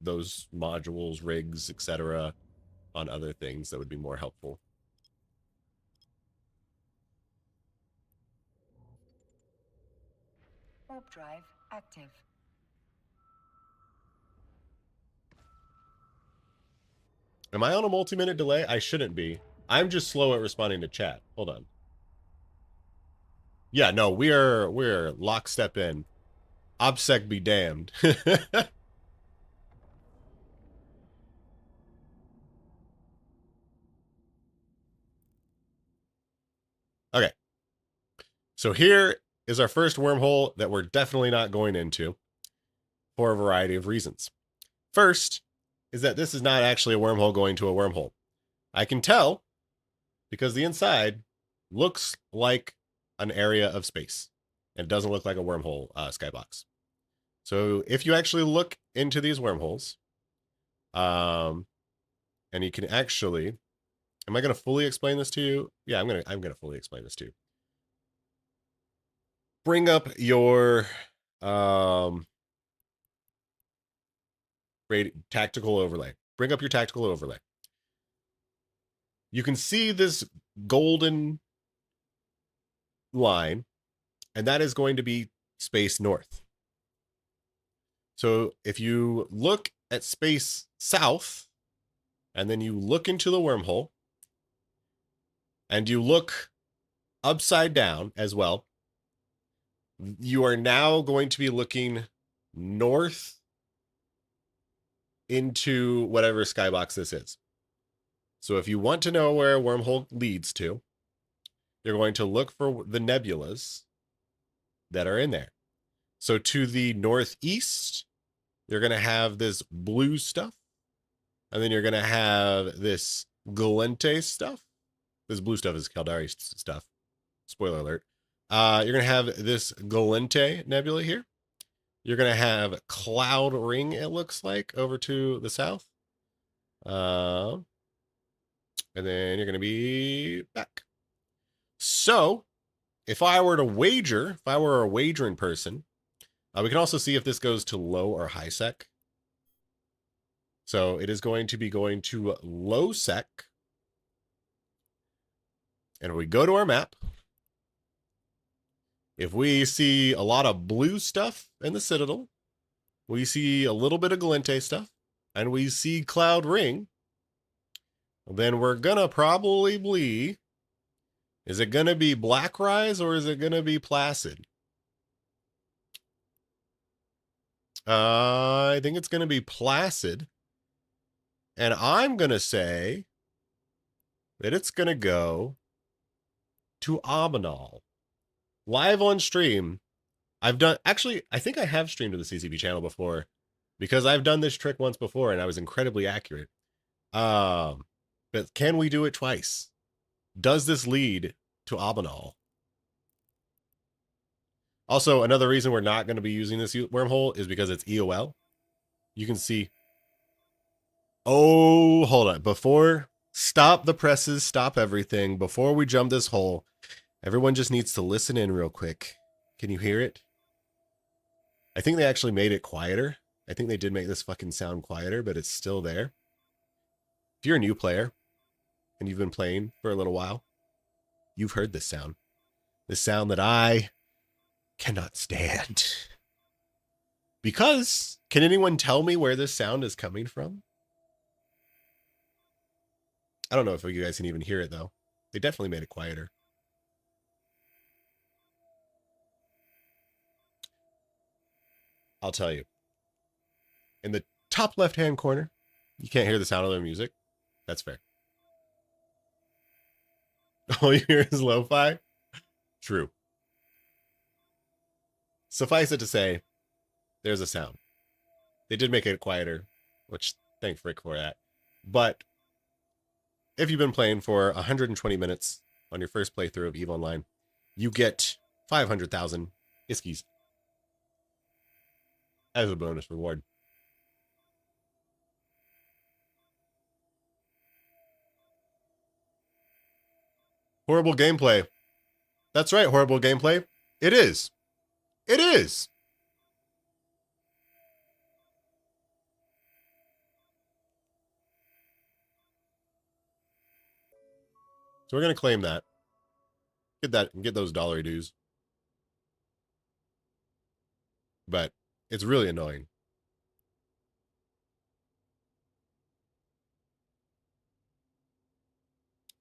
those modules, rigs, etc. on other things that would be more helpful. Warp drive active. Am I on a multi-minute delay? I shouldn't be. I'm just slow at responding to chat. Hold on. Yeah, no, we're lockstep in. OBSEC be damned. Okay. So here is our first wormhole that we're definitely not going into for a variety of reasons. First is that this is not actually a wormhole going to a wormhole. I can tell because the inside looks like an area of space. And it doesn't look like a wormhole skybox. So if you actually look into these wormholes, and you can actually, am I going to fully explain this to you? Yeah, I'm going to fully explain this to you. Bring up your tactical overlay. Bring up your tactical overlay. You can see this golden line, and that is going to be space north. So if you look at space south, and then you look into the wormhole, and you look upside down as well, you are now going to be looking north into whatever skybox this is. So if you want to know where a wormhole leads to, you're going to look for the nebulas that are in there. So to the northeast, you're going to have this blue stuff. And then you're going to have this Galente stuff. This blue stuff is Caldari stuff. Spoiler alert. You're going to have this Galente nebula here. You're going to have Cloud Ring, it looks like, over to the south. And then you're going to be back. So, if I were to wager, if I were a wagering person, we can also see if this goes to low or high sec. So, it is going to be going to low sec. And if we go to our map, if we see a lot of blue stuff in the Citadel, we see a little bit of Galente stuff, and we see Cloud Ring, then we're going to probably be, is it going to be Black Rise or is it going to be Placid? I think it's going to be Placid. And I'm going to say that it's going to go to Abenal. Live on stream, I've done, actually, I think I have streamed to the CCP channel before because I've done this trick once before and I was incredibly accurate. But can we do it twice? Does this lead to Abenal? Also, another reason we're not going to be using this wormhole is because it's EOL. You can see. Oh, hold on. Before, stop the presses, stop everything. Before we jump this hole, everyone just needs to listen in real quick. Can you hear it? I think they actually made it quieter. I think they did make this fucking sound quieter, but it's still there. If you're a new player and you've been playing for a little while, you've heard this sound. This sound that I cannot stand. Because, can anyone tell me where this sound is coming from? I don't know if you guys can even hear it, though. They definitely made it quieter. I'll tell you. In the top left-hand corner, you can't hear the sound of their music. That's fair. All you hear is lo-fi? True. Suffice it to say, there's a sound. They did make it quieter, which thank Frick for that. But if you've been playing for 120 minutes on your first playthrough of EVE Online, you get 500,000 Iskies as a bonus reward. Horrible gameplay. That's right, horrible gameplay. It is. It is. So we're going to claim that. Get that and get those dollar dues. but it's really annoying.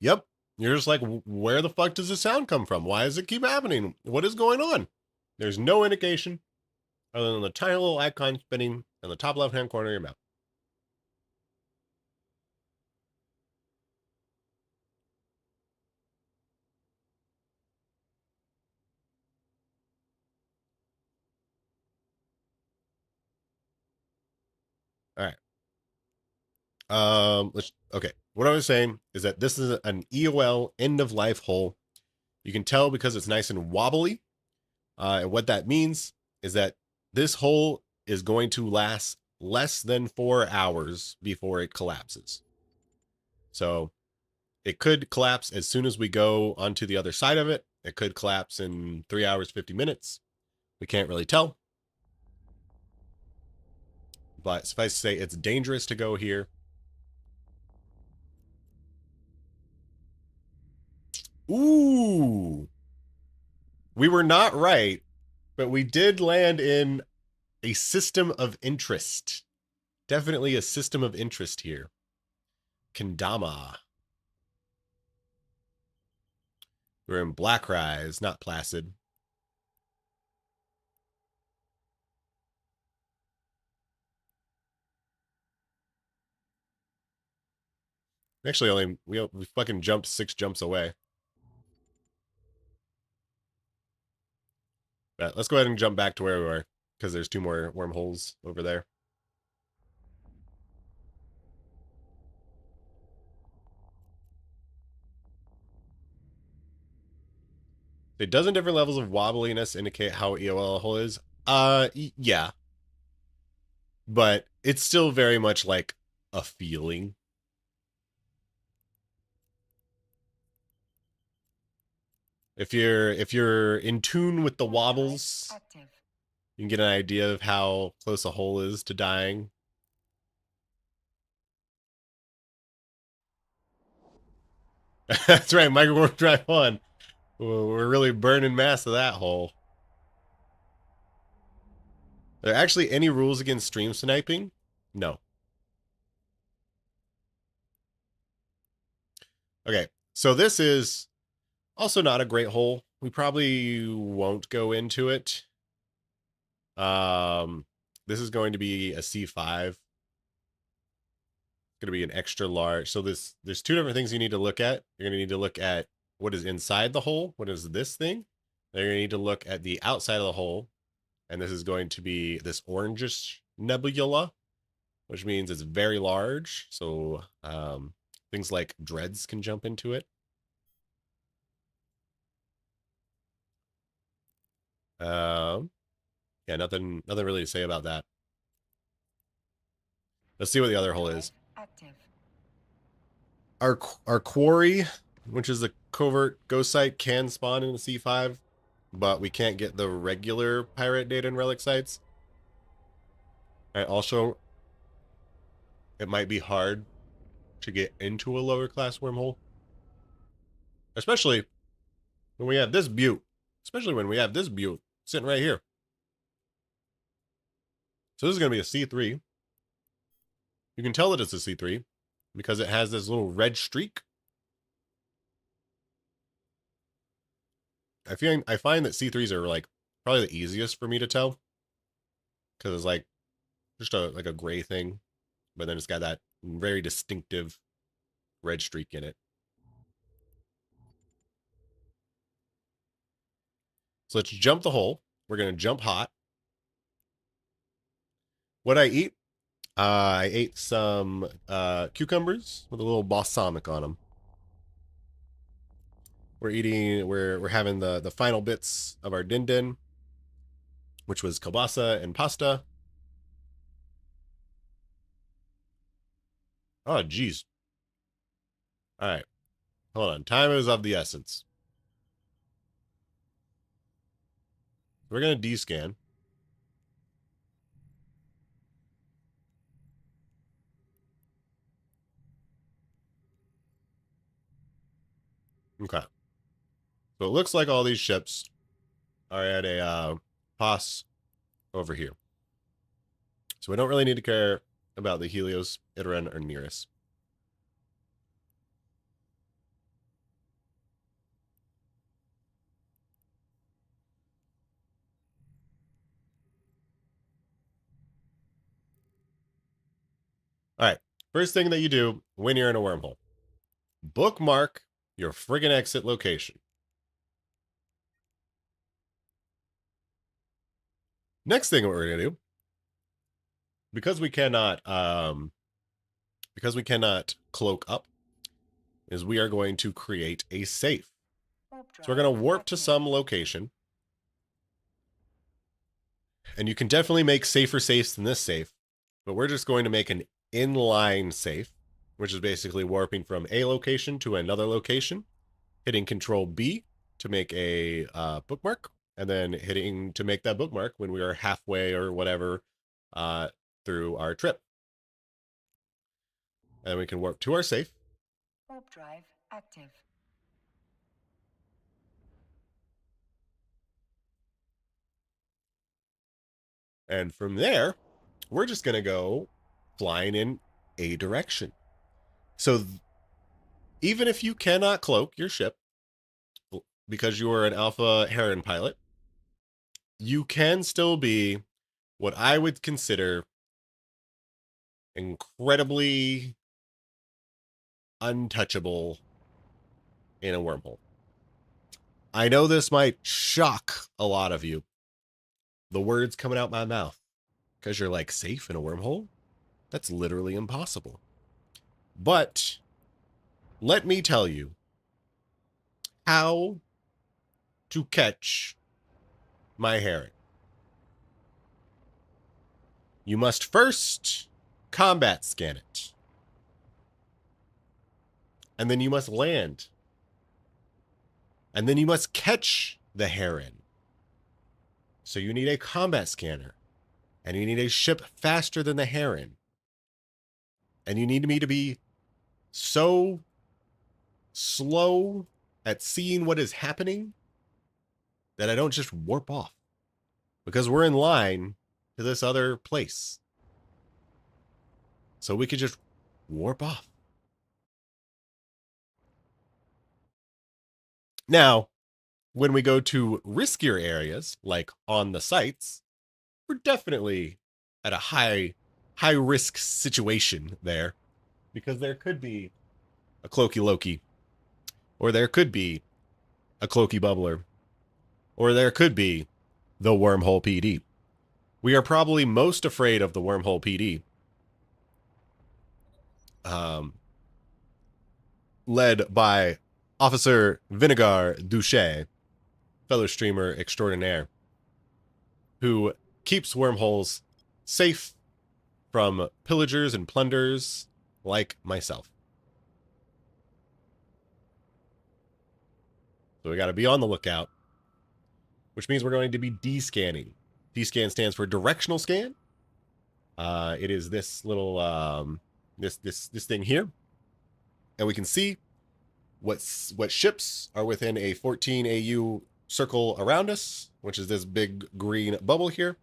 Yep. You're just like, where the fuck does the sound come from? Why does it keep happening? What is going on? There's no indication other than the tiny little icon spinning in the top left-hand corner of your map. All right. Okay. What I was saying is that this is an EOL end of life hole. You can tell because it's nice and wobbly. And what that means is that this hole is going to last less than 4 hours before it collapses. So it could collapse as soon as we go onto the other side of it. It could collapse in 3 hours, 50 minutes. We can't really tell. But suffice to say, it's dangerous to go here. Ooh. We were not right, but we did land in a system of interest. Definitely a system of interest here. Kendama. We're in Blackrise, not Placid. Actually, we fucking jumped 6 jumps away. But let's go ahead and jump back to where we were, because there's 2 more wormholes over there. It doesn't different levels of wobbliness indicate how EOL a hole is? Yeah. But it's still very much like a feeling. If you're in tune with the wobbles, Active. you can get an idea of how close a hole is to dying. That's right, microwarp drive on. We're really burning mass of that hole. Are there actually any rules against stream sniping? No. Okay, so this is also not a great hole. We probably won't go into it. This is going to be a C5. It's going to be an extra large. So there's 2 different things you need to look at. You're going to need to look at what is inside the hole. What is this thing? Then you're going to need to look at the outside of the hole. And this is going to be this orangish nebula, which means it's very large. So things like dreads can jump into it. Yeah, nothing really to say about that. Let's see what the other hole is. Active. Our quarry, which is a covert ghost site, can spawn in the C5, but we can't get the regular pirate data and relic sites. And also, it might be hard to get into a lower class wormhole, especially when we have this butte. Especially when we have this butte sitting right here. So this is going to be a C3. You can tell that it's a C3 because it has this little red streak. I find that C3s are like probably the easiest for me to tell because it's like just like a gray thing, but then it's got that very distinctive red streak in it. So let's jump the hole. We're going to jump hot. What I eat? I ate some cucumbers with a little balsamic on them. We're having the final bits of our din din, which was kielbasa and pasta. Oh, geez. All right. Hold on. Time is of the essence. We're going to descan. Okay. So it looks like all these ships are at a pass over here. So we don't really need to care about the Helios, Iteran, or Nereus. All right. First thing that you do when you're in a wormhole. Bookmark your friggin' exit location. Next thing what we're going to do, because we cannot cloak up, is we are going to create a safe. So we're going to warp to some location. And you can definitely make safer safes than this safe, but we're just going to make an inline safe, which is basically warping from a location to another location, hitting Control B to make a bookmark, and then hitting to make that bookmark when we are halfway or whatever through our trip. And we can warp to our safe. Warp drive active. And from there, we're just going to go flying in a direction. So even if you cannot cloak your ship because you are an Alpha Heron pilot, you can still be what I would consider incredibly untouchable in a wormhole. I know this might shock a lot of you, the words coming out my mouth, because you're like, safe in a wormhole? That's literally impossible. But let me tell you how to catch my heron. You must first combat scan it. And then you must land. And then you must catch the heron. So you need a combat scanner. And you need a ship faster than the heron. And you need me to be so slow at seeing what is happening that I don't just warp off. Because we're in line to this other place. So we could just warp off. Now, when we go to riskier areas, like on the sites, we're definitely at a high risk situation there, because there could be a Cloaky Loki, or there could be a Cloaky Bubbler, or there could be the Wormhole PD. We are probably most afraid of the Wormhole PD, led by Officer Vinegar Duche, fellow streamer extraordinaire, who keeps wormholes safe from pillagers and plunderers like myself. So we got to be on the lookout, which means we're going to be D-scanning. D-scan stands for directional scan. It is this little this thing here, and we can see what ships are within a 14 AU circle around us, which is this big green bubble here.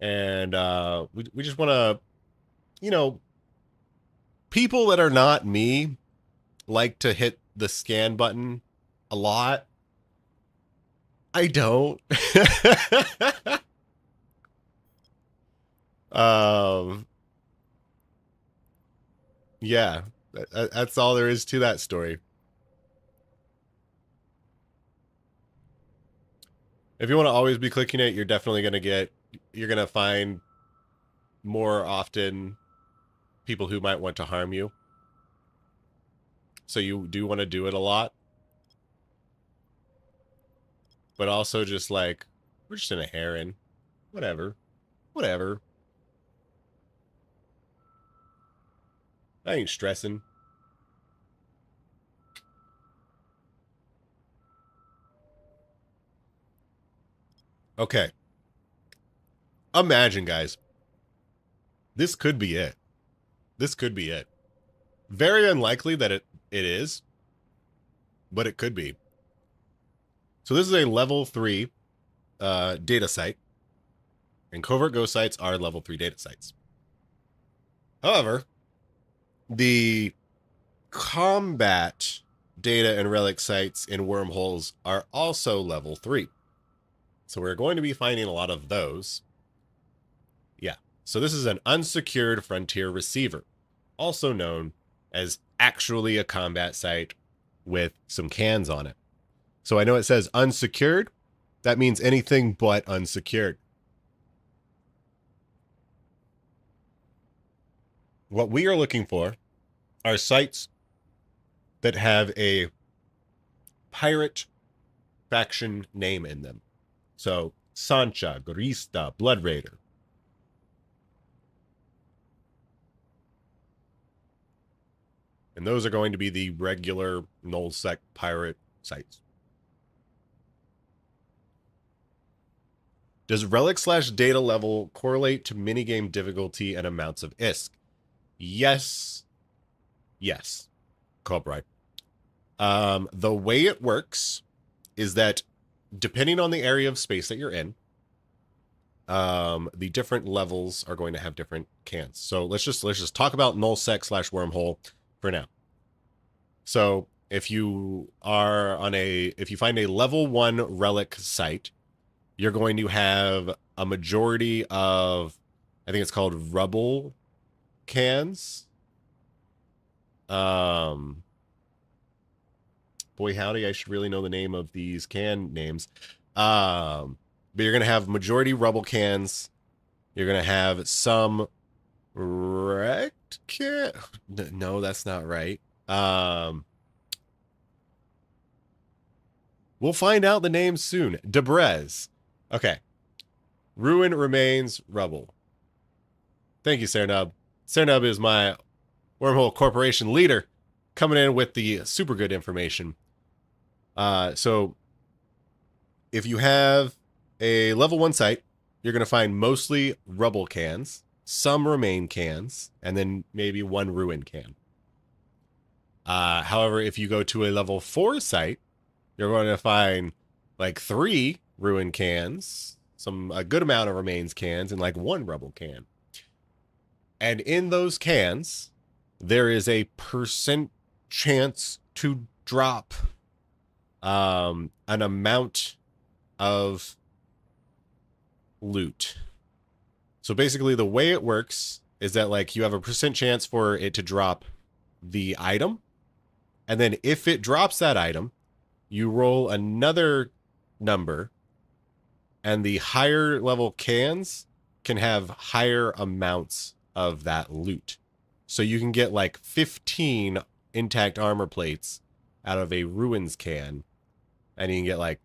And we just want to, you know, people that are not me like to hit the scan button a lot. I don't. Yeah, that's all there is to that story. If you want to always be clicking it, you're definitely going to find more often people who might want to harm you. So you do want to do it a lot. But also just like, we're just in a heron. Whatever. Whatever. I ain't stressing. Okay. Imagine, guys. This could be it. This could be it. Very unlikely that it is, but it could be. So this is a level 3 data site, and covert ghost sites are level 3 data sites. However, the combat data and relic sites in wormholes are also level 3. So we're going to be finding a lot of those. Yeah. So this is an unsecured frontier receiver, also known as actually a combat site with some cans on it. So I know it says unsecured. That means anything but unsecured. What we are looking for are sites that have a pirate faction name in them. So Sancha, Gorista, Blood Raider. And those are going to be the regular nullsec pirate sites. Does relic/data level correlate to minigame difficulty and amounts of ISK? Yes. Yes. Cobra. The way it works is that depending on the area of space that you're in, the different levels are going to have different cans. So let's just talk about nullsec/wormhole for now. So if you find a level 1 relic site, you're going to have a majority of, I think it's called rubble cans. Boy howdy, I should really know the name of these can names. But you're going to have majority rubble cans. You're going to have some wrecked can. No, that's not right. We'll find out the name soon. Debrez. Okay. Ruin, remains, rubble. Thank you, Sernub. Sernub is my Wormhole Corporation leader, coming in with the super good information. So if you have a level 1 site, you're going to find mostly rubble cans, some remain cans, and then maybe 1 ruin can. However, if you go to a level 4 site, you're going to find like 3 ruin cans, a good amount of remains cans, and like 1 rubble can. And in those cans, there is a % chance to drop an amount of loot. So basically the way it works is that like you have a % chance for it to drop the item. And then if it drops that item, you roll another number, and the higher level cans can have higher amounts of that loot. So you can get like 15 intact armor plates out of a ruins can, and you can get like,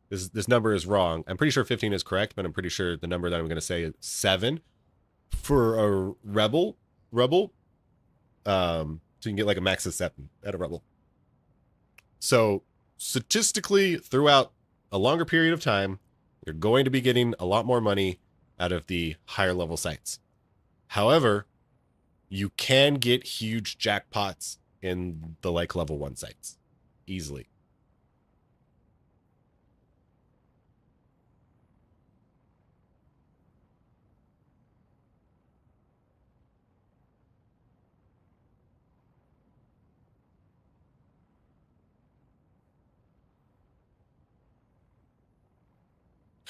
this number is wrong. I'm pretty sure 15 is correct, but I'm pretty sure the number that I'm going to say is 7 for a rebel. So you can get like a max of 7 at a rebel. So statistically, throughout a longer period of time, you're going to be getting a lot more money out of the higher level sites. However, you can get huge jackpots in the like level 1 sites easily.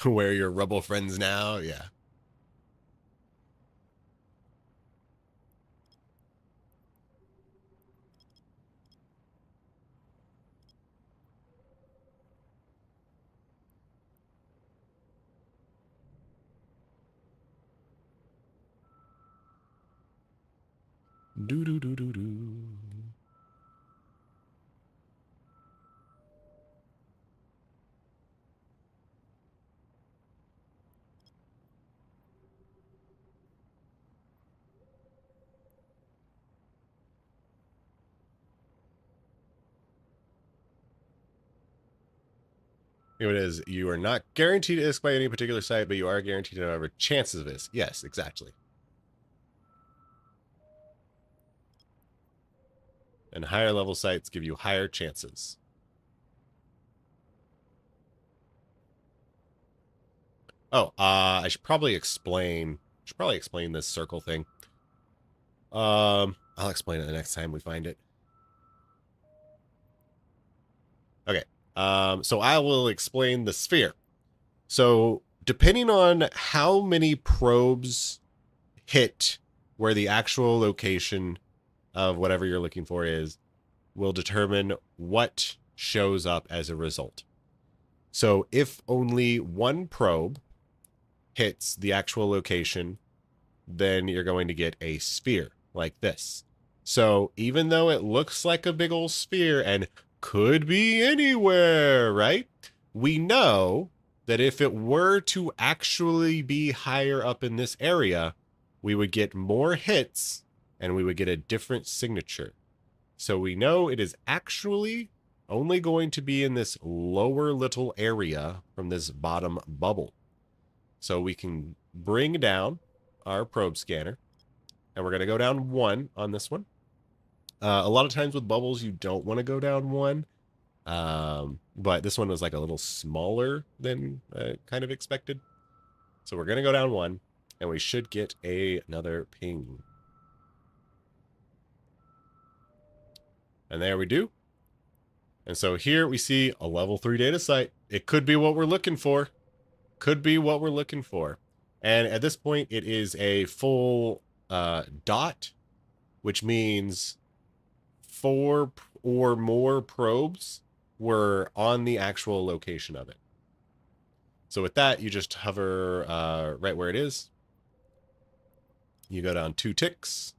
Where are your rebel friends now? Yeah. Do do do do do. Here it is. You are not guaranteed ISK by any particular site, but you are guaranteed to have chances of ISK. Yes, exactly. And higher level sites give you higher chances. Oh, I should probably explain this circle thing. I'll explain it the next time we find it. Okay. So I will explain the sphere. So depending on how many probes hit where the actual location of whatever you're looking for is, will determine what shows up as a result. So if only one probe hits the actual location, then you're going to get a sphere like this. So even though it looks like a big old sphere and could be anywhere, right? We know that if it were to actually be higher up in this area, we would get more hits and we would get a different signature. So we know it is actually only going to be in this lower little area from this bottom bubble. So we can bring down our probe scanner, and we're going to go down 1 on this one. A lot of times with bubbles, you don't want to go down 1, but this one was like a little smaller than kind of expected. So we're going to go down 1, and we should get another ping. And there we do. And so here we see a level 3 data site. It could be what we're looking for. Could be what we're looking for. And at this point, it is a full dot, which means 4 or more probes were on the actual location of it. So with that, you just hover right where it is. You go down 2 ticks.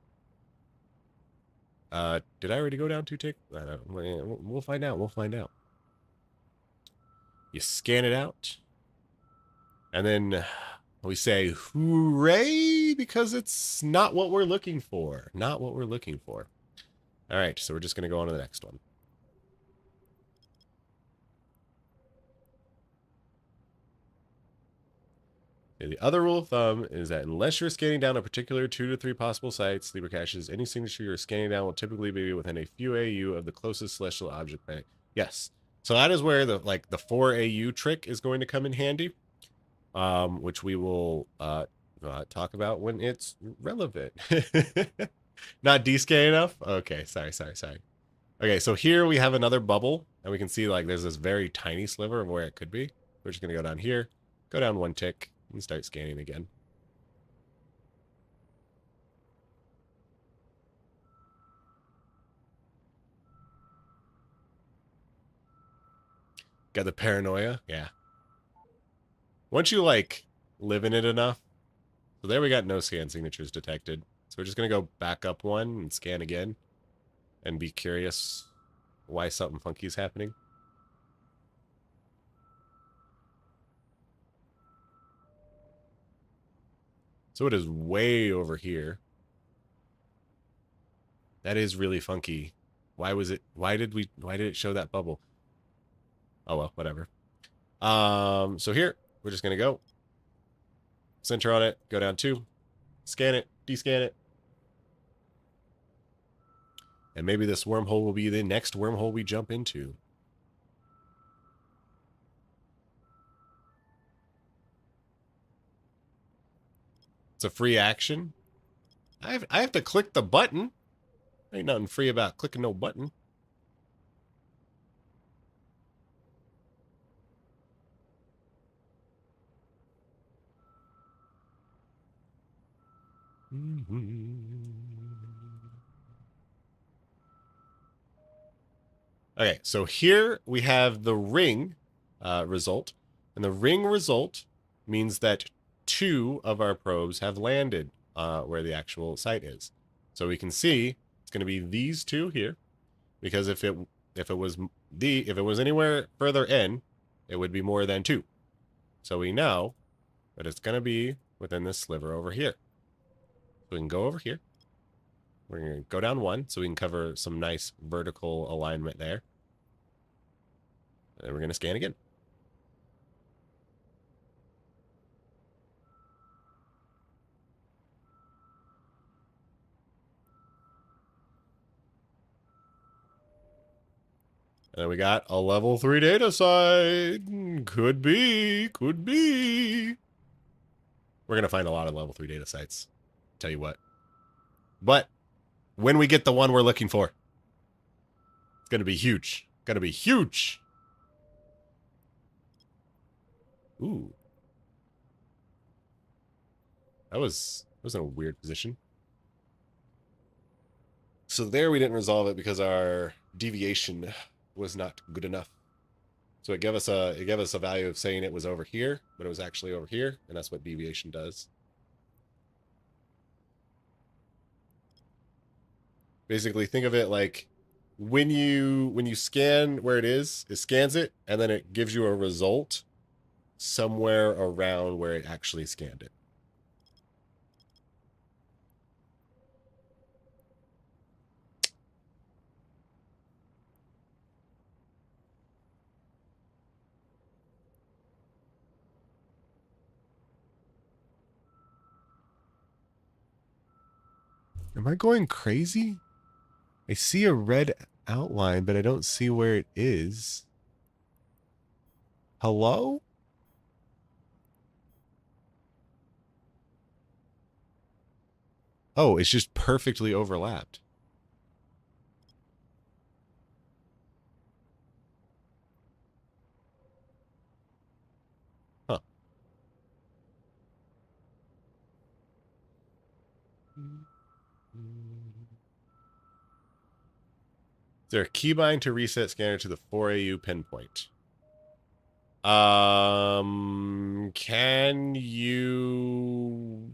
Did I already go down 2 ticks? I don't know. We'll find out. We'll find out. You scan it out. And then we say, hooray, because it's not what we're looking for. Not what we're looking for. All right, so we're just going to go on to the next one. Okay, the other rule of thumb is that unless you're scanning down a particular 2 to 3 possible sites, sleeper caches, any signature you're scanning down will typically be within a few AU of the closest celestial object bank. Yes. So that is where the 4 AU trick is going to come in handy. Which we will talk about when it's relevant. Not descan enough? Okay, sorry. Okay, so here we have another bubble, and we can see like there's this very tiny sliver of where it could be. We're just going to go down here, go down 1 tick, and start scanning again. Got the paranoia? Yeah. Once you like live in it enough. So there we got no scan signatures detected. So we're just going to go back up 1 and scan again and be curious why something funky is happening. So it is way over here. That is really funky. Why did it show that bubble? Oh well, whatever. So here, we're just going to go. Center on it, go down 2, scan it, descan it. And maybe this wormhole will be the next wormhole we jump into. It's a free action. I have to click the button. Ain't nothing free about clicking no button. Okay, so here we have the ring result. And the ring result means that 2 of our probes have landed where the actual site is. So we can see it's going to be these 2 here, because if it was anywhere further in, it would be more than 2. So we know that it's going to be within this sliver over here. So we can go over here. We're going to go down 1 so we can cover some nice vertical alignment there. And then we're going to scan again. And then we got a level 3 data site. Could be. We're going to find a lot of level 3 data sites. Tell you what. But when we get the one we're looking for, it's going to be huge. Going to be huge. Ooh. That was in a weird position. So there we didn't resolve it because our deviation was not good enough. So it gave us a value of saying it was over here, but it was actually over here, and that's what deviation does. Basically, think of it like when you scan where it is, it scans it, and then it gives you a result somewhere around where it actually scanned it. Am I going crazy? I see a red outline, but I don't see where it is. Hello? Oh, it's just perfectly overlapped. Huh. Is there a keybind to reset scanner to the 4AU pinpoint? Can you...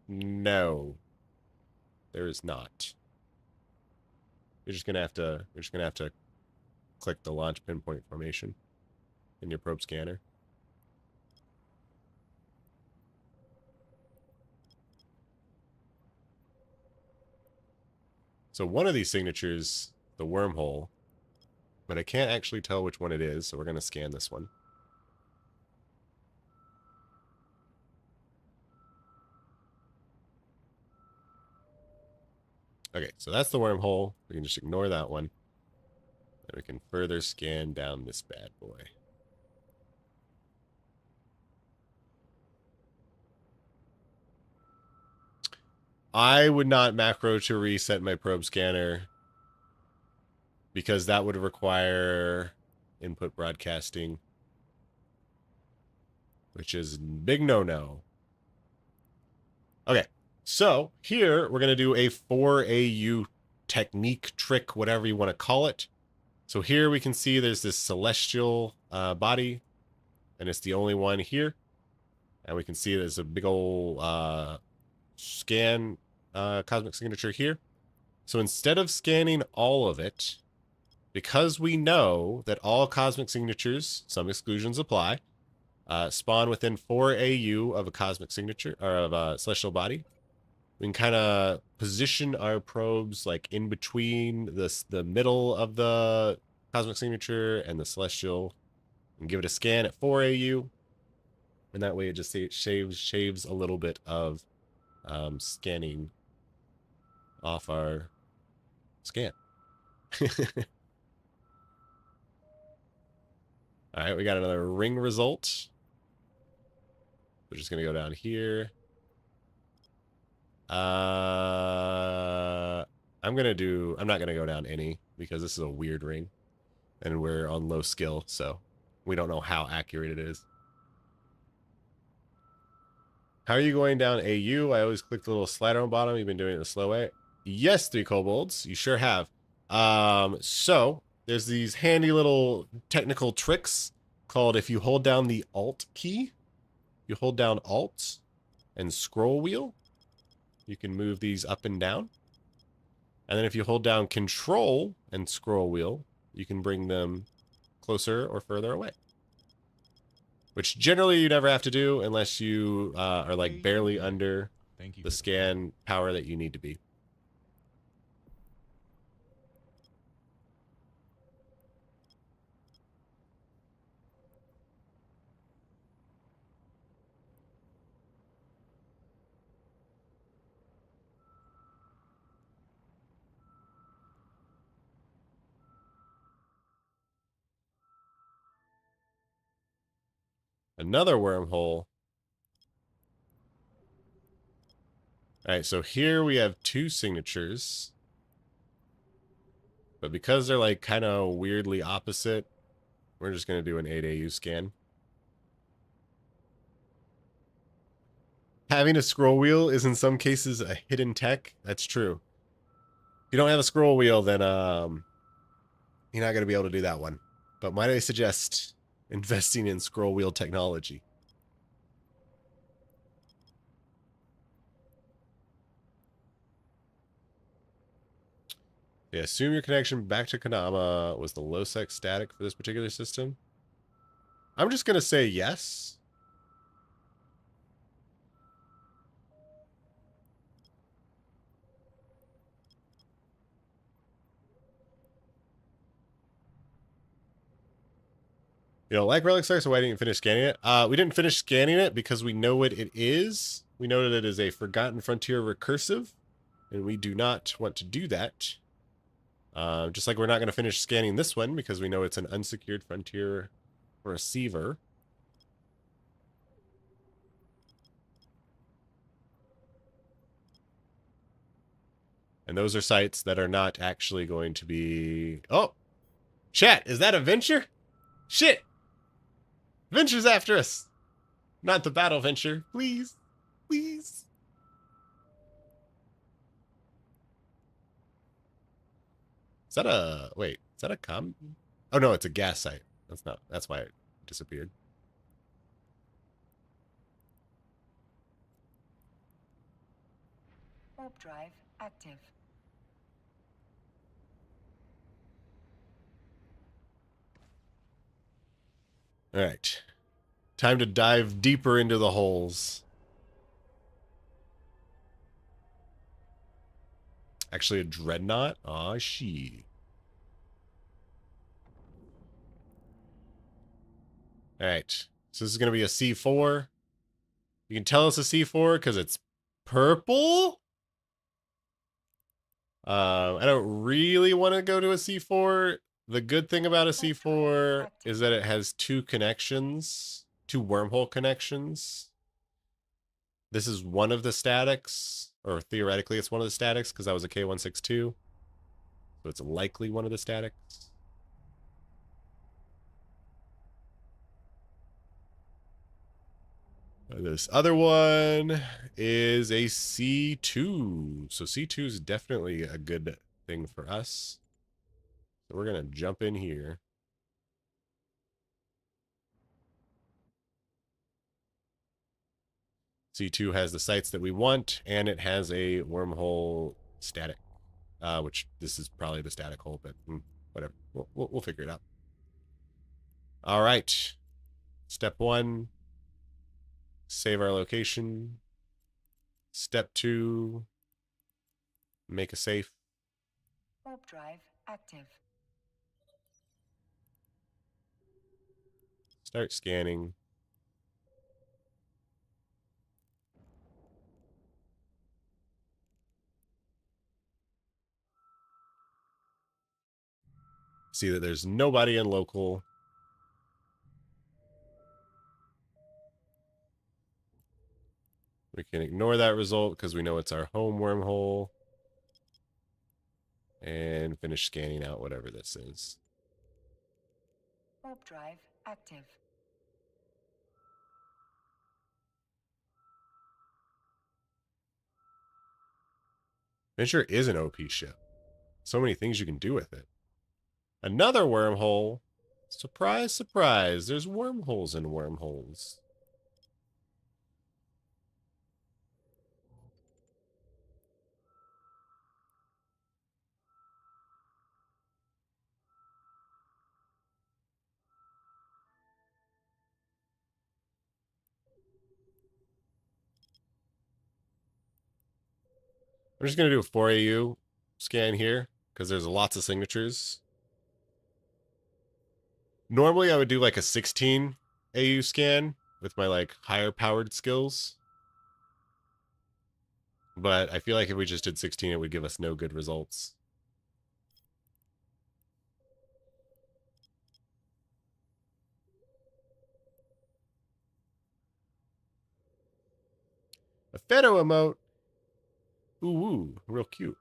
No. There is not. We're just gonna have to click the launch pinpoint formation in your probe scanner. So one of these signatures, the wormhole, but I can't actually tell which one it is, so we're gonna scan this one. Okay, so that's the wormhole. We can just ignore that one. And we can further scan down this bad boy. I would not macro to reset my probe scanner because that would require input broadcasting, which is big no-no. Okay, so here we're going to do a 4AU technique, trick, whatever you want to call it. So here we can see there's this celestial body, and it's the only one here. And we can see there's a big old scan cosmic signature here. So instead of scanning all of it, because we know that all cosmic signatures, some exclusions apply, spawn within 4 AU of a cosmic signature or of a celestial body, we can kind of position our probes like in between the middle of the cosmic signature and the celestial, and give it a scan at 4 AU, and that way it just shaves a little bit of scanning off our scan. All right, we got another ring result. We're just gonna go down here. I'm not gonna go down any because this is a weird ring, and we're on low skill, so we don't know how accurate it is. How are you going down AU? I always click the little slider on bottom. You've been doing it the slow way. Yes, 3 kobolds. You sure have. So there's these handy little technical tricks called, if you hold down the Alt key, you hold down Alt and scroll wheel, you can move these up and down. And then if you hold down Control and scroll wheel, you can bring them closer or further away. Which generally you never have to do unless you are like barely under the scan power that you need to be. Another wormhole All right, so here we have 2 signatures. But because they're like kind of weirdly opposite, we're just going to do an 8AU scan. Having a scroll wheel is in some cases a hidden tech. That's true. If you don't have a scroll wheel, then you're not going to be able to do that one. But might I suggest investing in scroll wheel technology? Yeah, assume your connection back to Kanama was the low-sec static for this particular system. I'm just going to say yes. You know, like Relic Star, so why didn't you finish scanning it? We didn't finish scanning it because we know what it is. We know that it is a Forgotten Frontier recursive, and we do not want to do that. Just like we're not going to finish scanning this one because we know it's an unsecured frontier receiver. And those are sites that are not actually going to be... Oh! Chat, is that a Venture? Shit! Venture's after us! Not the Battle Venture. Please. Please. Is that a... Wait. Is that a com... Oh, no, it's a gas site. That's not... That's why it disappeared. Warp drive active. All right. Time to dive deeper into the holes. Actually, a dreadnought? Aw, she. All right. So this is going to be a C4. You can tell it's a C4 because it's purple. I don't really want to go to a C4. The good thing about a C4 is that it has 2 connections, 2 wormhole connections. This is one of the statics, or theoretically it's one of the statics because that was a K162. So it's likely one of the statics. This other one is a C2. So C2 is definitely a good thing for us. So we're going to jump in here. C2 has the sites that we want, and it has a wormhole static, which this is probably the static hole, but whatever. We'll figure it out. All right. Step 1, save our location. Step 2, make a safe. Warp drive active. Start scanning. See that there's nobody in local. We can ignore that result because we know it's our home wormhole. And finish scanning out whatever this is. Warp drive active. Venture is an OP ship. So many things you can do with it. Another wormhole. Surprise, surprise. There's wormholes in wormholes. I'm just going to do a 4AU scan here because there's lots of signatures. Normally I would do like a 16 AU scan with my like higher powered skills. But I feel like if we just did 16 it would give us no good results. A Fedo emote. Ooh, real cute.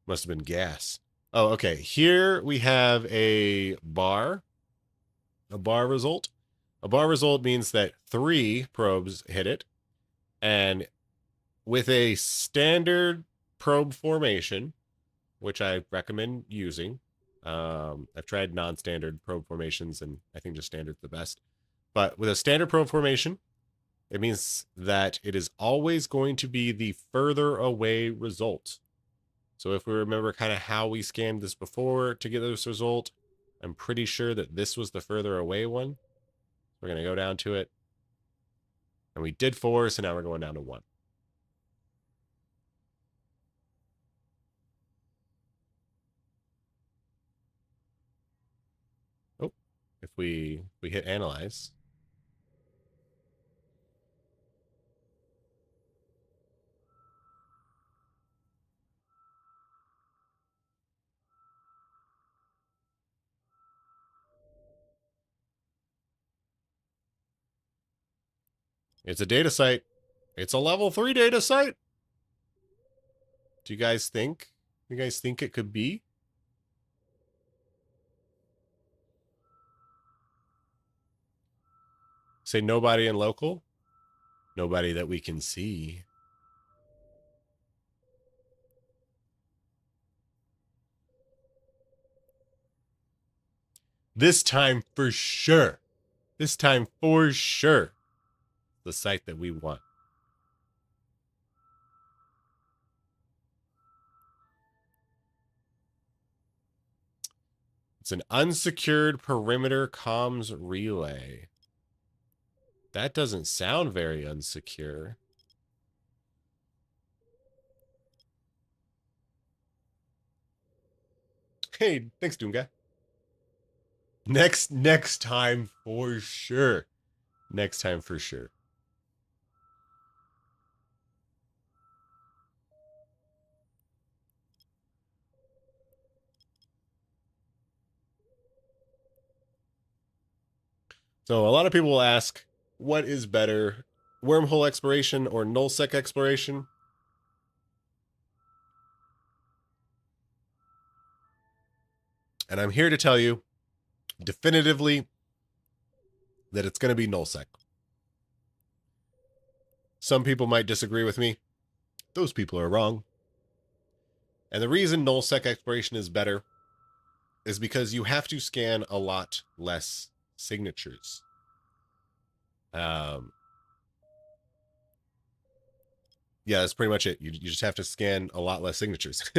Must have been gas. Oh, okay. Here we have a bar result. A bar result means that 3 probes hit it. And with a standard probe formation, which I recommend using, I've tried non-standard probe formations, and I think just standard's the best. But with a standard probe formation, it means that it is always going to be the further away result. So if we remember kind of how we scanned this before to get this result, I'm pretty sure that this was the further away one. We're going to go down to it. And we did 4, so now we're going down to 1. Oh, if we hit analyze. It's a data site. It's a level 3 data site. Do you guys think? You guys think it could be? Say nobody in local? Nobody that we can see. This time for sure. This time for sure. The site that we want. It's an unsecured perimeter comms relay. That doesn't sound very unsecure. Hey, thanks, Doom Guy. Next time for sure. Next time for sure. So a lot of people will ask, what is better, wormhole exploration or nullsec exploration? And I'm here to tell you definitively that it's going to be nullsec. Some people might disagree with me. Those people are wrong. And the reason nullsec exploration is better is because you have to scan a lot less signatures. Yeah, that's pretty much it. You just have to scan a lot less signatures.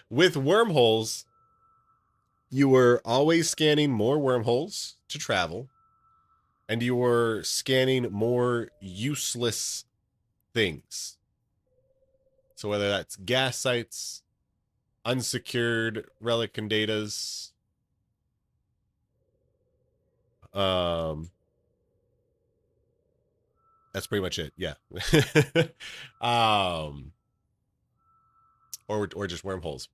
With wormholes, you were always scanning more wormholes to travel, and you were scanning more useless things. So whether that's gas sites, unsecured relic and datas, that's pretty much it. Yeah. Or just wormholes.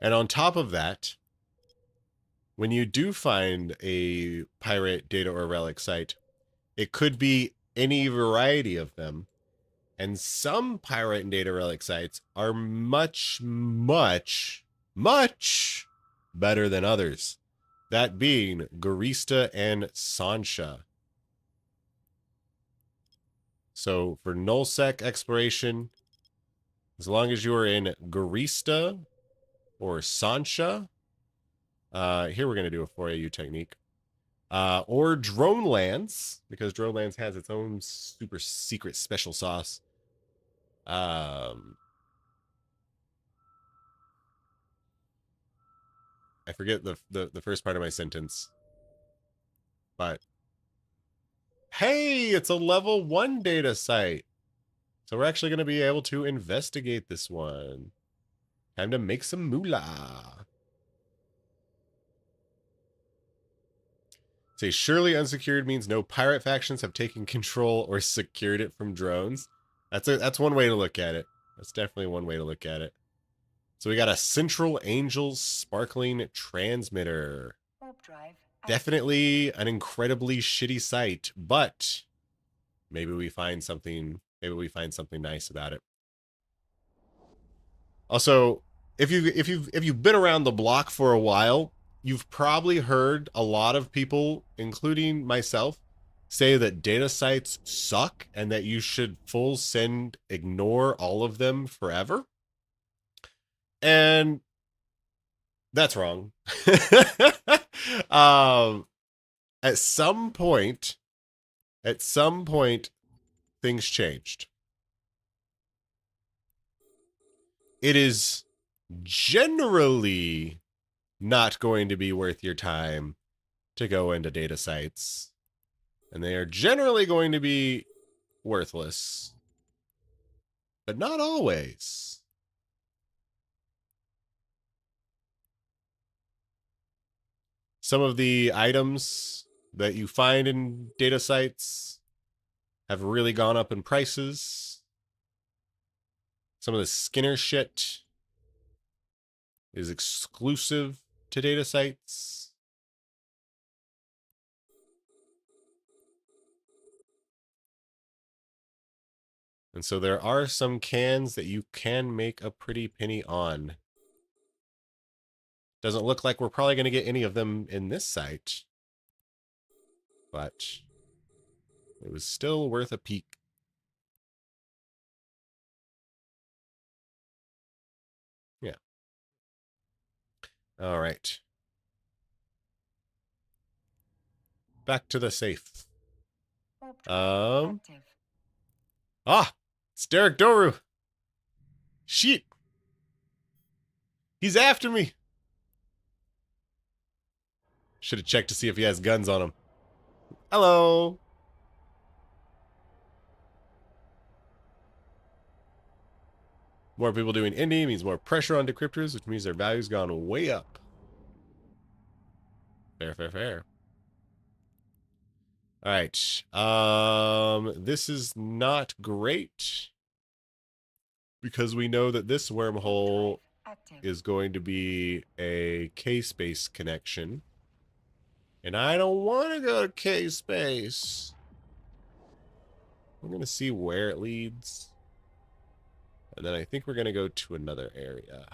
And on top of that, when you do find a pirate data or relic site, it could be any variety of them. And some pirate and data relic sites are much, much, much better than others. That being Garista and Sancha. So for nullsec exploration, as long as you are in Garista or Sancha, here we're going to do a 4AU technique. Or Drone Lands, because Drone Lands has its own super secret special sauce. I forget the first part of my sentence. But hey, it's a level 1 data site. So we're actually going to be able to investigate this one. Time to make some moolah. Say surely unsecured means no pirate factions have taken control or secured it from drones. That's one way to look at it. That's definitely one way to look at it. So we got a Central Angels sparkling transmitter. Warp drive. Definitely an incredibly shitty site, but maybe we find something. Maybe we find something nice about it. Also, if you've been around the block for a while, you've probably heard a lot of people, including myself, say that data sites suck and that you should full send ignore all of them forever. And that's wrong. At some point, things changed. It is generally not going to be worth your time to go into data sites, and they are generally going to be worthless, but not always. Some of the items that you find in data sites have really gone up in prices. Some of the Skinner shit is exclusive to data sites. And so there are some cans that you can make a pretty penny on. Doesn't look like we're probably going to get any of them in this site, but it was still worth a peek. Yeah. All right. Back to the safe. Warp drive active. Ah, it's Derek Doru. Shit. He's after me. Should have checked to see if he has guns on him. Hello. More people doing indie means more pressure on decryptors, which means their value's gone way up. Fair, fair, fair. All right. This is not great because we know that this wormhole is going to be a K-space connection. And I don't want to go to K-space. I'm going to see where it leads. And then I think we're going to go to another area.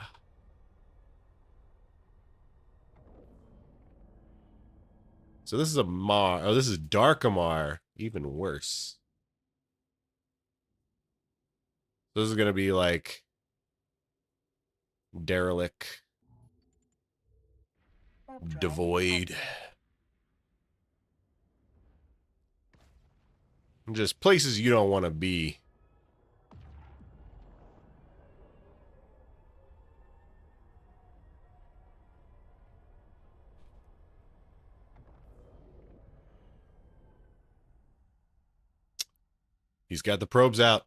So this is a Mar. Oh, this is Darkamar. Even worse. So this is going to be like derelict, devoid. Just places you don't want to be. He's got the probes out.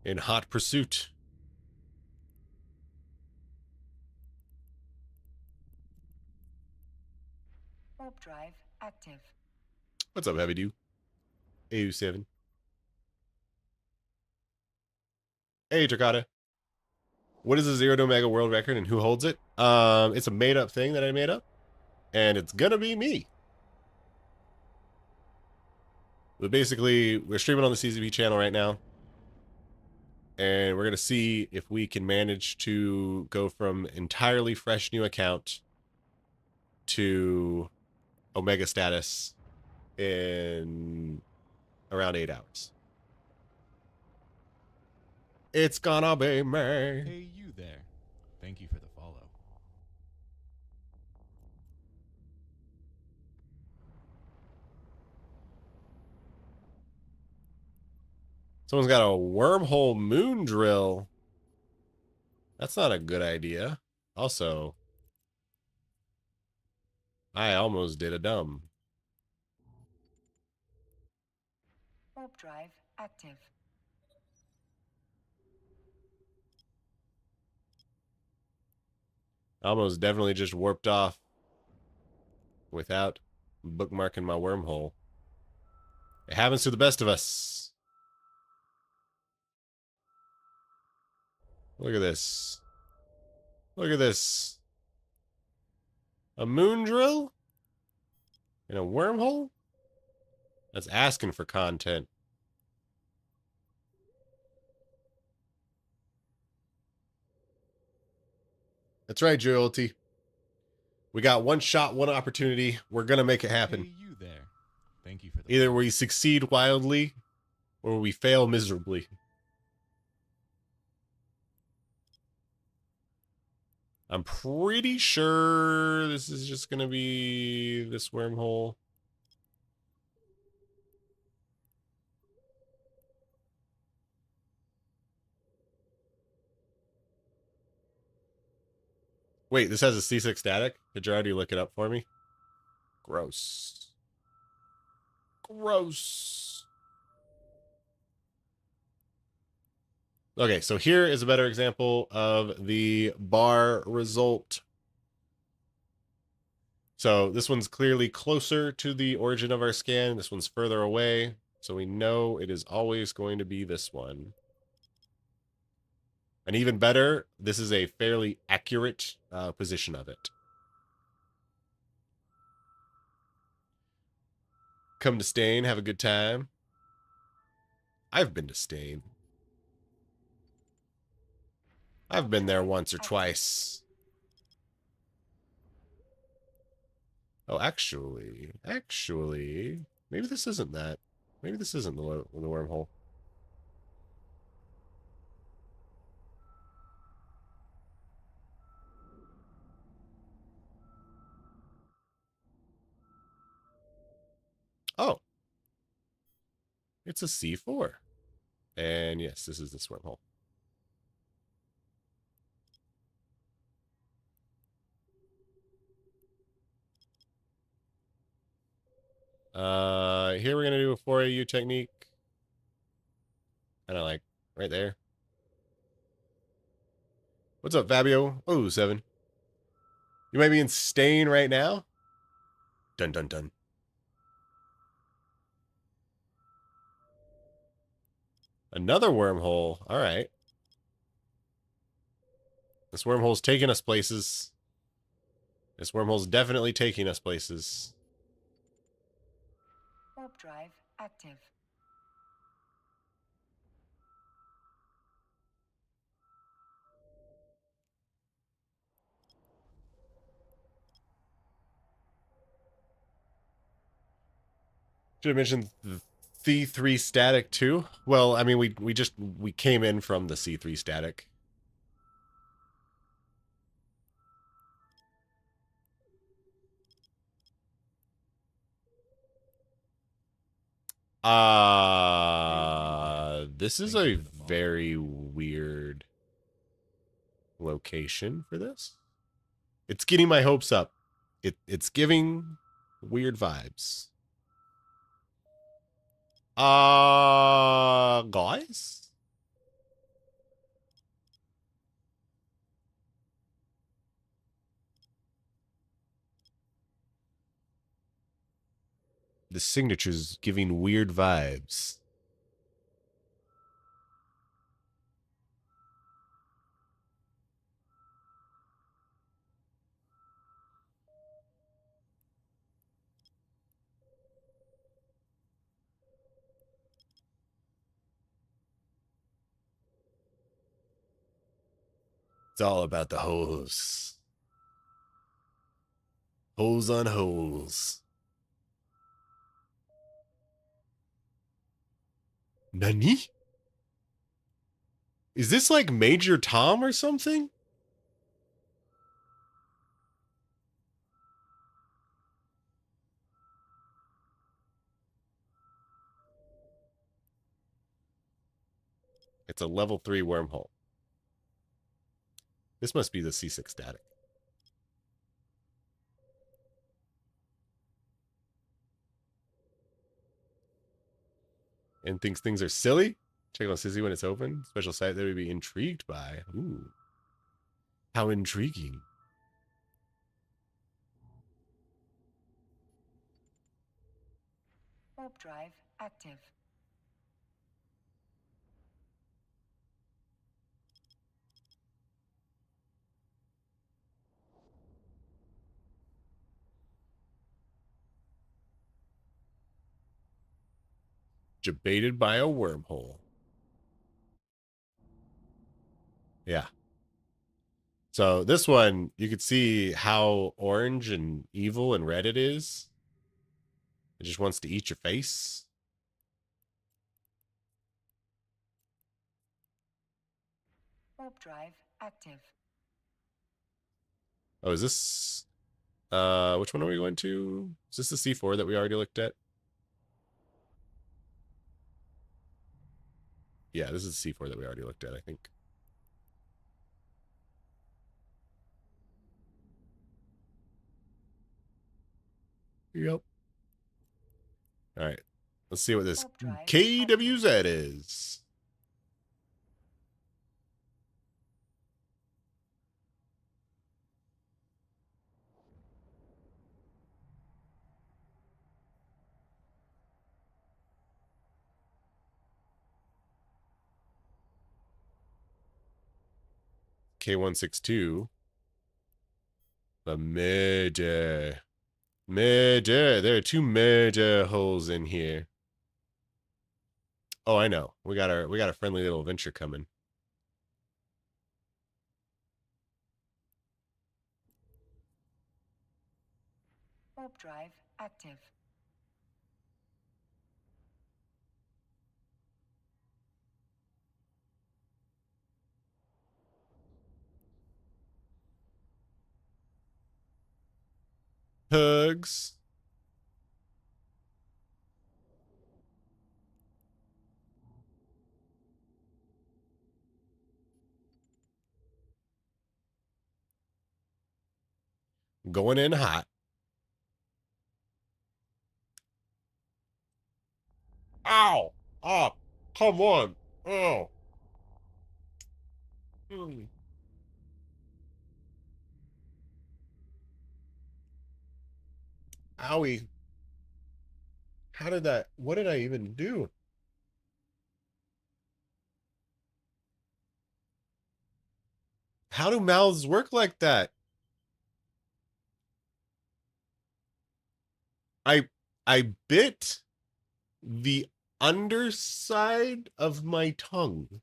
In hot pursuit. Warp drive active. What's up, Heavy Dew? AU7. Hey, Tricata. What is the 0 to Omega world record and who holds it? It's a made-up thing that I made up. And it's gonna be me. But basically, we're streaming on the CZB channel right now. And we're gonna see if we can manage to go from entirely fresh new account to Omega status in around 8 hours. It's gonna be me. Hey, you there. Thank you for the follow. Someone's got a wormhole moon drill. That's not a good idea. Also, I almost did a dumb. Warp drive active. Almost definitely just warped off without bookmarking my wormhole. It happens to the best of us. Look at this. Look at this. A moon drill? In a wormhole? That's asking for content. That's right, Joyalty. We got one shot, one opportunity. We're going to make it happen. Hey, you there. Thank you for the Either follow. we succeed wildly or we fail miserably. I'm pretty sure this is just going to be this wormhole. Wait, this has a C6 static? Did you already look it up for me? Gross. Gross. Okay, so here is a better example of the bar result. So this one's clearly closer to the origin of our scan. This one's further away. So we know it is always going to be this one. And even better, this is a fairly accurate position of it. Come to Stain, have a good time. I've been to Stain. I've been there once or twice. Oh, actually, maybe this isn't that. Maybe this isn't the wormhole. Oh. It's a C4. And yes, this is this wormhole. Here we're gonna do a 4AU technique. Kind of like right there. What's up, Fabio? Oh, 7. You might be in Stain right now. Dun dun dun. Another wormhole. All right. This wormhole's taking us places. This wormhole's definitely taking us places. Warp drive active. Should have mentioned the C3 static too. Well, I mean, we came in from the C3 static. This is a very weird location for this. It's getting my hopes up. It's giving weird vibes. Guys? The signature's giving weird vibes. It's all about the holes. Holes on holes. Nani? Is this like Major Tom or something? It's a level 3 wormhole. This must be the C6 static. And thinks things are silly? Check out Sissy when it's open. Special site that would be intrigued by. Ooh. How intriguing. Warp drive active. Debated by a wormhole. Yeah. So this one, you could see how orange and evil and red it is. It just wants to eat your face. Warp drive active. Oh, is this... which one are we going to? Is this the C4 that we already looked at? Yeah, this is the C4 that we already looked at, I think. Yep. All right. Let's see what this KWZ is. K162. The murder. Murder. There are two murder holes in here. Oh, I know. We got a friendly little adventure coming. Warp drive active. Hugs. Going in hot. Ow! Oh, come on. Oh. Owie. How did that... What did I even do? How do mouths work like that? I bit the underside of my tongue.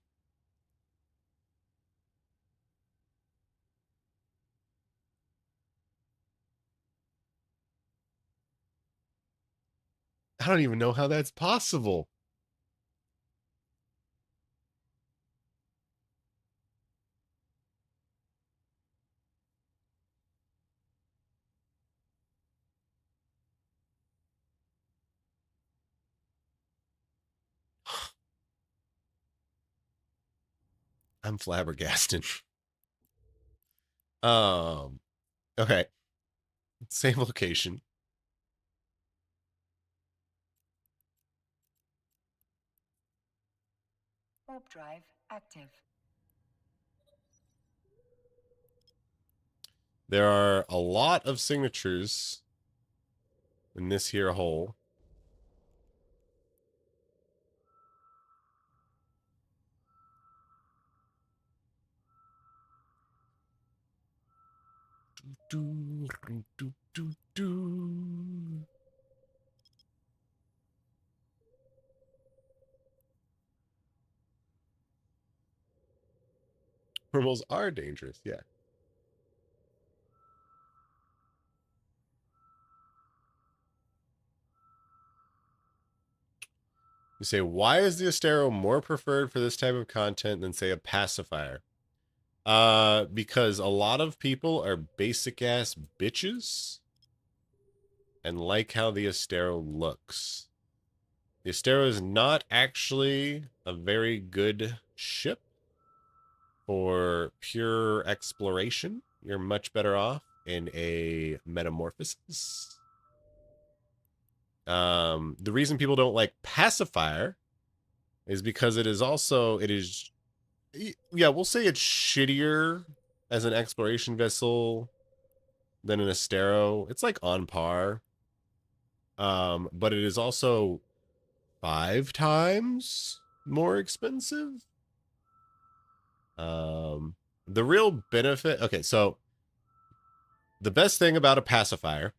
I don't even know how that's possible. I'm flabbergasted. Okay. Same location. Warp drive active. There are a lot of signatures in this here hole. Do, do, do, do. Wormholes are dangerous, yeah. You say, why is the Astero more preferred for this type of content than, say, a pacifier? Because a lot of people are basic-ass bitches and like how the Astero looks. The Astero is not actually a very good ship for pure exploration. You're much better off in a metamorphosis. The reason people don't like pacifier is because it is, yeah, we'll say it's shittier as an exploration vessel than an Astero. It's like on par. but it is also 5 times more expensive. The real benefit, okay, so the best thing about a pacifier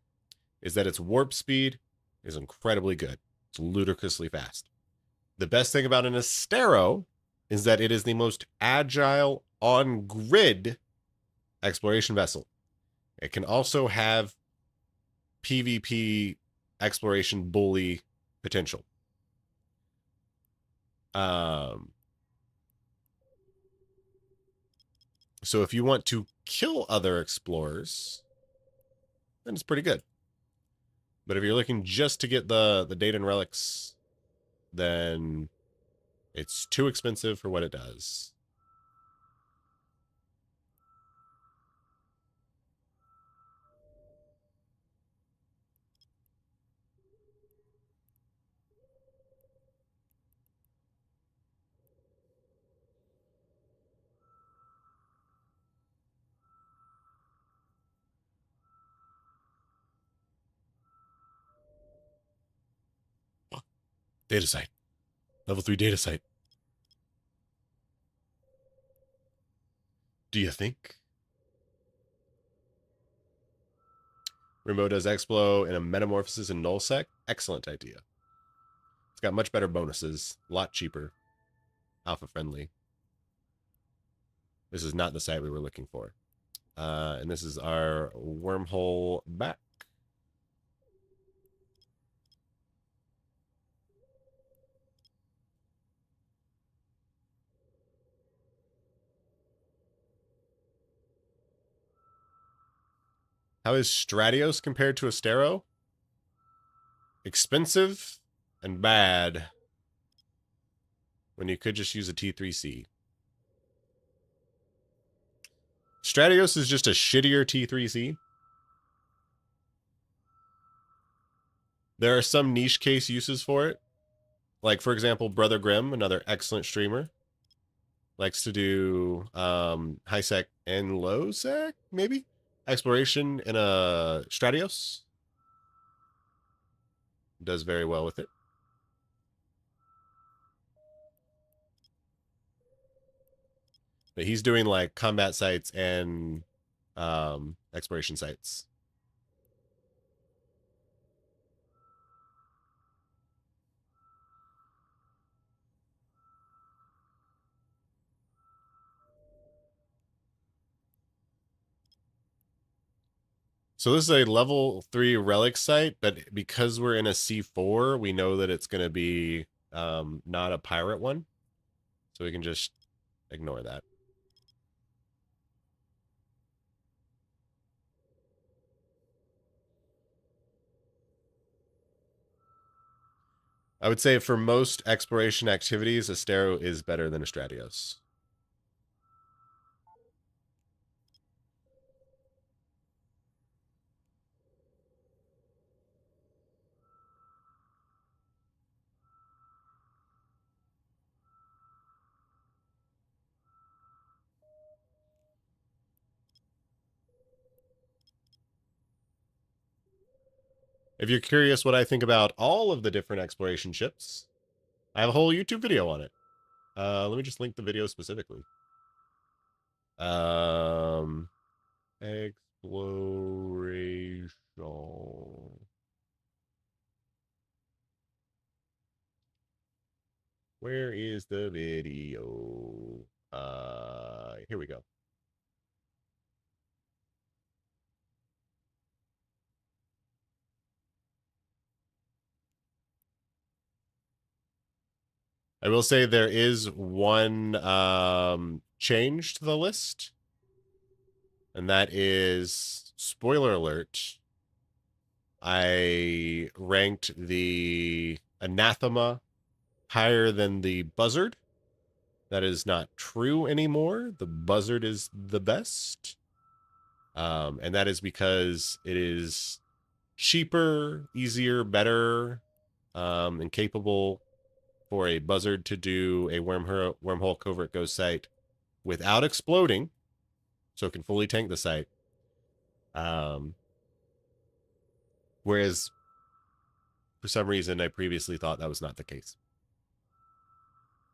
is that its warp speed is incredibly good. It's ludicrously fast. The best thing about an Astero is that it is the most agile on-grid exploration vessel. It can also have PvP exploration bully potential. So if you want to kill other explorers, then it's pretty good. But if you're looking just to get the data and relics, then it's too expensive for what it does. Data site. Level 3 data site. Do you think? Rainbow does Explo in a Metamorphosis and Nullsec. Excellent idea. It's got much better bonuses. A lot cheaper. Alpha friendly. This is not the site we were looking for. And this is our wormhole back. How is Stratios compared to Astero? Expensive and bad when you could just use a T3C. Stratios is just a shittier T3C. There are some niche case uses for it. Like, for example, Brother Grimm, another excellent streamer, likes to do high sec and low sec, maybe? Exploration in a Stratios. Does very well with it. But he's doing like combat sites and exploration sites. So this is a level 3 relic site, but because we're in a C4, we know that it's going to be not a pirate one. So we can just ignore that. I would say for most exploration activities, Astero is better than a Stratios. If you're curious what I think about all of the different exploration ships, I have a whole YouTube video on it. Let me just link the video specifically. Exploration. Where is the video? Here we go. I will say there is one change to the list, and that is, spoiler alert, I ranked the Anathema higher than the Buzzard. That is not true anymore. The Buzzard is the best. And that is because it is cheaper, easier, better, and capable for a Buzzard to do a wormhole covert ghost site without exploding, so it can fully tank the site. Whereas for some reason, I previously thought that was not the case.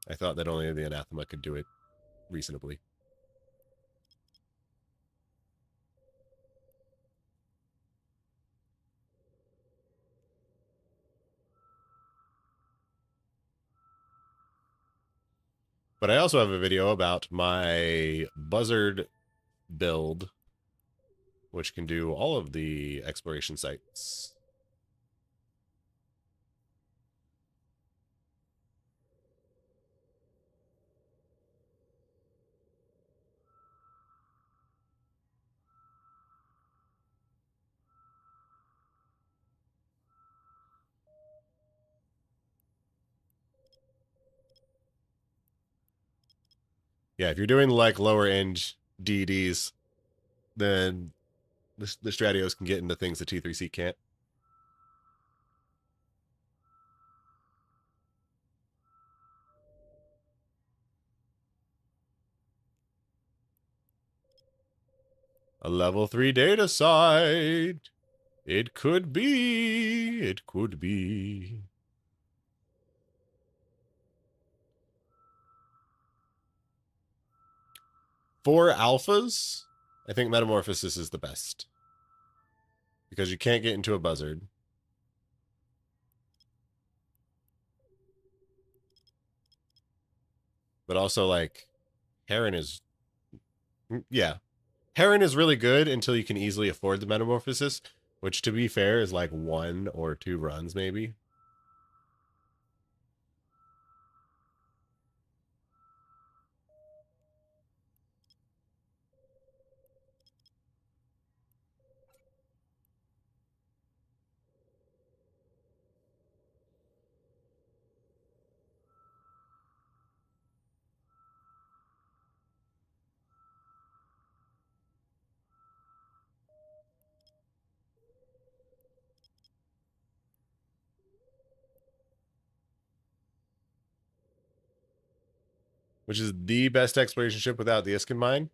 I thought that only the anathema could do it reasonably. But I also have a video about my buzzard build, which can do all of the exploration sites. Yeah, if you're doing like lower end DDs, then the Stratios can get into things the T3C can't. A level 3 data site. It could be. It could be. For alphas, I think Metamorphosis is the best. Because you can't get into a buzzard. But also, like, Heron is... Yeah. Heron is really good until you can easily afford the Metamorphosis, which, to be fair, is like 1 or 2 runs, maybe. Which is the best exploration ship without the Iskin mine?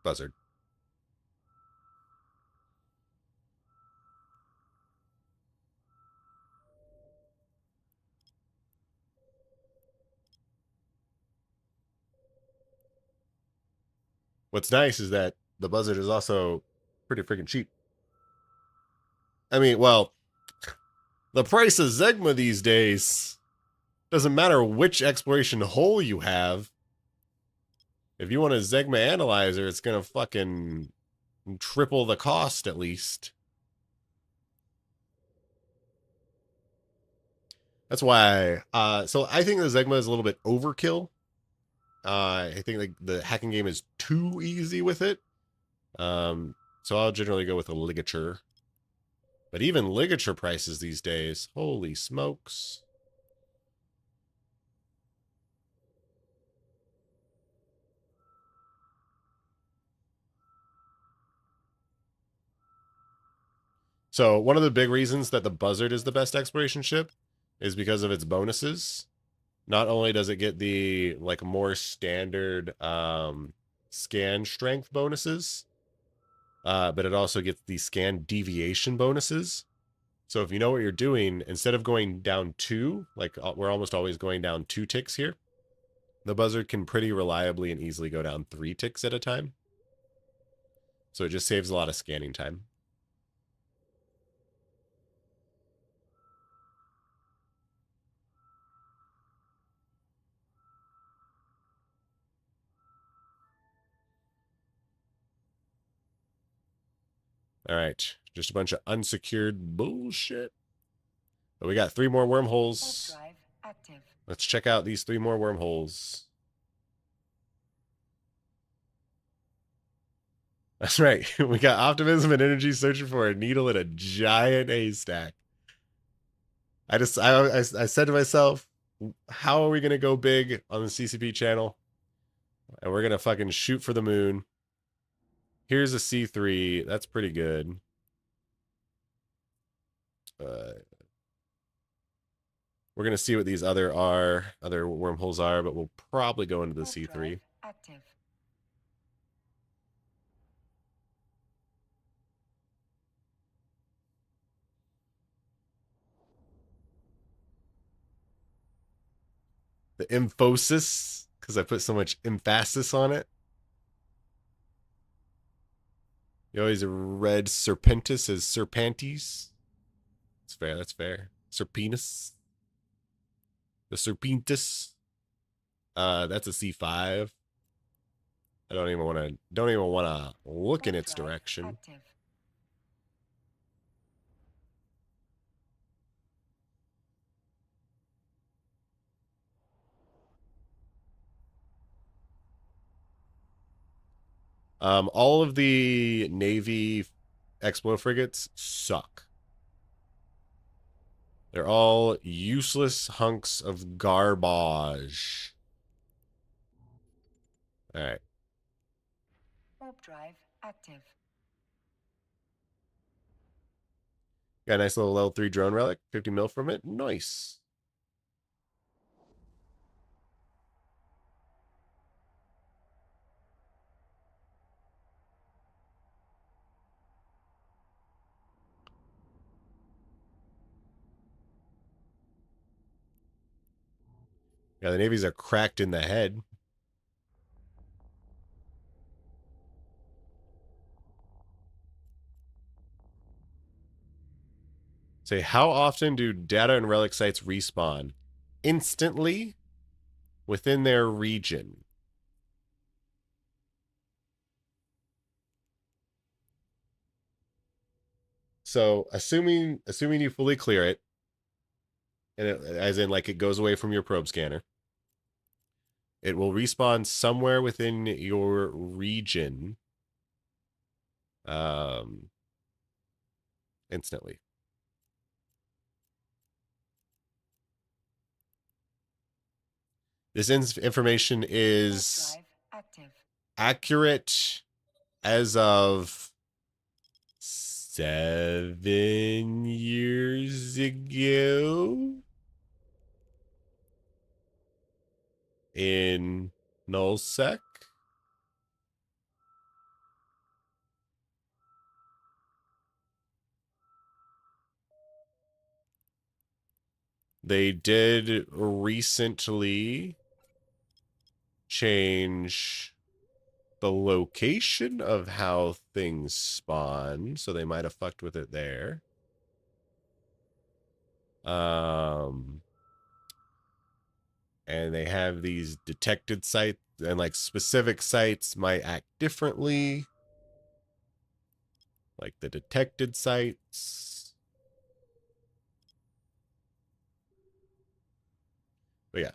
Buzzard. What's nice is that the Buzzard is also pretty freaking cheap. I mean, well, the price of Zegma these days doesn't matter which exploration hole you have. If you want a Zegma analyzer, it's going to fucking triple the cost at least. That's why, so I think the Zegma is a little bit overkill. I think like the hacking game is too easy with it. So I'll generally go with a ligature. But even ligature prices these days, holy smokes. So one of the big reasons that the Buzzard is the best exploration ship is because of its bonuses. Not only does it get the like more standard scan strength bonuses, but it also gets the scan deviation bonuses. So if you know what you're doing, instead of going down 2, like we're almost always going down 2 ticks here, the Buzzard can pretty reliably and easily go down 3 ticks at a time. So it just saves a lot of scanning time. All right, just a bunch of unsecured bullshit. But we got 3 more wormholes. Drive active. Let's check out these 3 more wormholes. That's right. We got optimism and energy searching for a needle in a giant haystack. I said to myself, how are we going to go big on the CCP channel? And we're going to fucking shoot for the moon. Here's a C3. That's pretty good. We're going to see what these other wormholes are, but we'll probably go into the C3. Active. The emphasis, because I put so much emphasis on it. You always read Serpentis as Serpantes. That's fair, that's fair. Serpenus. The Serpentis. That's a C5. I don't even want to look in its direction. Active. All of the Navy Explo frigates suck. They're all useless hunks of garbage. All right. Warp drive active. Got a nice little level 3 drone relic. 50 mil from it. Nice. Yeah, the navies are cracked in the head. Say, how often do data and relic sites respawn? Instantly within their region. So, assuming you fully clear it, and as in like it goes away from your probe scanner, it will respawn somewhere within your region instantly. This information is accurate as of 7 years ago in nullsec. They did recently change the location of how things spawn, so they might have fucked with it there. And they have these detected sites, and like specific sites might act differently. Like the detected sites. But yeah.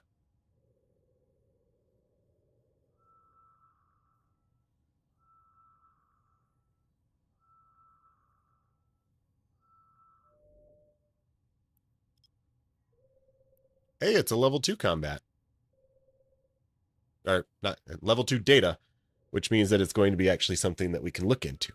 Hey, it's a level 2 combat. Or not, level 2 data, which means that it's going to be actually something that we can look into.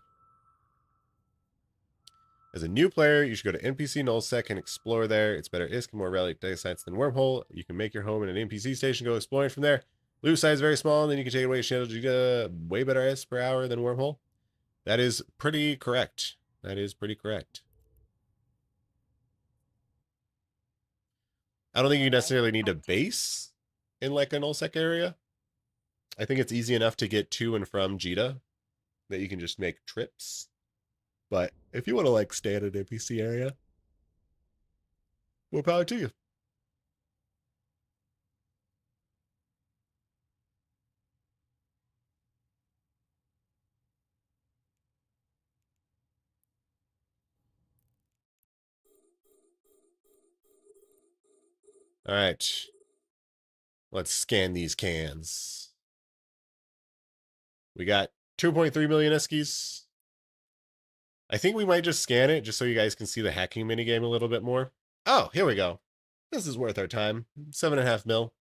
As a new player, you should go to NPC nullsec and explore there. It's better ISK and more relic data sites than Wormhole. You can make your home in an NPC station, go exploring from there. Loot size is very small, and then you can take it away scheduled. You get way better ISK per hour than Wormhole. That is pretty correct. That is pretty correct. I don't think you necessarily need a base in like a nullsec area. I think it's easy enough to get to and from Jita that you can just make trips. But if you want to like stay at an NPC area, more power to you. All right. Let's scan these cans. We got 2.3 million Eskies. I think we might just scan it just so you guys can see the hacking minigame a little bit more. Oh, here we go. This is worth our time. 7.5 mil.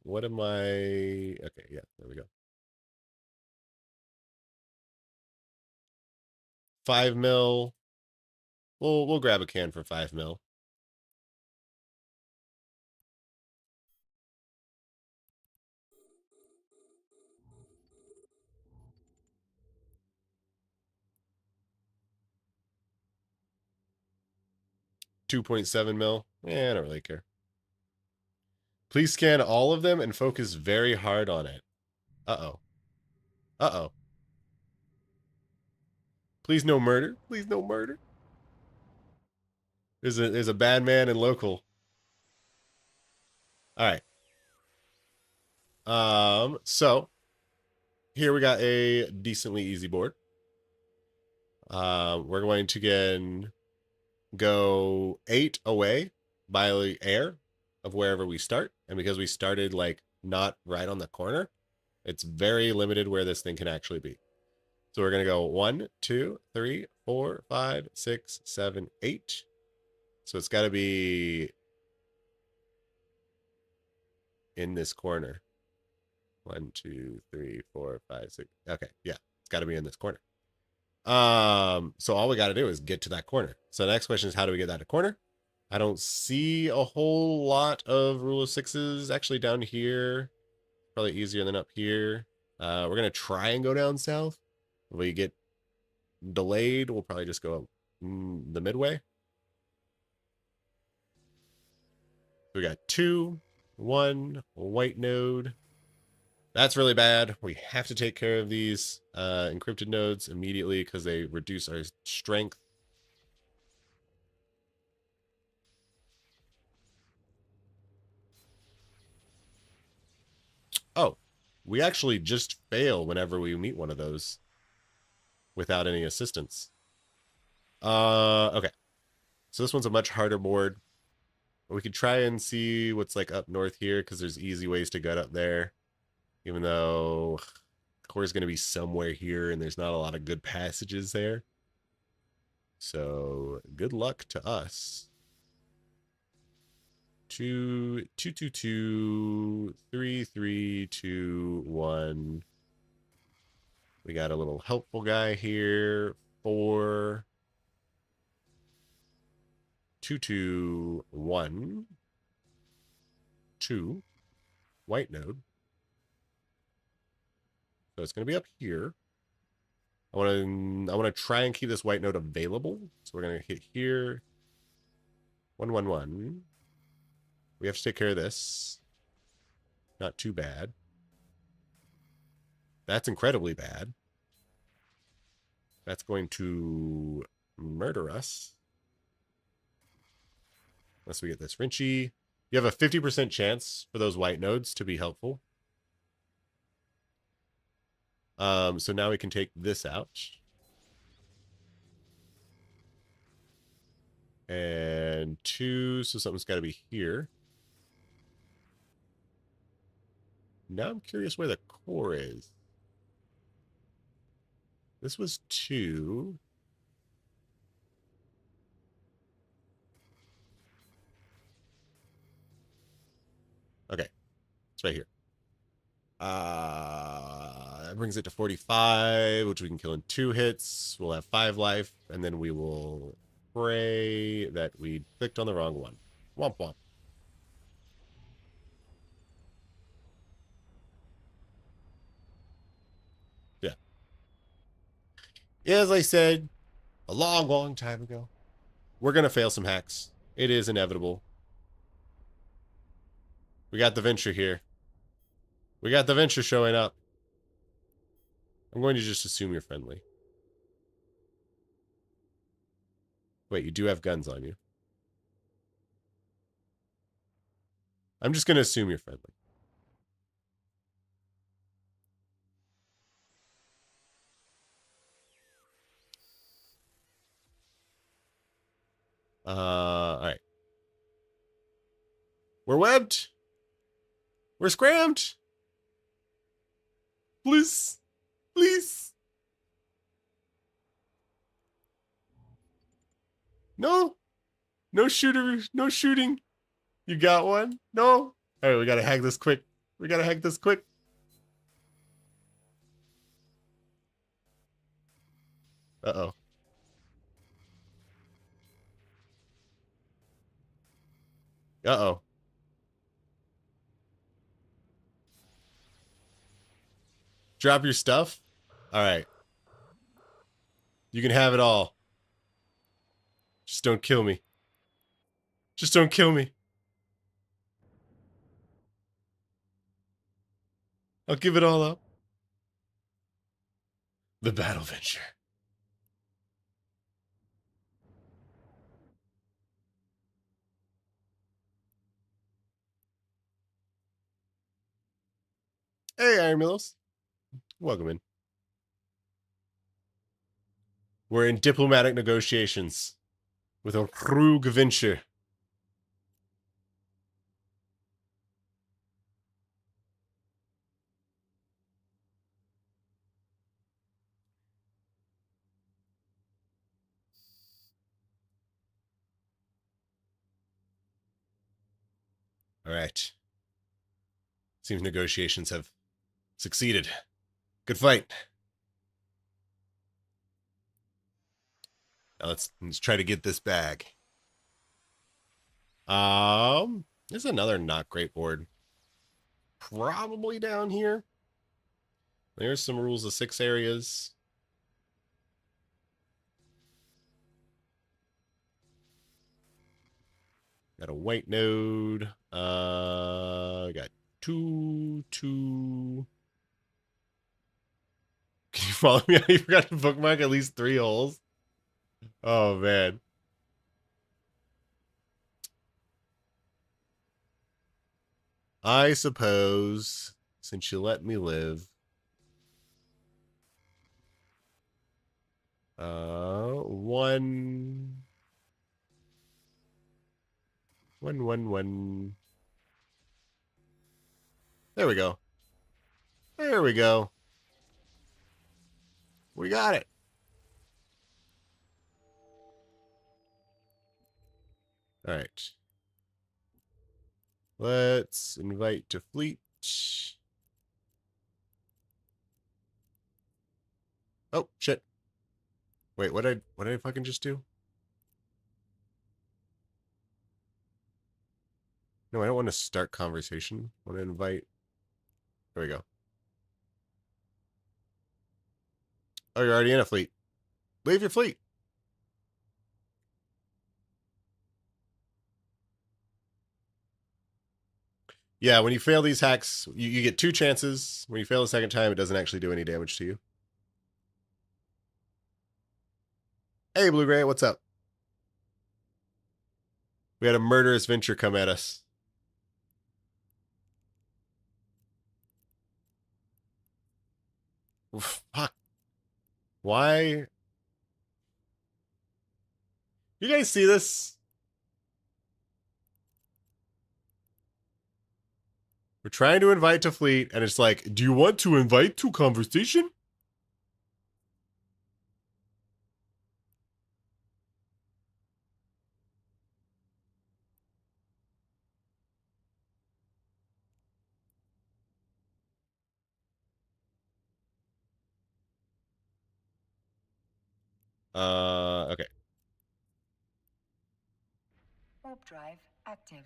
What am I? Okay, yeah, there we go. 5 mil. We'll grab a can for 5 mil. 2.7 mil. I don't really care. Please scan all of them and focus very hard on it. Uh-oh. Uh-oh. Please no murder. Please no murder. There's a bad man in local. All right. So here we got a decently easy board. We're going to again go 8 away by the air of wherever we start. And because we started like not right on the corner, it's very limited where this thing can actually be. So we're going to go 1, 2, 3, 4, 5, 6, 7, 8. So it's got to be in this corner. 1, 2, 3, 4, 5, 6. Okay, yeah, it's got to be in this corner. So all we got to do is get to that corner. So the next question is, how do we get that to corner? I don't see a whole lot of rule of sixes actually down here. Probably easier than up here. We're going to try and go down south. If we get delayed, we'll probably just go the midway. We got 2, 1, white node. That's really bad. We have to take care of these encrypted nodes immediately because they reduce our strength. Oh, we actually just fail whenever we meet one of those without any assistance. Okay. So this one's a much harder board. We could try and see what's like up north here because there's easy ways to get up there. Even though the core is going to be somewhere here and there's not a lot of good passages there. So good luck to us. 2, 2, 2, 2, 3, 3, 2, 1. We got a little helpful guy here. 4, 2, 2, 1, 2, white node. So it's going to be up here. I want to try and keep this white node available. So we're going to hit here. 1, 1, 1. We have to take care of this. Not too bad. That's incredibly bad. That's going to murder us. Unless we get this Rinchy. You have a 50% chance for those white nodes to be helpful. So now we can take this out. And 2, so something's got to be here. Now I'm curious where the core is. This was 2. Okay, it's right here. That brings it to 45, which we can kill in 2 hits. We'll have 5 life, and then we will pray that we clicked on the wrong one. Womp womp. Yeah. As I said a long, long time ago, we're going to fail some hacks. It is inevitable. We got the venture here. We got the venture showing up. I'm going to just assume you're friendly. Wait, you do have guns on you. I'm just going to assume you're friendly. All right. We're webbed. We're scrammed. Please. Please. No. No shooter. No shooting. You got one? No. All right, we got to hack this quick. We got to hack this quick. Uh-oh. Uh-oh. Drop your stuff? All right. You can have it all. Just don't kill me. Just don't kill me. I'll give it all up. The Battle Venture. Hey, Iron Mills. Welcome in. We're in diplomatic negotiations with a Krug Venture. All right. Seems negotiations have succeeded. Good fight. Now let's try to get this bag. There's another not great board. Probably down here. There's some rules of 6 areas. Got a white node. Got 2. Can you follow me? You forgot to bookmark at least 3 holes. Oh man. I suppose, since you let me live, one. There we go. There we go. We got it. All right. Let's invite to fleet. Oh, shit. Wait, what did I fucking just do? No, I don't want to start conversation. I want to invite. There we go. Oh, you're already in a fleet. Leave your fleet. Yeah, when you fail these hacks, you get 2 chances. When you fail the second time, it doesn't actually do any damage to you. Hey, Blue Gray, what's up? We had a murderous venture come at us. Fuck. Why? You guys see this? We're trying to invite to fleet, and it's like, do you want to invite to conversation? Okay. Warp drive active.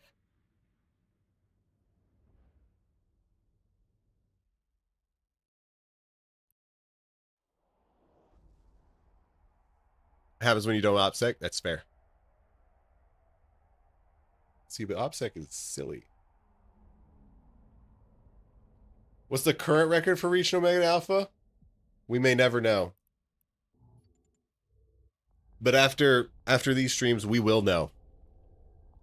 Happens when you don't OPSEC. That's fair. See, but OPSEC is silly. What's the current record for reaching Omega Alpha? We may never know. But after these streams, we will know.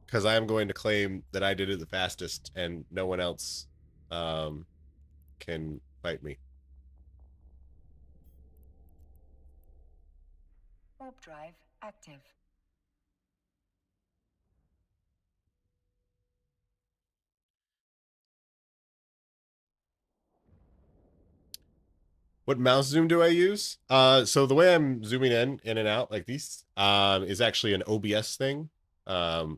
Because I am going to claim that I did it the fastest and no one else can fight me. Warp drive active. What mouse zoom do I use? So the way I'm zooming in and out like these is actually an OBS thing,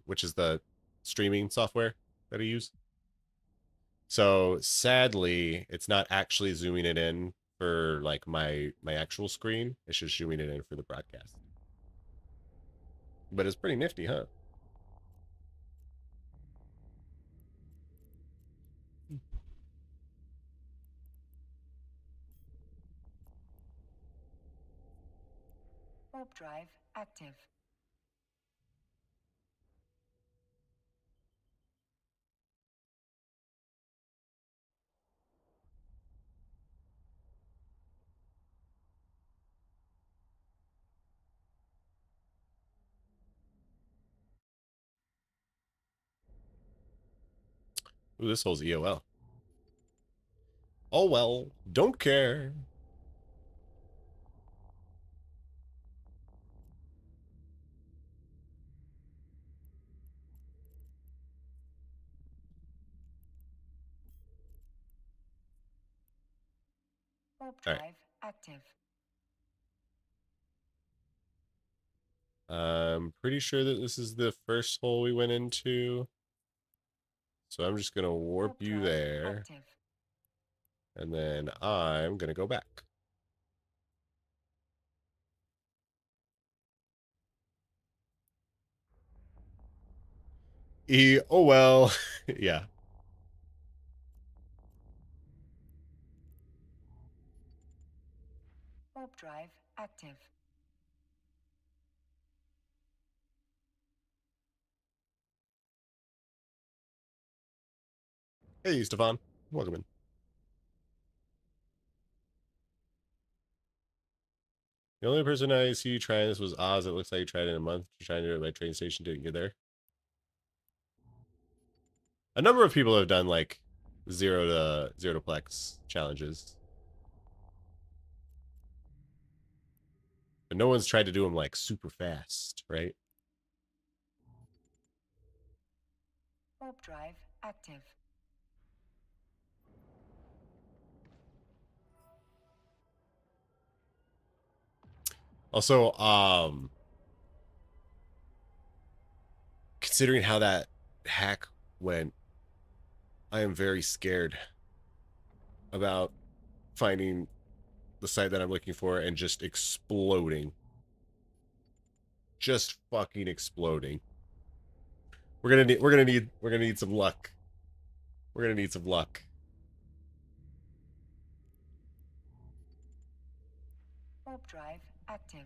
which is the streaming software that I use. So sadly, it's not actually zooming it in for like my actual screen. It's just zooming it in for the broadcast. But it's pretty nifty, huh? Warp drive active. Ooh, this hole's EOL. Oh well, don't care. Warp All right. drive active. I'm pretty sure that this is the first hole we went into. So I'm just gonna warp you drive there. active. And then I'm gonna go back. Oh well. Yeah. Warp drive active. Hey, Stefan. Welcome in. The only person I see trying this was Oz. It looks like he tried it in a month. Trying to do it at my train station. Didn't get there. A number of people have done like zero to plex challenges. But no one's tried to do them like super fast, right? Warp drive active. Also, considering how that hack went, I am very scared about finding the site that I'm looking for and just exploding. Just fucking exploding. We're gonna need some luck. We're gonna need some luck. Warp drive active.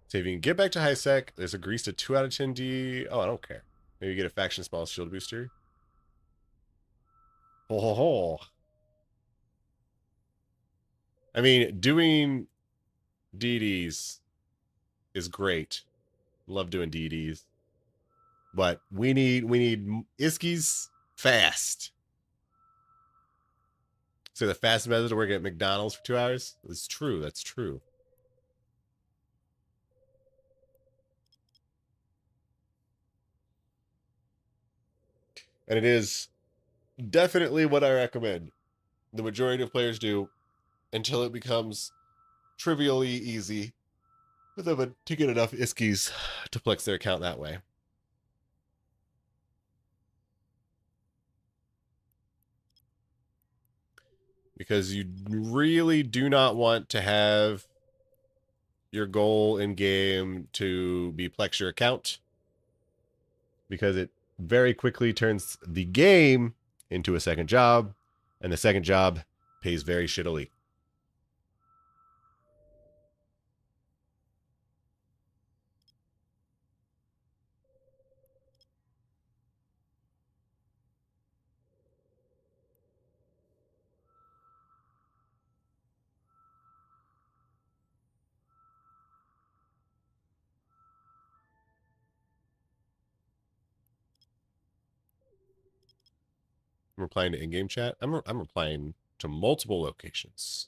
So if you can get back to high sec, there's a grease to 2 out of 10 D. Oh, I don't care. Maybe get a faction small shield booster. Ho ho ho. I mean, doing DDs is great. Love doing DDs. But we need Iskies fast. So the fastest method to work at McDonald's for 2 hours? It's true, that's true. And it is definitely what I recommend. The majority of players do until it becomes trivially easy for them to get enough Iskies to flex their account that way. Because you really do not want to have your goal in game to be plex your account, because it very quickly turns the game into a second job, and the second job pays very shittily. I'm replying to in-game chat. I'm replying to multiple locations.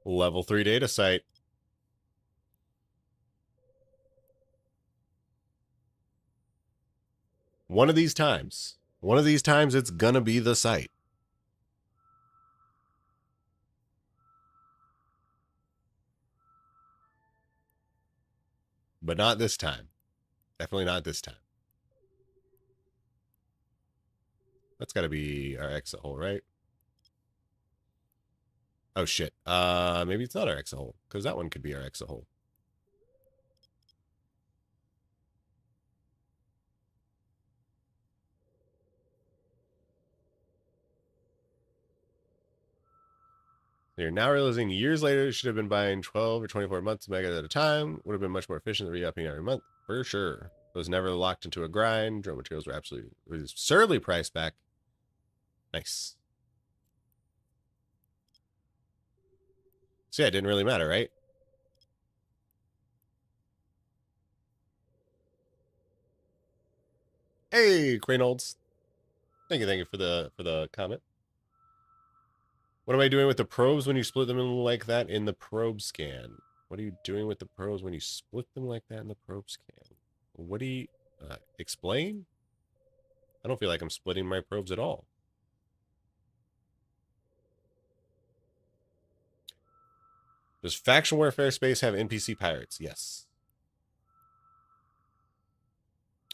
Level 3 data site. One of these times it's gonna be the site. But not this time. Definitely not this time. That's got to be our exit hole, right? Oh shit. Maybe it's not our exit hole, because that one could be our exit hole. You're now realizing years later you should have been buying 12 or 24 months of Mega at a time. Would have been much more efficient than re-upping every month, for sure. It was never locked into a grind. Drone materials were absolutely absurdly priced back. Nice. So yeah, it didn't really matter, right? Hey, Cranolds. Thank you for the comment. What am I doing with the probes when you split them in like that in the probe scan? What are you doing with the probes when you split them like that in the probe scan? What do you explain? I don't feel like I'm splitting my probes at all. Does faction warfare space have NPC pirates? Yes.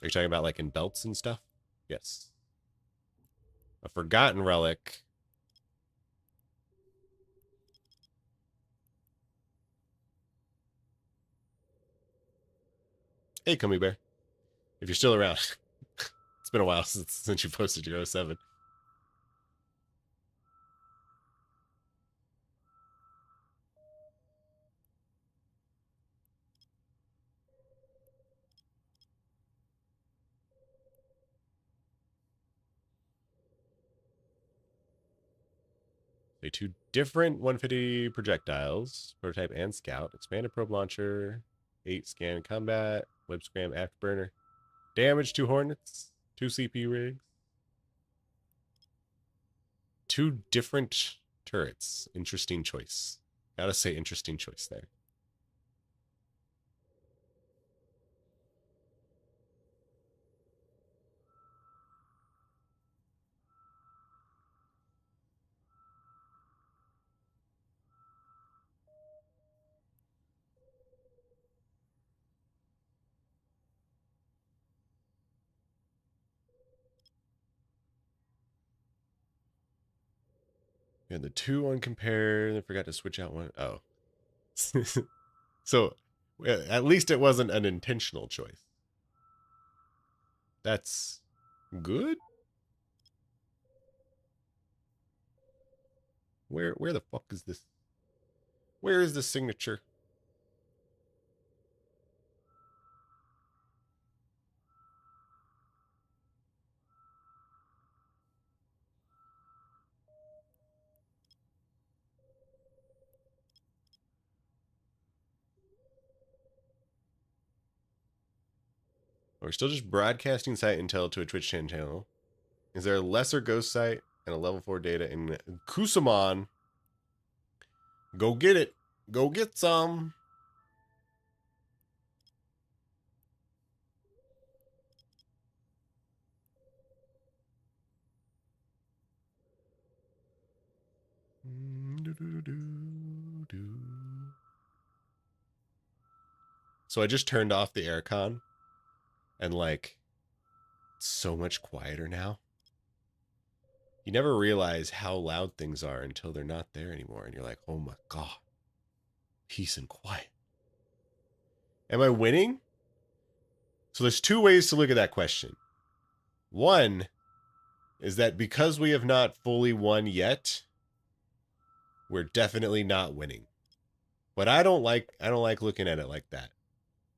Are you talking about like in belts and stuff? Yes. A forgotten relic. Hey, Gummy Bear. If you're still around. It's been a while since you posted your 07. Okay, 2 different 150 projectiles, prototype and scout, expanded probe launcher, 8 scan combat, web scram afterburner, damage 2 hornets, 2 CP rigs, 2 different turrets. Interesting choice. Gotta say, interesting choice there. And the 2 on compare, I forgot to switch out one. Oh. So, at least it wasn't an intentional choice. That's good? Where the fuck is this? Where is the signature? We're still just broadcasting site intel to a Twitch channel. Is there a lesser ghost site and a level 4 data in Kusamon? Go get it. Go get some. So I just turned off the aircon and like it's so much quieter now. You never realize how loud things are until they're not there anymore. And you're like, oh my God, peace and quiet. Am I winning? So there's 2 ways to look at that question. One is that because we have not fully won yet, we're definitely not winning. But I don't like looking at it like that.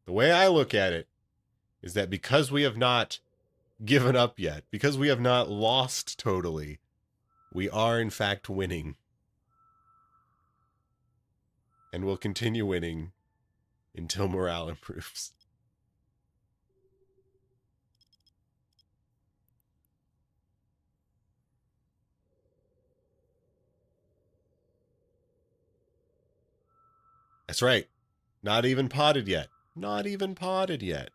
The way I look at it is that because we have not given up yet, because we have not lost totally, we are in fact winning. And we'll continue winning until morale improves. That's right. Not even potted yet. Not even potted yet.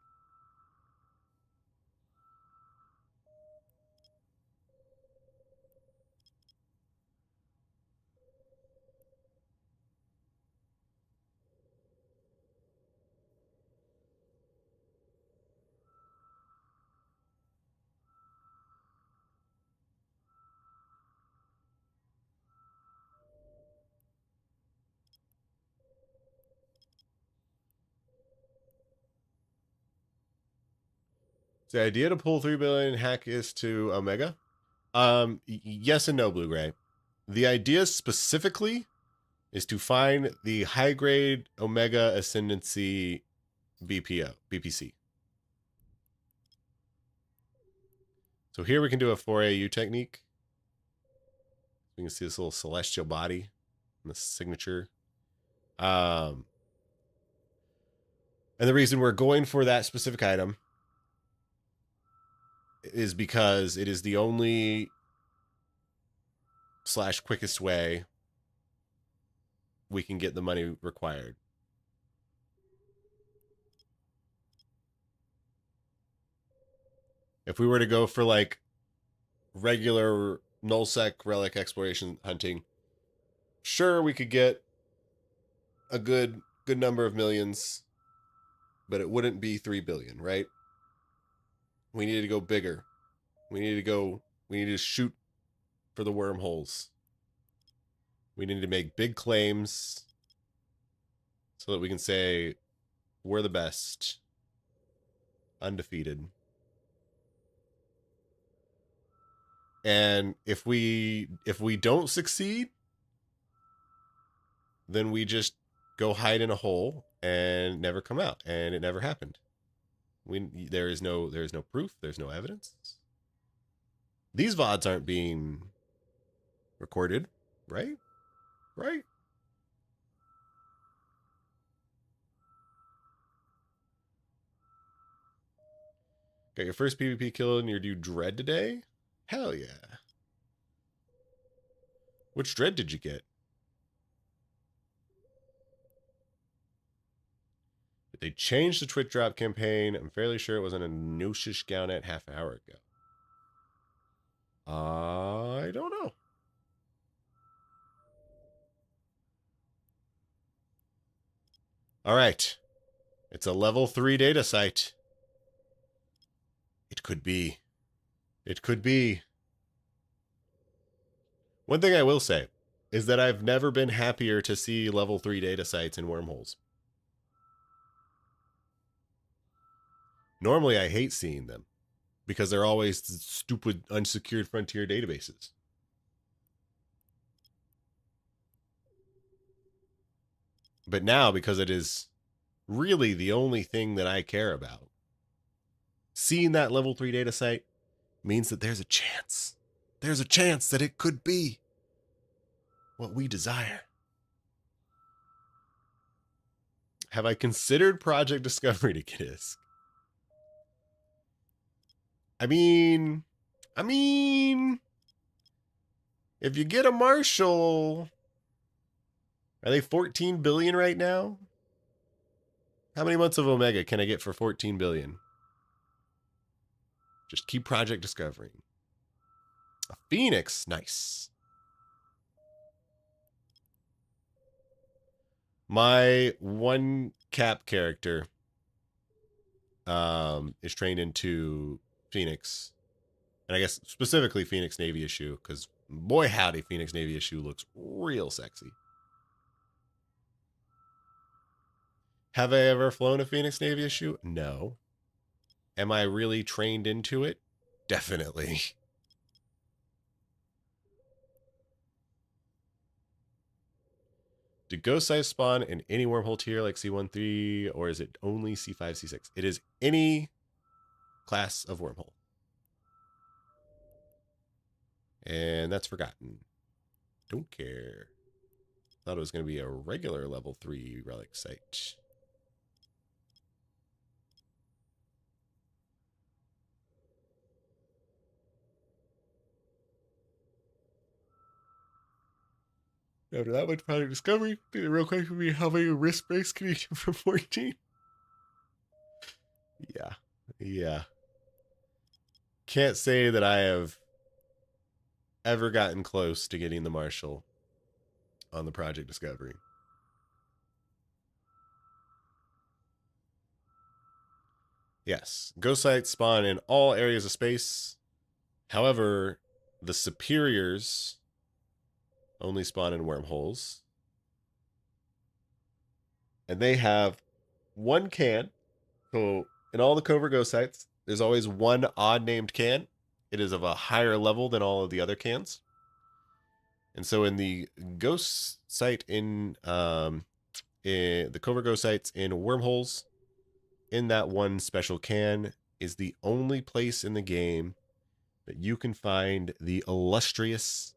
The idea to pull 3 billion hack is to Omega. Yes and no, Blue Gray. The idea specifically is to find the high grade Omega Ascendancy BPC. So here we can do a 4AU technique. You can see this little celestial body and the signature. And the reason we're going for that specific item is because it is the only / quickest way we can get the money required. If we were to go for like regular nullsec relic exploration hunting, sure, we could get a good number of millions, but it wouldn't be 3 billion, right? We needed to go bigger. We needed to shoot for the wormholes. We need to make big claims so that we can say we're the best, undefeated. And if we don't succeed, then we just go hide in a hole and never come out, and it never happened. There is no proof, there's no evidence. These VODs aren't being recorded, right? Right? Got your first PvP kill and you're due dread today? Hell yeah. Which dread did you get? They changed the Twitch drop campaign. I'm fairly sure it was on a Noshish Gaunet half an hour ago. I don't know. All right. It's a level 3 data site. It could be. It could be. One thing I will say is that I've never been happier to see level 3 data sites in wormholes. Normally, I hate seeing them because they're always stupid, unsecured frontier databases. But now, because it is really the only thing that I care about, seeing that level 3 data site means that there's a chance. There's a chance that it could be what we desire. Have I considered Project Discovery to get ISK? I mean, if you get a Marshall, are they 14 billion right now? How many months of Omega can I get for 14 billion? Just keep Project discovering. A Phoenix, nice. My one cap character is trained into Phoenix, and I guess specifically Phoenix Navy issue, because boy howdy, Phoenix Navy issue looks real sexy. Have I ever flown a Phoenix Navy issue? No. Am I really trained into it? Definitely. Do ghost sites spawn in any wormhole tier like C13, or is it only C5, C6? It is any class of wormhole. And that's forgotten. Don't care. Thought it was going to be a regular level 3 relic site. After that much Project Discovery, the real question would be how many risk breaks can you do for 14? Yeah. Can't say that I have ever gotten close to getting the Marshall on the Project Discovery. Yes, ghost sites spawn in all areas of space. However, the superiors only spawn in wormholes. And they have one can. So in all the covert ghost sites, There's always one odd named can. It is of a higher level than all of the other cans. And so in the ghost site in the covert ghost sites in wormholes, in that one special can is the only place in the game that you can find the illustrious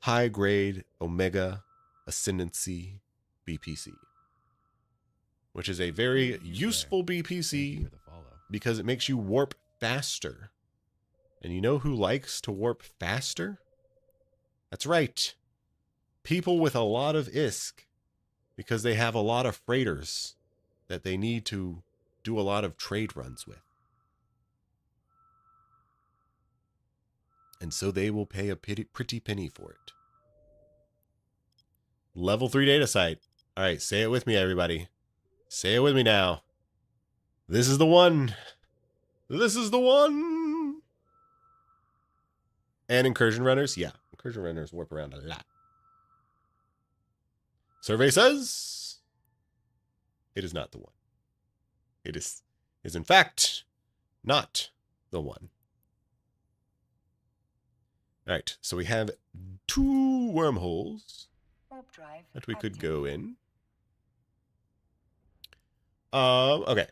high grade Omega Ascendancy BPC, which is a very useful Thank you BPC for the follow. because it makes you warp faster. And you know who likes to warp faster? That's right. People with a lot of ISK, because they have a lot of freighters that they need to do a lot of trade runs with. And so they will pay a pretty penny for it. Level 3 data site. All right, say it with me, everybody. Say it with me now. This is the one. This is the one. And incursion runners? Yeah, incursion runners warp around a lot. Survey says it is not the one. It is in fact not the one. All right, so we have 2 wormholes Warp drive that we could active. go in. Okay.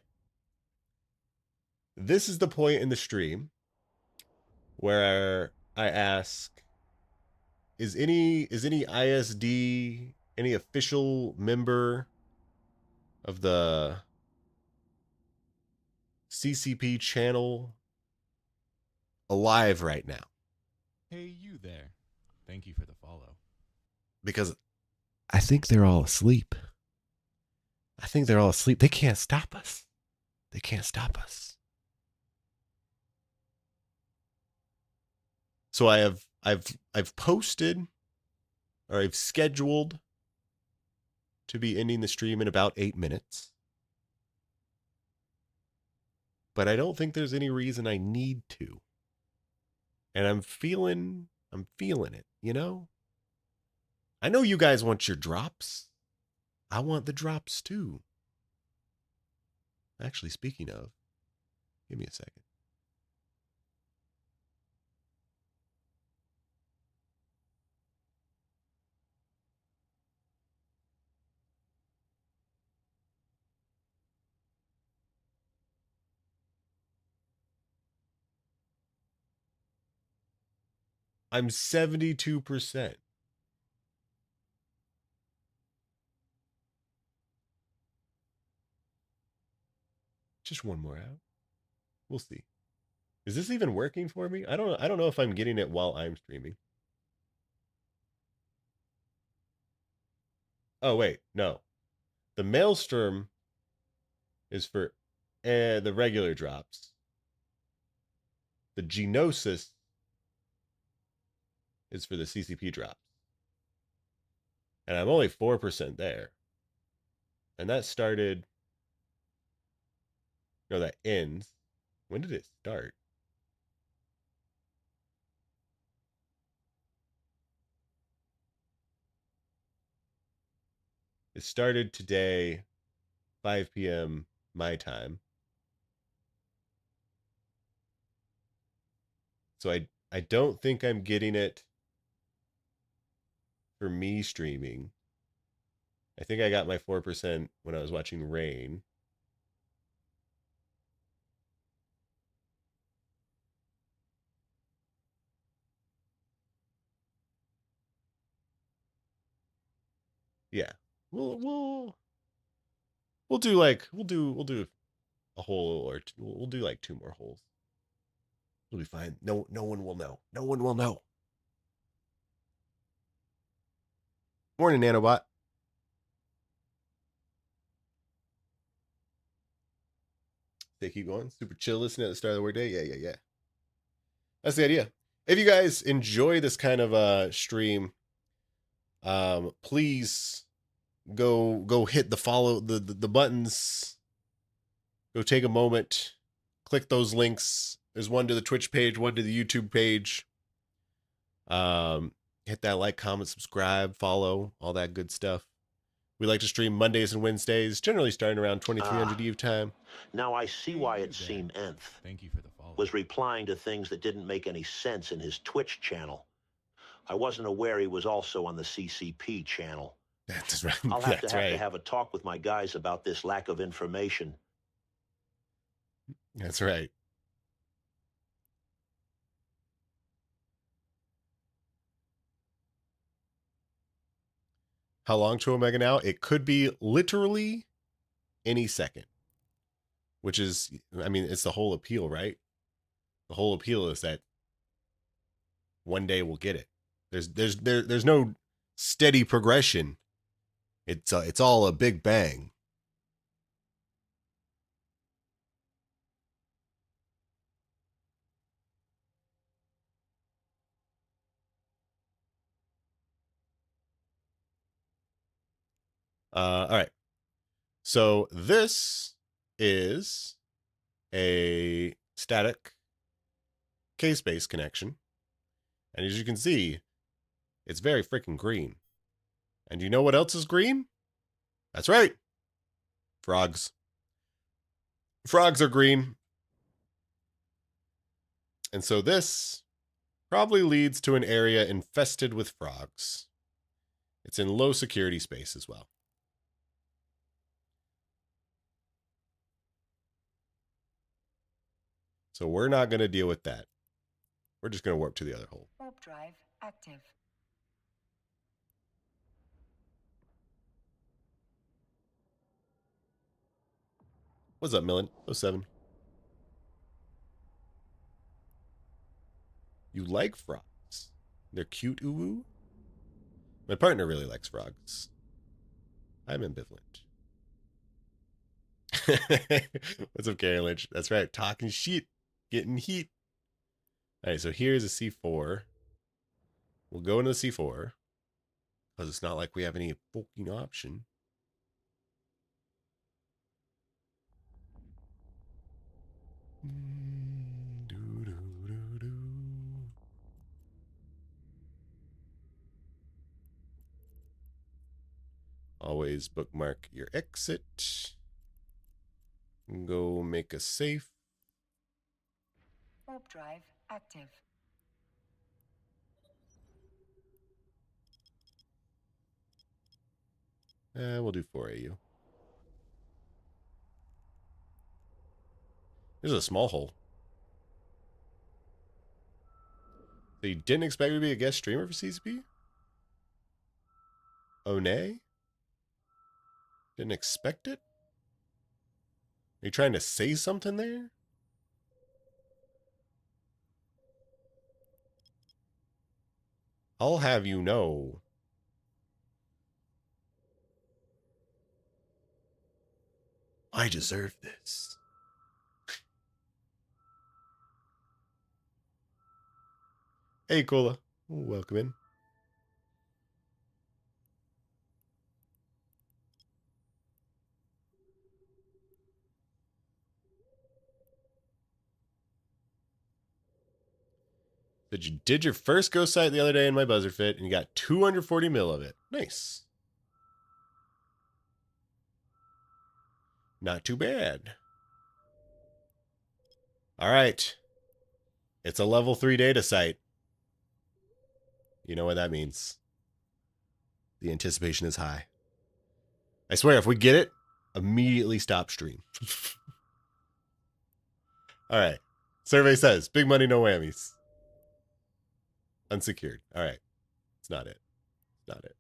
This is the point in the stream where I ask, is any ISD, any official member of the CCP channel alive right now? Hey, you there. Thank you for the follow. Because I think they're all asleep. I think they're all asleep. They can't stop us. They can't stop us. So I've posted, or I've scheduled to be ending the stream in about 8 minutes. But I don't think there's any reason I need to. And I'm feeling it, you know? I know you guys want your drops. I want the drops too. Actually, speaking of, give me a second. I'm 72%. Just one more out. We'll see. Is this even working for me? I don't know if I'm getting it while I'm streaming. Oh wait, no. The Maelstrom is for the regular drops. The Genosis is for the CCP drops. And I'm only 4% there. And that started... No, that ends. When did it start? It started today, 5 p.m. my time. So I don't think I'm getting it for me streaming. I think I got my 4% when I was watching Rain. Yeah. We'll do like we'll do a hole or two. We'll do like 2 more holes. It'll be fine. No one will know. No one will know. Morning, Nanobot. They keep going. Super chill listening at the start of the workday. Yeah. That's the idea. If you guys enjoy this kind of stream, please go hit the follow the buttons. Go take a moment, click those links. There's one to the Twitch page, one to the YouTube page. Hit that like, comment, subscribe, follow, all that good stuff. We like to stream Mondays and Wednesdays, generally starting around 2300 Eve time. Now I see Hey, why you it there. seemed Nth Thank you for the follow. was replying to things that didn't make any sense in his Twitch channel. I wasn't aware he was also on the CCP channel. That's right. I'll have That's to right. have a talk with my guys about this lack of information. That's right. How long to Omega now? It could be literally any second. Which is, I mean, it's the whole appeal, right? The whole appeal is that one day we'll get it. There's no steady progression. It's all a big bang. All right. So this is a static K-space connection. And as you can see, it's very freaking green. And you know what else is green? That's right. Frogs. Frogs are green. And so this probably leads to an area infested with frogs. It's in low security space as well. So we're not going to deal with that. We're just going to warp to the other hole. Warp drive active. What's up, Millen? 07. You like frogs? They're cute, ooh. My partner really likes frogs. I'm ambivalent. What's up, Karen Lynch? That's right, talking shit, getting heat. All right, so here's a C4. We'll go into the C4 because it's not like we have any fucking option. Always bookmark your exit. Go make a safe. Warp drive active. We'll do 4 AU. This is a small hole. So you didn't expect me to be a guest streamer for CCP? Oh, nay? Didn't expect it? Are you trying to say something there? I'll have you know. I deserve this. Hey, Cola. Welcome in. But you did your first ghost site the other day in my buzzer fit, and you got 240 mil of it. Nice. Not too bad. All right. It's a level 3 data site. You know what that means. The anticipation is high. I swear, if we get it, immediately stop stream. All right. Survey says, big money, no whammies. Unsecured. All right. It's not it. It's not it.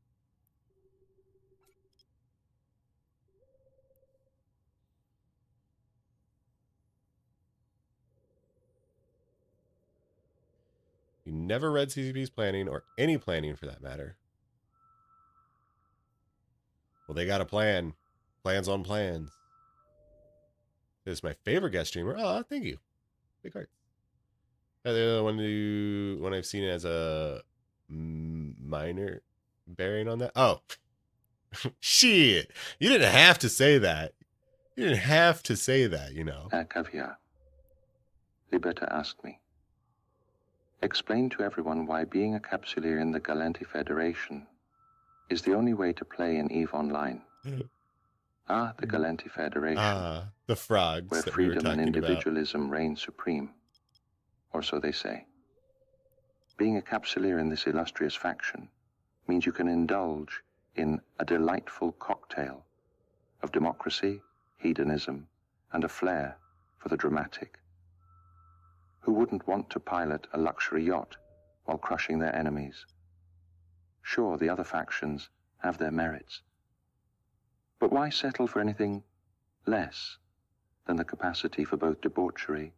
You never read CCP's planning, or any planning for that matter. Well, they got a plan. Plans on plans. This is my favorite guest streamer. Oh, thank you. Big heart. The other one I've seen as a minor bearing on that. Oh. Shit. You didn't have to say that. You didn't have to say that, you know. Caviar, they better ask me. Explain to everyone why being a capsuleer in the Galanti Federation is the only way to play in EVE Online. are the Galenti Federation, The frogs where that we were freedom and talking about. individualism reign supreme, or so they say. Being a capsuleer in this illustrious faction means you can indulge in a delightful cocktail of democracy, hedonism, and a flair for the dramatic. Who wouldn't want to pilot a luxury yacht while crushing their enemies? Sure, the other factions have their merits. But why settle for anything less than the capacity for both debauchery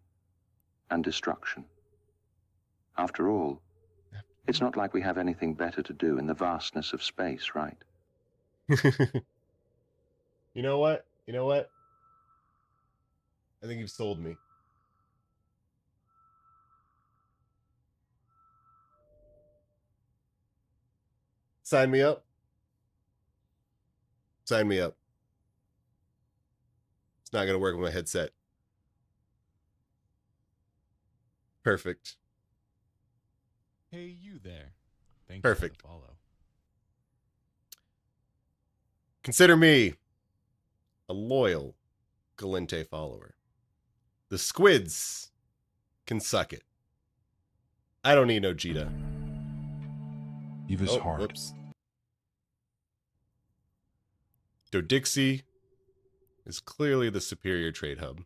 and destruction? After all, it's not like we have anything better to do in the vastness of space, right? You know what? I think you've sold me. Sign me up. Sign me up. It's not going to work with my headset. Perfect. Hey, you there. Thank Perfect. you for the follow. Consider me a loyal Galente follower. The squids can suck it. I don't need no Jita. Eva's hard. Whoops. Dodixie is clearly the superior trade hub.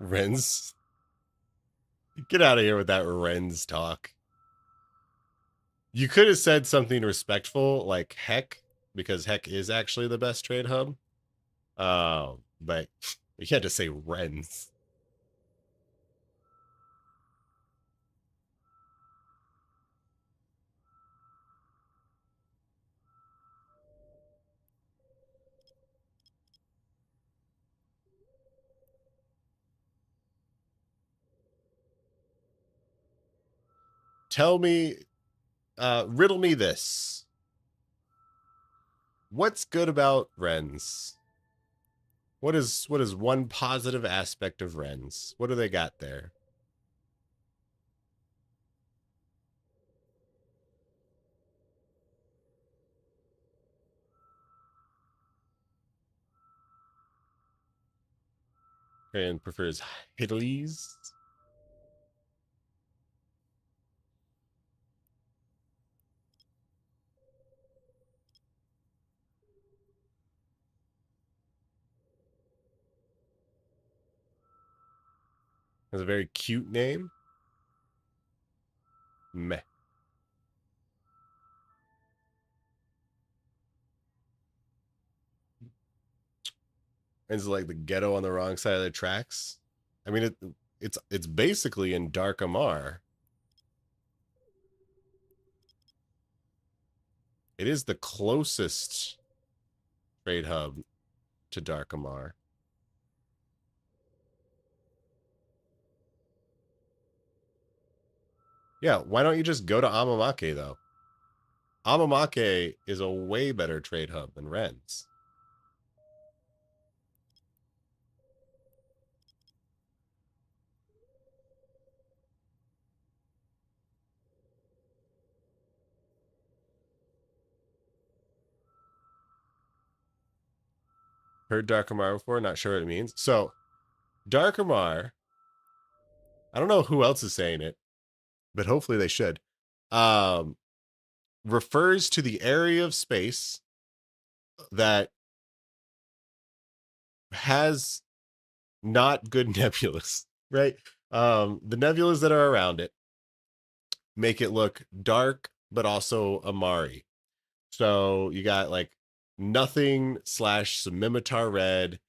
Ren's. Get out of here with that Ren's talk. You could have said something respectful like Heck, because Heck is actually the best trade hub. But you had to say Ren's. Tell me, riddle me this. What's good about Ren's? What is one positive aspect of Ren's? What do they got there? And prefers Hiddlies. Has a very cute name. Meh. It's like the ghetto on the wrong side of the tracks. I mean, it's basically in Dark Amar. It is the closest trade hub to Dark Amar. Yeah, why don't you just go to Amamake, though? Amamake is a way better trade hub than Ren's. Heard Dark Amar before, not sure what it means. So, Dark Amar, I don't know who else is saying it, but hopefully they should, refers to the area of space that has not good nebulas, right? The nebulas that are around it make it look dark, but also Amari. So you got like nothing / some Mimitar red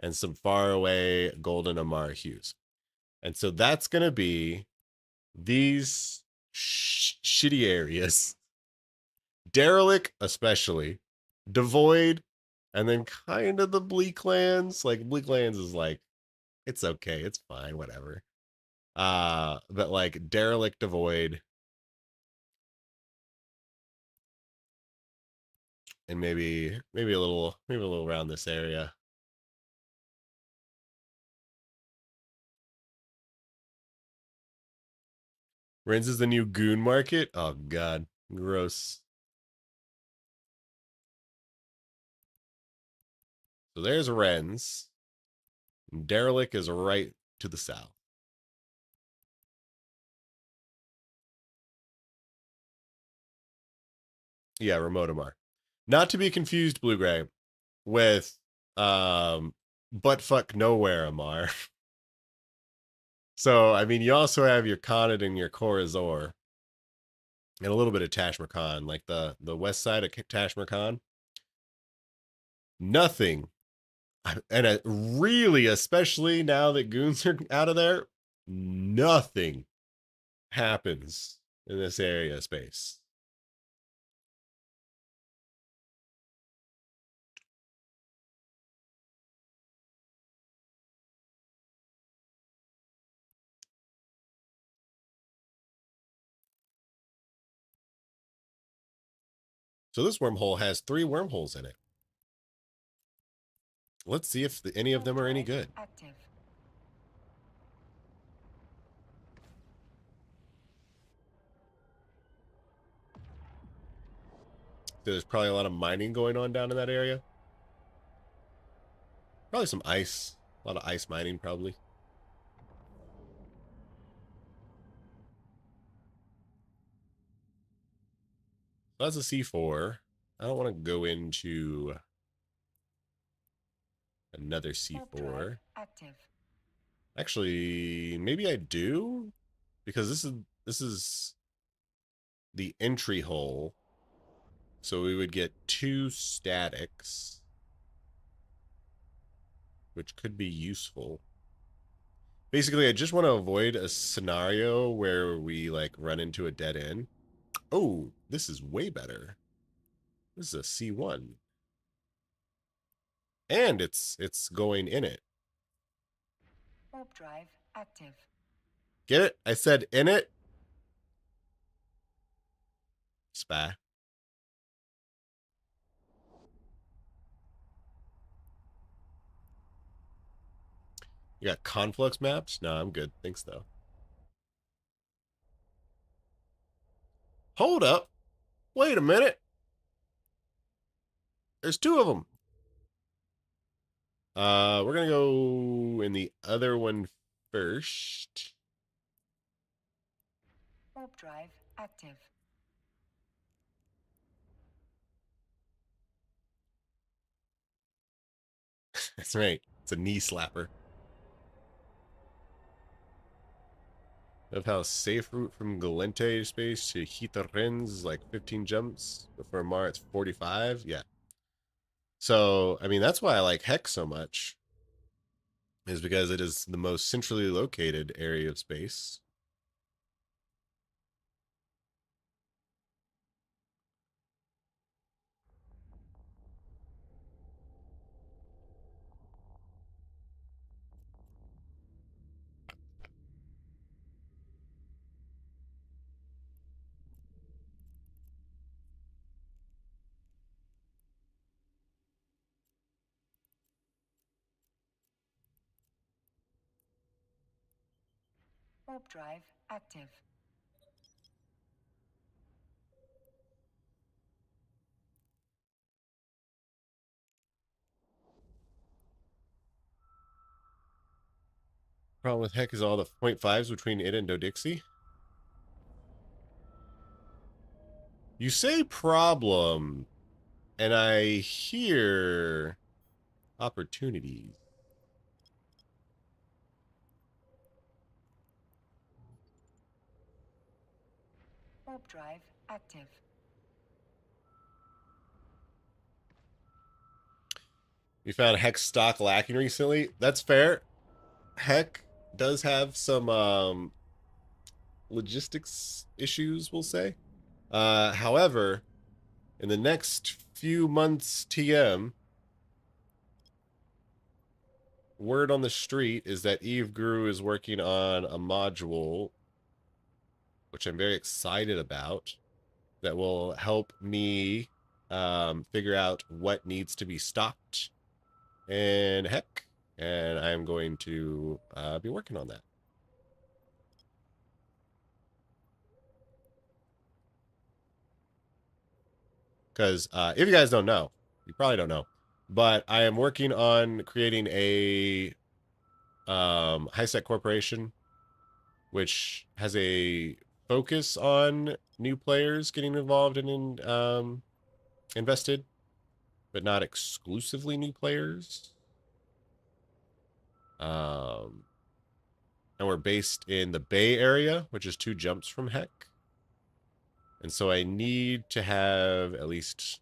and some far away golden Amar hues. And so that's going to be these shitty areas. Derelict, especially. Devoid, And then kind of the Bleak Lands. Like, Bleak Lands is like, it's okay, it's fine, whatever. But like Derelict Avoid. And maybe a little around this area. Ren's is the new goon market? Oh god. Gross. So there's Ren's. Derelict is right to the south. Yeah, Remotomar. Not to be confused, Blue Gray, with Buttfuck Nowhere Amar. So, I mean, you also have your Khanid and your Korazor. And a little bit of Tashmir, like the west side of Tashmir. Nothing. And really, especially now that goons are out of there, nothing happens in this area space. So this wormhole has 3 wormholes in it. Let's see if any of them are any good. Active. There's probably a lot of mining going on down in that area. Probably some ice. A lot of ice mining, probably. So that's a C4. I don't want to go into another C4. Active. Actually, maybe I do, because this is the entry hole. So we would get 2 statics, which could be useful. Basically, I just want to avoid a scenario where we like run into a dead end. Oh, this is way better. This is a C1. And it's going in it. Warp drive active. Get it? I said in it. Spy. You got conflux maps? No, I'm good. Thanks, though. Hold up. Wait a minute. There's 2 of them. We're going to go in the other one first. Warp drive active. That's right. It's a knee slapper. Of how safe route from Galente space to Hitarenz is like 15 jumps, but for Amar it's 45. Yeah. So, I mean, that's why I like Hex so much, is because it is the most centrally located area of space. Warp drive active. Problem with Heck is all the 0.5s between it and Dodixie. You say problem, and I hear opportunities. Warp drive active. You found Hex stock lacking recently. That's fair. Heck does have some logistics issues, we'll say. However, in the next few months TM, word on the street is that Eve Guru is working on a module, which I'm very excited about, that will help me figure out what needs to be stocked in Heck, and I'm going to be working on that. Because if you guys don't know, you probably don't know, but I am working on creating a high-sec corporation, which has a focus on new players getting involved and invested, but not exclusively new players. And we're based in the Bay Area, which is 2 jumps from Heck. And so I need to have at least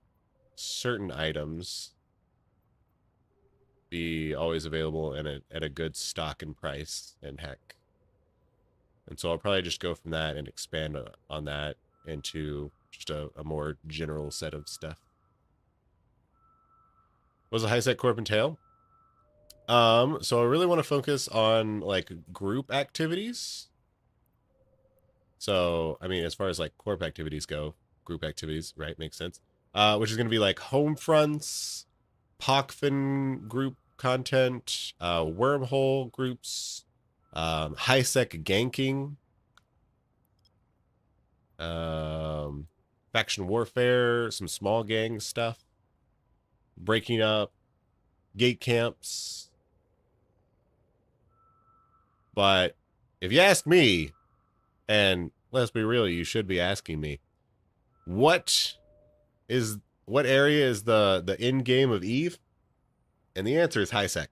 certain items be always available and at a good stock and price in Heck. And so I'll probably just go from that and expand on that into just a more general set of stuff. What does a high-sec corp entail? So I really want to focus on like group activities. So, I mean, as far as like corp activities go, group activities, right? Makes sense. Which is going to be like home fronts, Pockfin group content, wormhole groups, high-sec ganking, faction warfare, some small gang stuff, breaking up, gate camps. But if you ask me, and let's be real, you should be asking me, what area is the end game of Eve? And the answer is high-sec.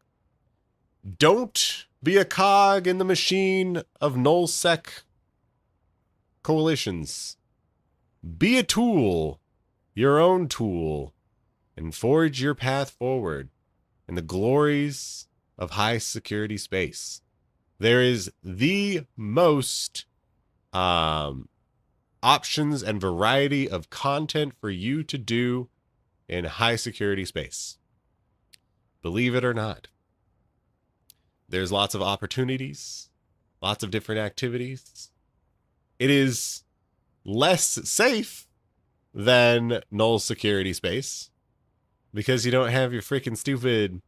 Don't be a cog in the machine of null-sec coalitions. Be a tool, your own tool, and forge your path forward in the glories of high security space. There is the most options and variety of content for you to do in high security space. Believe it or not. There's lots of opportunities, lots of different activities. It is less safe than null security space because you don't have your freaking stupid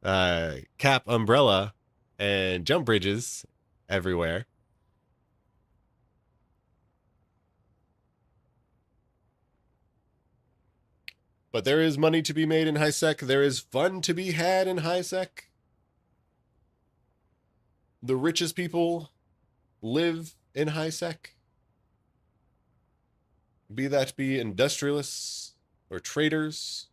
cap umbrella and jump bridges everywhere. But there is money to be made in high-sec. There is fun to be had in high-sec. The richest people live in high-sec. Be that be industrialists or traders.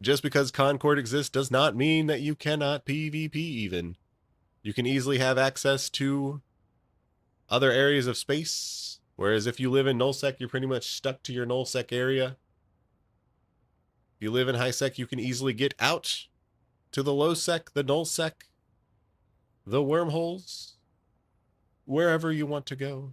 Just because Concord exists does not mean that you cannot PvP even. You can easily have access to other areas of space. Whereas if you live in nullsec, you're pretty much stuck to your nullsec area. If you live in highsec, you can easily get out to the lowsec, the nullsec, the wormholes, wherever you want to go.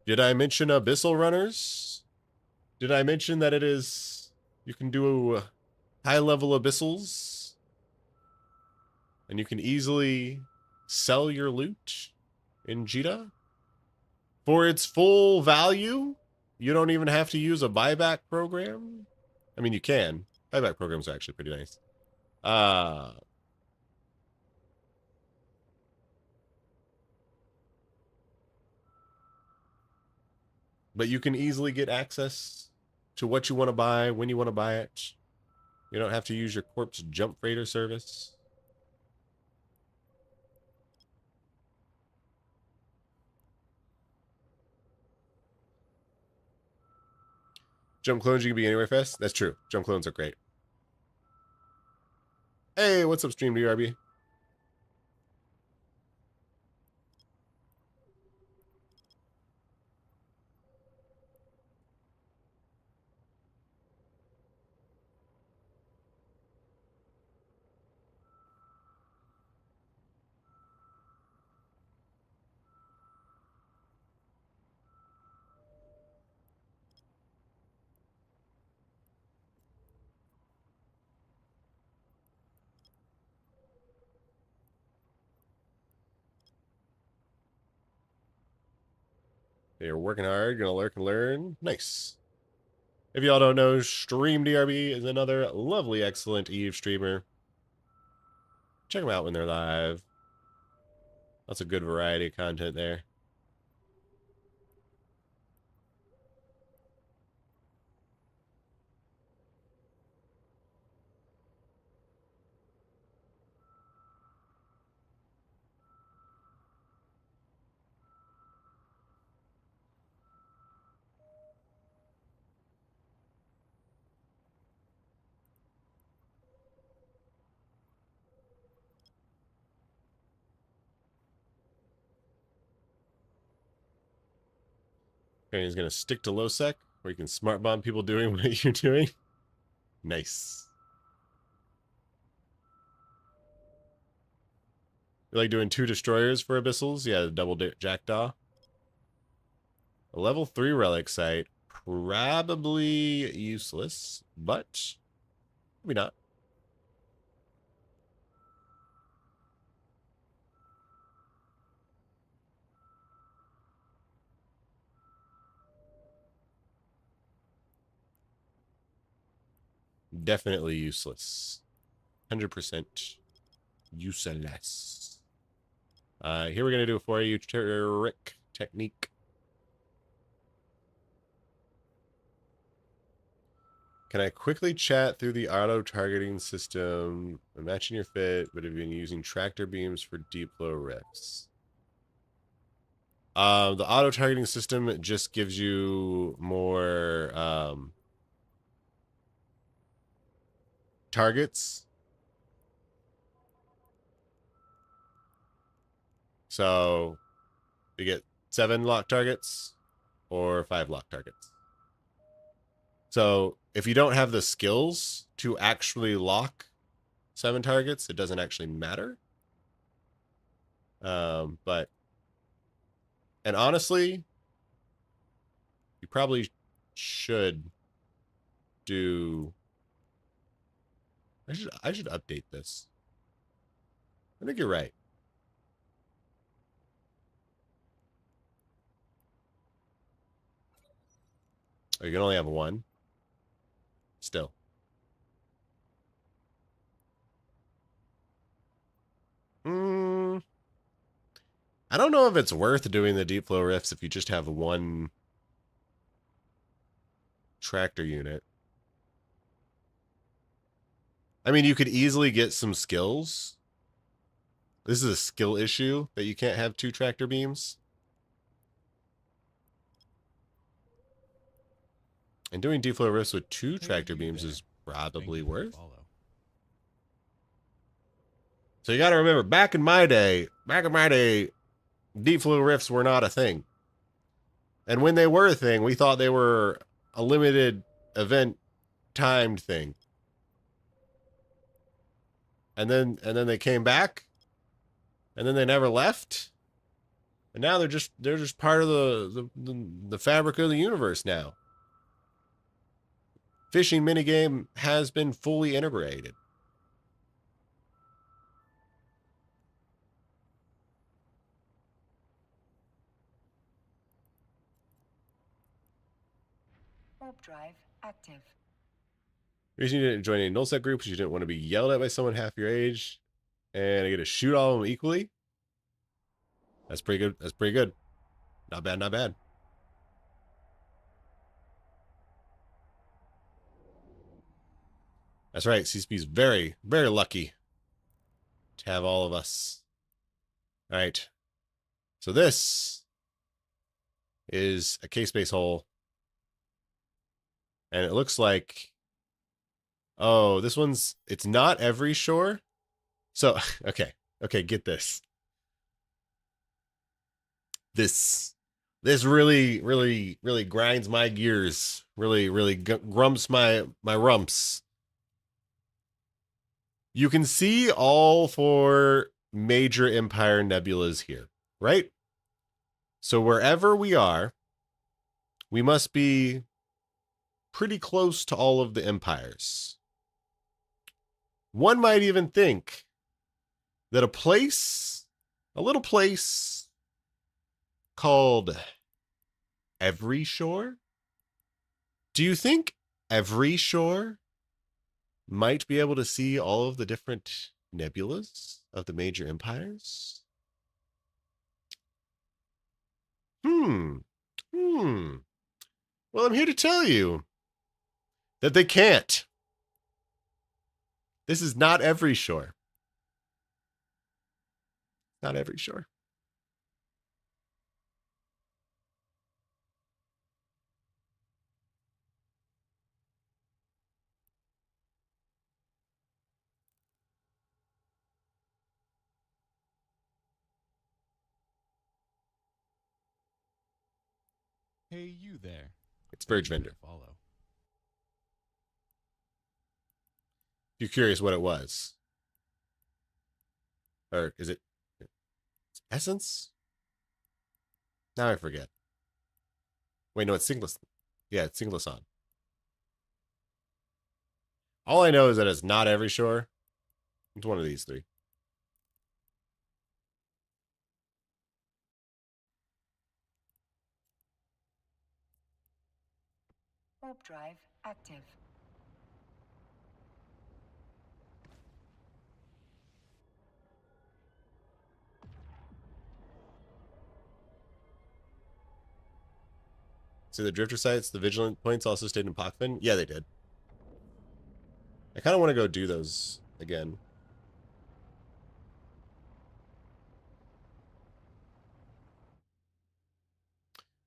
Did I mention Abyssal Runners? Did I mention that you can do high-level Abyssals? And you can easily sell your loot in Jita? For its full value, you don't even have to use a buyback program. I mean, you can. Buyback programs are actually pretty nice. But you can easily get access to what you want to buy, when you want to buy it. You don't have to use your corpse jump freighter service. Jump clones, you can be anywhere fast. That's true. Jump clones are great. Hey, what's up, Stream DRB? You're working hard, gonna lurk and learn. Nice. If y'all don't know, Stream DRB is another lovely, excellent Eve streamer. Check them out when they're live. Lots of good variety of content there. Okay, he's gonna stick to low sec, where you can smart bomb people doing what you're doing. Nice. You like doing 2 destroyers for abyssals? Yeah, the double jackdaw. A level 3 relic site, probably useless, but maybe not. Definitely useless. 100% useless. Here we're gonna do it for you. Trick technique. Can I quickly chat through the auto-targeting system? I'm matching your fit, but have been using tractor beams for deep flow rifts. The auto-targeting system just gives you more targets. So you get 7 lock targets or 5 lock targets. So if you don't have the skills to actually lock 7 targets, it doesn't actually matter. But and honestly, you probably should do. I should update this. I think you're right. Oh, you can only have 1. Still. I don't know if it's worth doing the deep flow rifts if you just have 1 tractor unit. I mean, you could easily get some skills. This is a skill issue that you can't have 2 tractor beams. And doing deep flow rifts with 2 tractor beams is probably worth. So you got to remember, back in my day, deep flow rifts were not a thing. And when they were a thing, we thought they were a limited event timed thing. And then they came back, and then they never left. And now they're just part of the fabric of the universe now. Fishing minigame has been fully integrated. Warp drive active. Reason you didn't join any nullsec groups, you didn't want to be yelled at by someone half your age, and I get to shoot all of them equally. That's pretty good. That's pretty good. Not bad, not bad. That's right. CCP's very, very lucky to have all of us. All right. So this is a K-space hole. And it looks like Oh, this one's, it's not every shore. So, okay, get this. This really grinds my gears. Really grumps my rumps. You can see all 4 major empire nebulas here, right? So wherever we are, we must be pretty close to all of the empires. One might even think that a little place called Every Shore? Do you think Every Shore might be able to see all of the different nebulas of the major empires? Well, I'm here to tell you that they can't. This is not Every Shore. Not Every Shore. Hey, you there. It's Thank Verge you for Vendor. the follow. If you're curious what it was. Or is it Essence? Now I forget. Wait, no, it's Singleton. Yeah, it's Singleton. All I know is that it's not Every Shore. It's one of these 3. Warp drive active. So the Drifter sites, the Vigilant points also stayed in Pockfin? Yeah, they did. I kind of want to go do those again.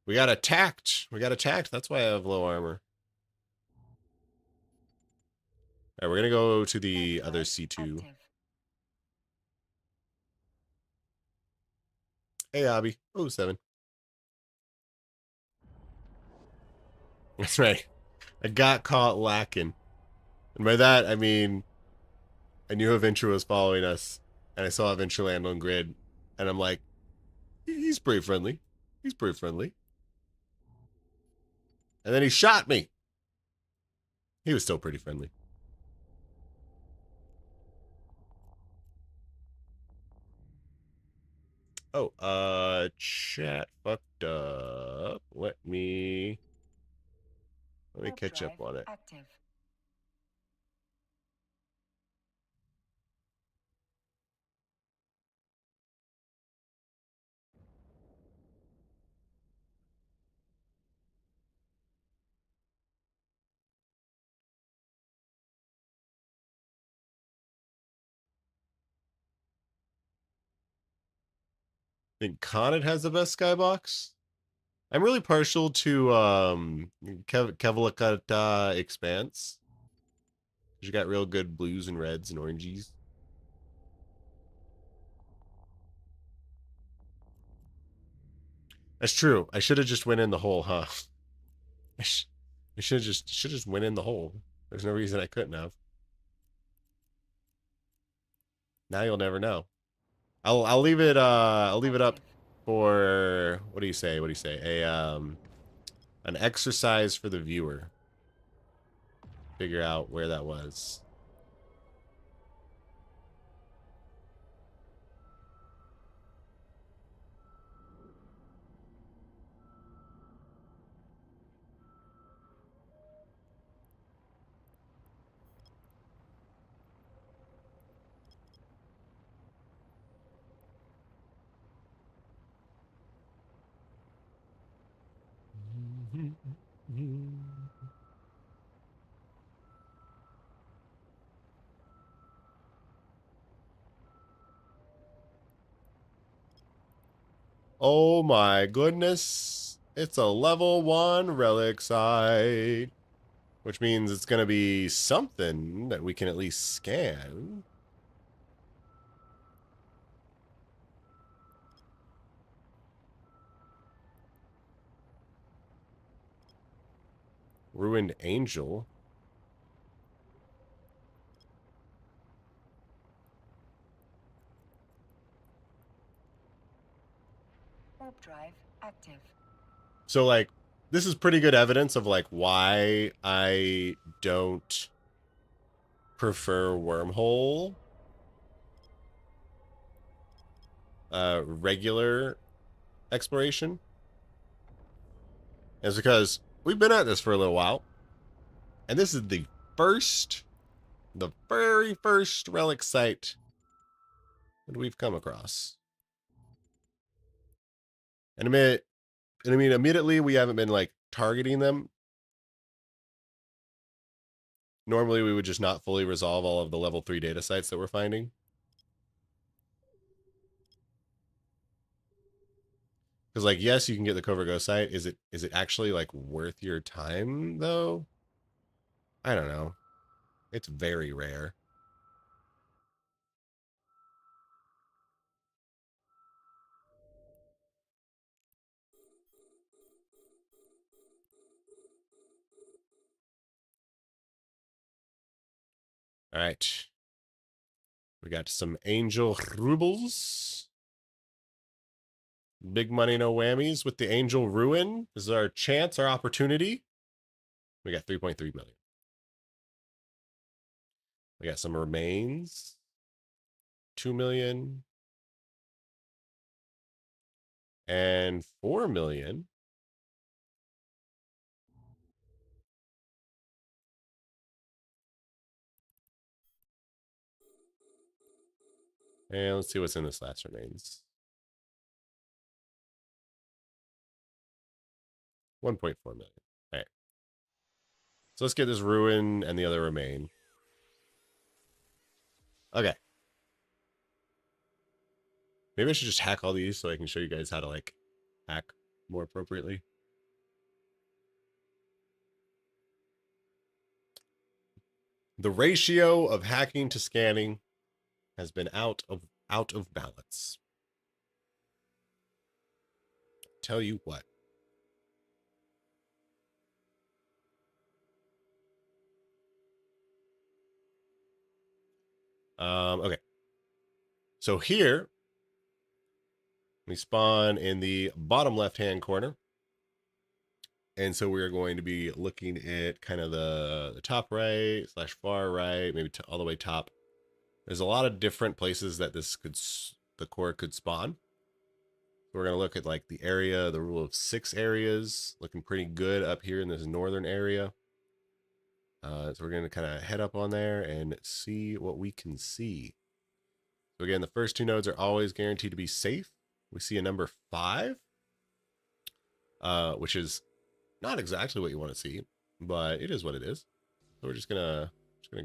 We got attacked. That's why I have low armor. All right, we're going to go to the other C2. Active. Hey, Abby. Oh, 7. That's right. I got caught lacking. And by that, I mean, I knew Aventure was following us, and I saw Aventure land on grid, and I'm like, he's pretty friendly. He's pretty friendly. And then he shot me. He was still pretty friendly. Oh, chat fucked up. Let me Warp catch up drive on it. active. I think Connet has the best skybox. I'm really partial to Kevalikata Expanse. You got real good blues and reds and oranges. That's true. I should have just went in the hole, huh? I should just went in the hole. There's no reason I couldn't have. Now you'll never know. I'll leave it up for what do you say? An exercise for the viewer. Figure out where that was. Oh my goodness. It's a level 1 relic site. which means it's going to be something that we can at least scan. Ruined Angel. Warp drive active. So, like, this is pretty good evidence of, like, why I don't prefer wormhole. Regular exploration. It's because we've been at this for a little while. And this is the very first relic site that we've come across. And I mean, immediately we haven't been like targeting them. Normally we would just not fully resolve all of the level 3 data sites that we're finding. Because like, yes, you can get the Covert Ghost site. Is it actually like worth your time though? I don't know. It's very rare. All right. We got some angel rubles. Big money, no whammies with the angel ruin. This is our chance, our opportunity. We got 3.3 million. We got some remains. 2 million. And 4 million. And let's see what's in this last remains. 1.4 million. All right. So let's get this ruin and the other remain. Okay. Maybe I should just hack all these so I can show you guys how to like hack more appropriately. The ratio of hacking to scanning has been out of balance. Tell you what. Okay. So here we spawn in the bottom left-hand corner. And so we're going to be looking at kind of the top right / far right, maybe all the way top. There's a lot of different places that the core could spawn. We're going to look at like the area, the rule of 6 areas, looking pretty good up here in this northern area. So we're going to kind of head up on there and see what we can see. So again, the first 2 nodes are always guaranteed to be safe. We see a number 5, which is not exactly what you want to see, but it is what it is. So we're just gonna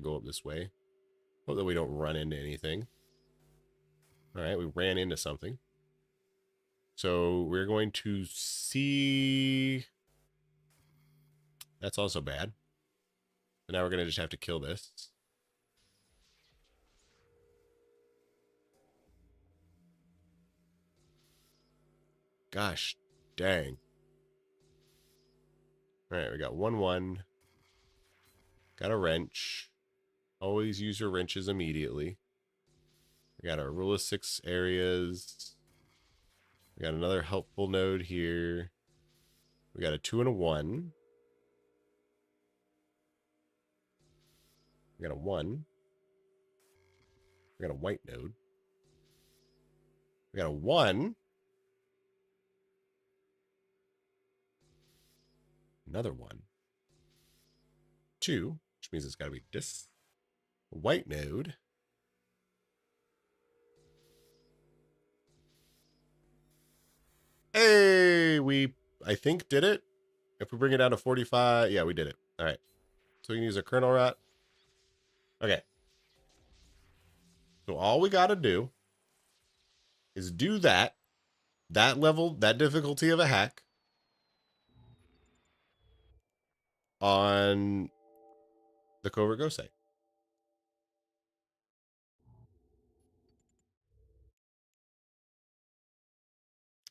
go up this way. Hope that we don't run into anything. All right, we ran into something. So we're going to see. That's also bad. So now we're gonna just have to kill this. Gosh, dang. All right, we got 1-1. Got a wrench. Always use your wrenches immediately. We got our rule of 6 areas. We got another helpful node here. We got a 2 and a 1. We got a 1. We got a white node. We got a 1. Another 1. 2, which means it's got to be this. A white node. Hey, I think did it. If we bring it down to 45, yeah, we did it. All right. So we can use a kernel rot. Okay. So all we got to do is do that level, that difficulty of a hack on the covert ghost site.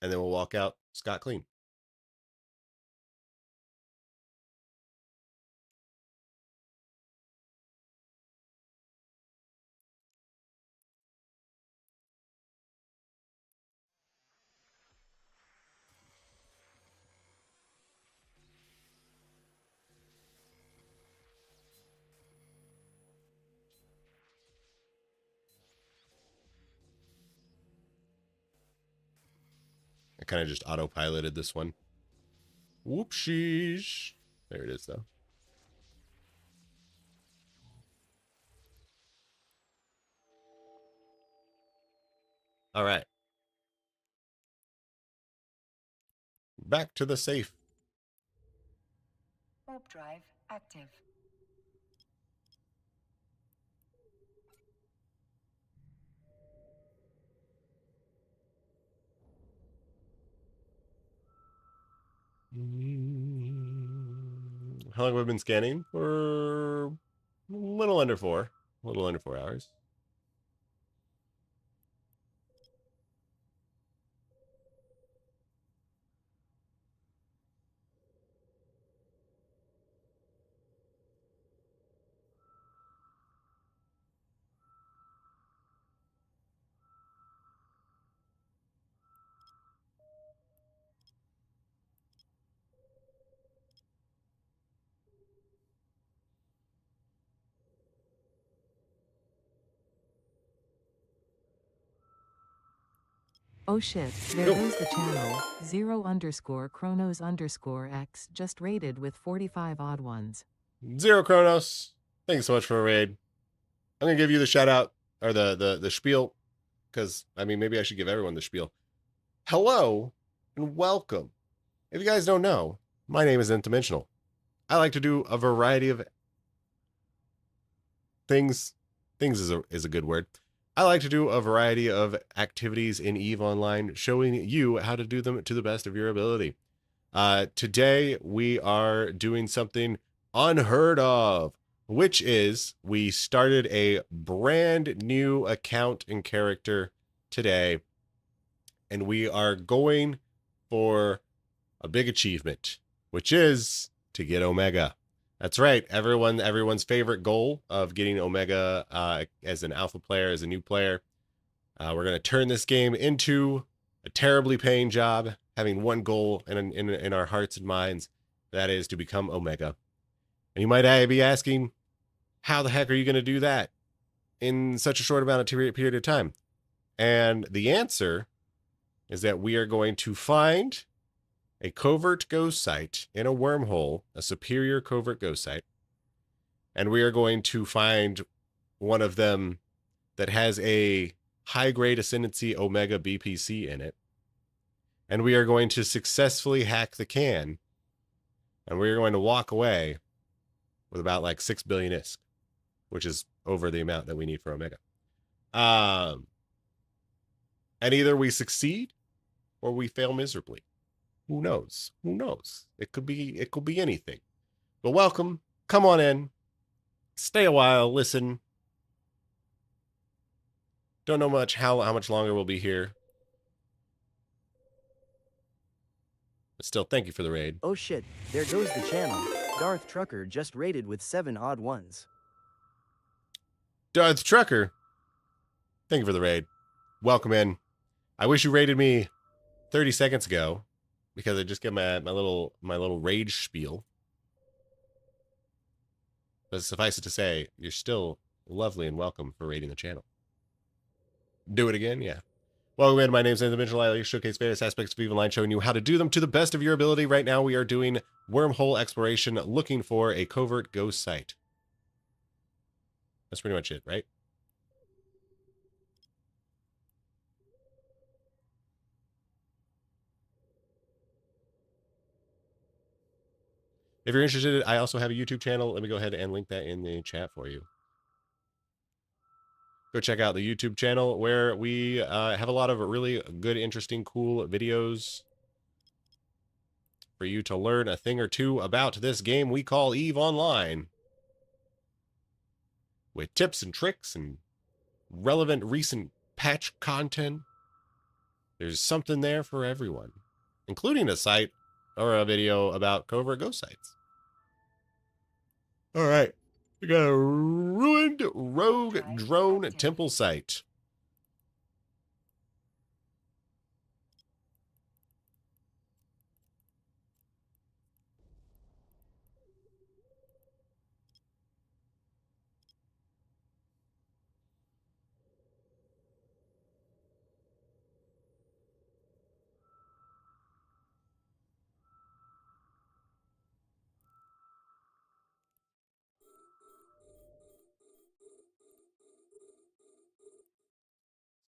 And then we'll walk out scot clean. I kind of just autopiloted this one. Whoopsies. There it is, though. All right. Back to the safe. Warp drive active. How long have we been scanning? For a little under 4. A little under 4 hours. Oh shit, there goes the channel. 0_Chronos_X just rated with 45 odd ones. 0 Chronos. Thanks so much for a raid. I'm going to give you the shout out, or the spiel, because, I mean, maybe I should give everyone the spiel. Hello, and welcome. If you guys don't know, my name is Nth-Dimensional. I like to do a variety of things. Things is a good word. I like to do a variety of activities in EVE Online, showing you how to do them to the best of your ability. Today, we are doing something unheard of, which is we started a brand new account and character today, and we are going for a big achievement, which is to get Omega. That's right. Everyone's favorite goal of getting Omega as an alpha player, as a new player. We're going to turn this game into a terribly paying job, having one goal in our hearts and minds. That is to become Omega. And you might be asking, how the heck are you going to do that in such a short amount of period of time? And the answer is that we are going to find a covert ghost site in a wormhole, a superior covert ghost site. And we are going to find one of them that has a high-grade ascendancy Omega BPC in it. And we are going to successfully hack the can. And we are going to walk away with about like 6 billion ISK, which is over the amount that we need for Omega. And either we succeed or we fail miserably. Who knows? Who knows? It could be anything. But welcome. Come on in. Stay a while. Listen. Don't know much how much longer we'll be here. But still, thank you for the raid. Oh shit, there goes the channel. Darth Trucker just rated with 7 odd ones. Darth Trucker, thank you for the raid. Welcome in. I wish you raided me 30 seconds ago, because I just get my little rage spiel. But suffice it to say, you're still lovely and welcome for raiding the channel. Do it again? Yeah. Welcome in. My name's Nth-Dimensional. I like to showcase various aspects of EVE Online, showing you how to do them to the best of your ability. Right now, we are doing wormhole exploration, looking for a covert ghost site. That's pretty much it, right? If you're interested, I also have a YouTube channel. Let me go ahead and link that in the chat for you. Go check out the YouTube channel where we have a lot of really good, interesting, cool videos for you to learn a thing or two about this game we call EVE Online. with tips and tricks and relevant recent patch content. There's something there for everyone, including a site or a video about covert ghost sites. All right. We got a ruined rogue drone temple site.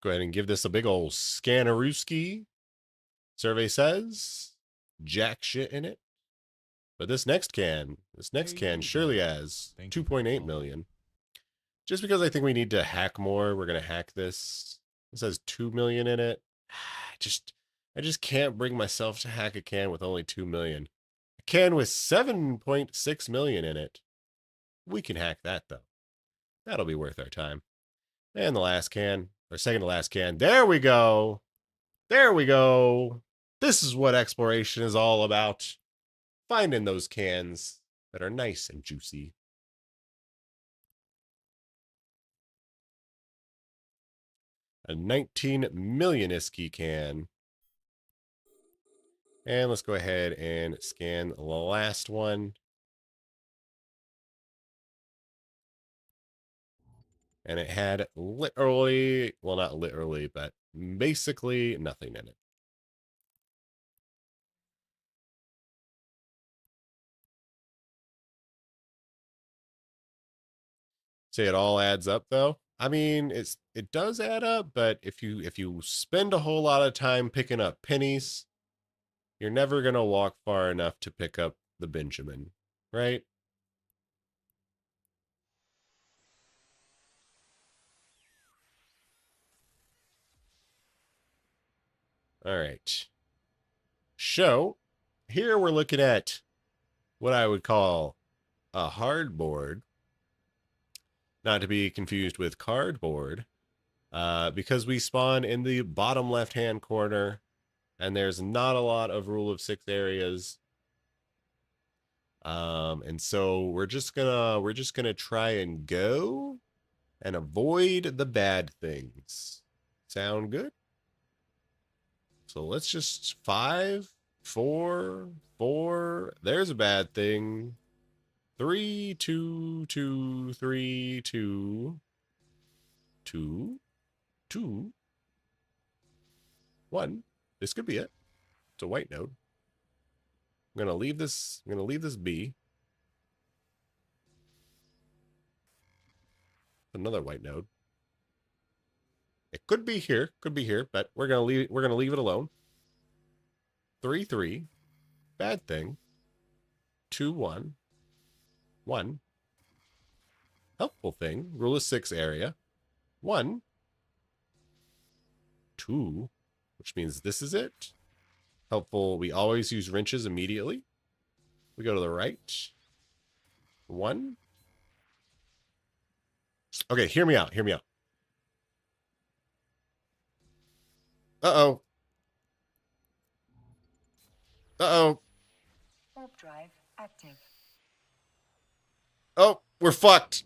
Go ahead and give this a big old scanarooski. Survey says jack shit in it. But this next can surely has 2.8 million. Just because I think we need to hack more, we're going to hack this. This has 2 million in it. I just can't bring myself to hack a can with only 2 million. A can with 7.6 million in it. We can hack that though. That'll be worth our time. And the last can, or second to last can. There we go. There we go. This is what exploration is all about. Finding those cans that are nice and juicy. A 19 million ISKI can. And let's go ahead and scan the last one. And it had literally, well, not literally, but basically nothing in it. Say it all adds up though. I mean, it does add up, but if you spend a whole lot of time picking up pennies, you're never gonna walk far enough to pick up the Benjamin, right? All right. So here we're looking at what I would call a hardboard, not to be confused with cardboard, because we spawn in the bottom left-hand corner, and there's not a lot of rule of 6 areas. And so we're just gonna try and go and avoid the bad things. Sound good? So let's just 5, 4, 4. There's a bad thing. 3, 2, 2, 3, 2, 2, 2, 1. This could be it. It's a white node. I'm gonna leave this be. Another white node. It could be here, but we're gonna leave it alone. 3, 3. Bad thing. 2, 1. 1. Helpful thing. Rule of 6 area. 1. 2. Which means this is it. Helpful. We always use wrenches immediately. We go to the right. 1. Okay, hear me out. Hear me out. Uh-oh. Uh-oh. Warp drive active. Oh, we're fucked.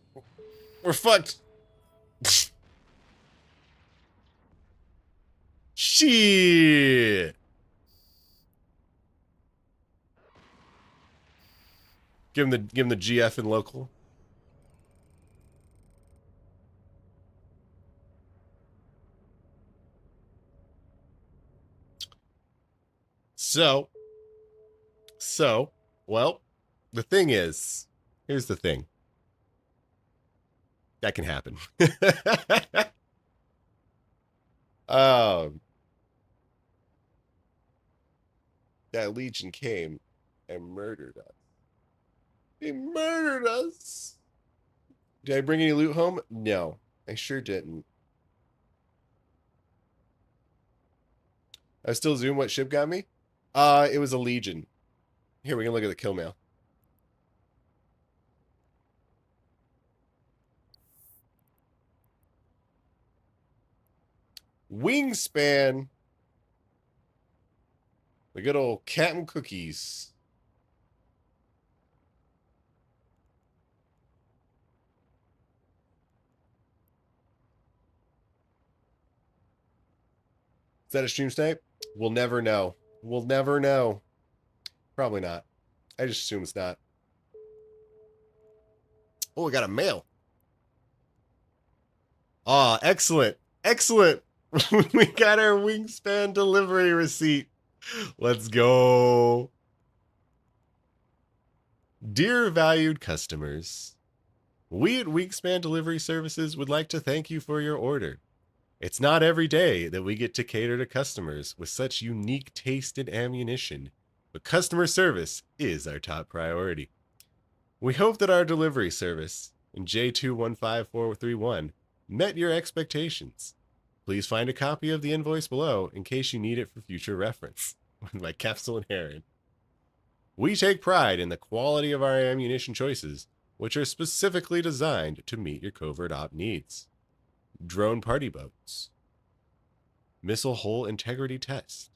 We're fucked. Shit. Give him the GF in local. So, well, the thing is, here's the thing. That can happen. That Legion came and murdered us. He murdered us. Did I bring any loot home? No, I sure didn't. I still zoom what ship got me? It was a Legion. Here, we can look at the kill mail. Wingspan. The good old Captain Cookies. Is that a stream snipe? We'll never know. We'll never know. Probably not. I just assume it's not. Oh, we got a mail. Ah, excellent. Excellent. We got our Wingspan delivery receipt. Let's go. Dear valued customers, we at Wingspan Delivery Services would like to thank you for your order. It's not every day that we get to cater to customers with such unique taste in ammunition, but customer service is our top priority. We hope that our delivery service in J215431 met your expectations. Please find a copy of the invoice below in case you need it for future reference. By Capsule and Heron. We take pride in the quality of our ammunition choices, which are specifically designed to meet your covert op needs. Drone party boats. Missile hull integrity test.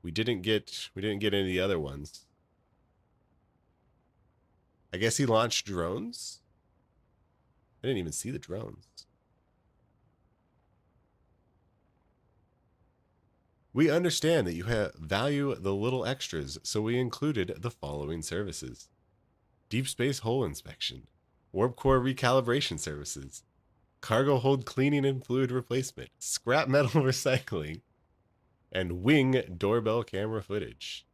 We didn't get any of the other ones. I guess he launched drones? I didn't even see the drones. We understand that you value the little extras, so we included the following services. Deep space hull inspection, warp core recalibration services, cargo hold cleaning and fluid replacement, scrap metal recycling, and wing doorbell camera footage.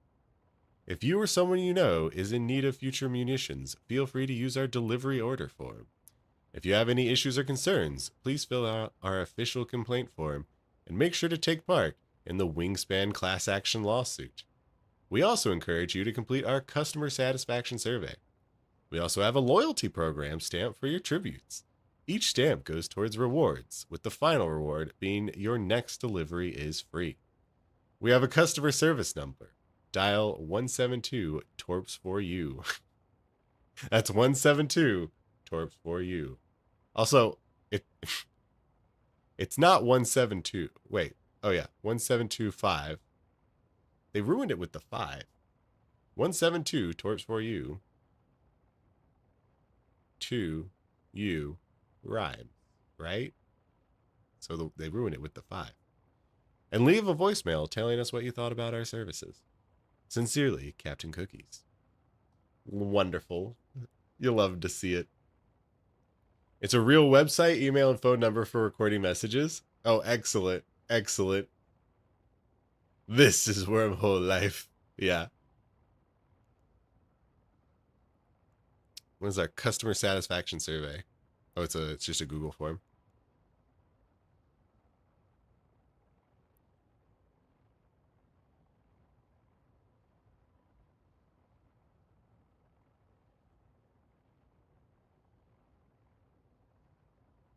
If you or someone you know is in need of future munitions, feel free to use our delivery order form. If you have any issues or concerns, please fill out our official complaint form and make sure to take part in the Wingspan class action lawsuit. We also encourage you to complete our customer satisfaction survey. We also have a loyalty program stamp for your tributes. Each stamp goes towards rewards, with the final reward being your next delivery is free. We have a customer service number. Dial 172 Torps for you. That's 172 Torps for you. Also, it's not 172. Wait. Oh, yeah. 1725. They ruined it with the 5. 172 Torps for you. 2 you rhyme. Right? So they ruined it with the 5. And leave a voicemail telling us what you thought about our services. Sincerely, Captain Cookies. Wonderful. You'll love to see it. It's a real website, email, and phone number for recording messages. Oh, excellent. Excellent. This is wormhole life. Yeah. What is our customer satisfaction survey? Oh, it's just a Google form.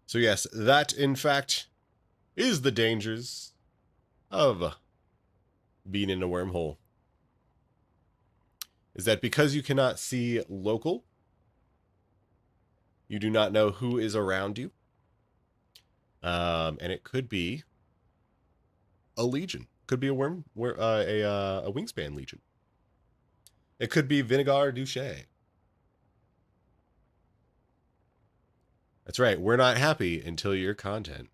So yes, that in fact is the dangers of being in a wormhole. Is that because you cannot see local, you do not know who is around you. And it could be a legion. Could be a wingspan legion. It could be Vinegar Duché. That's right. We're not happy until your content.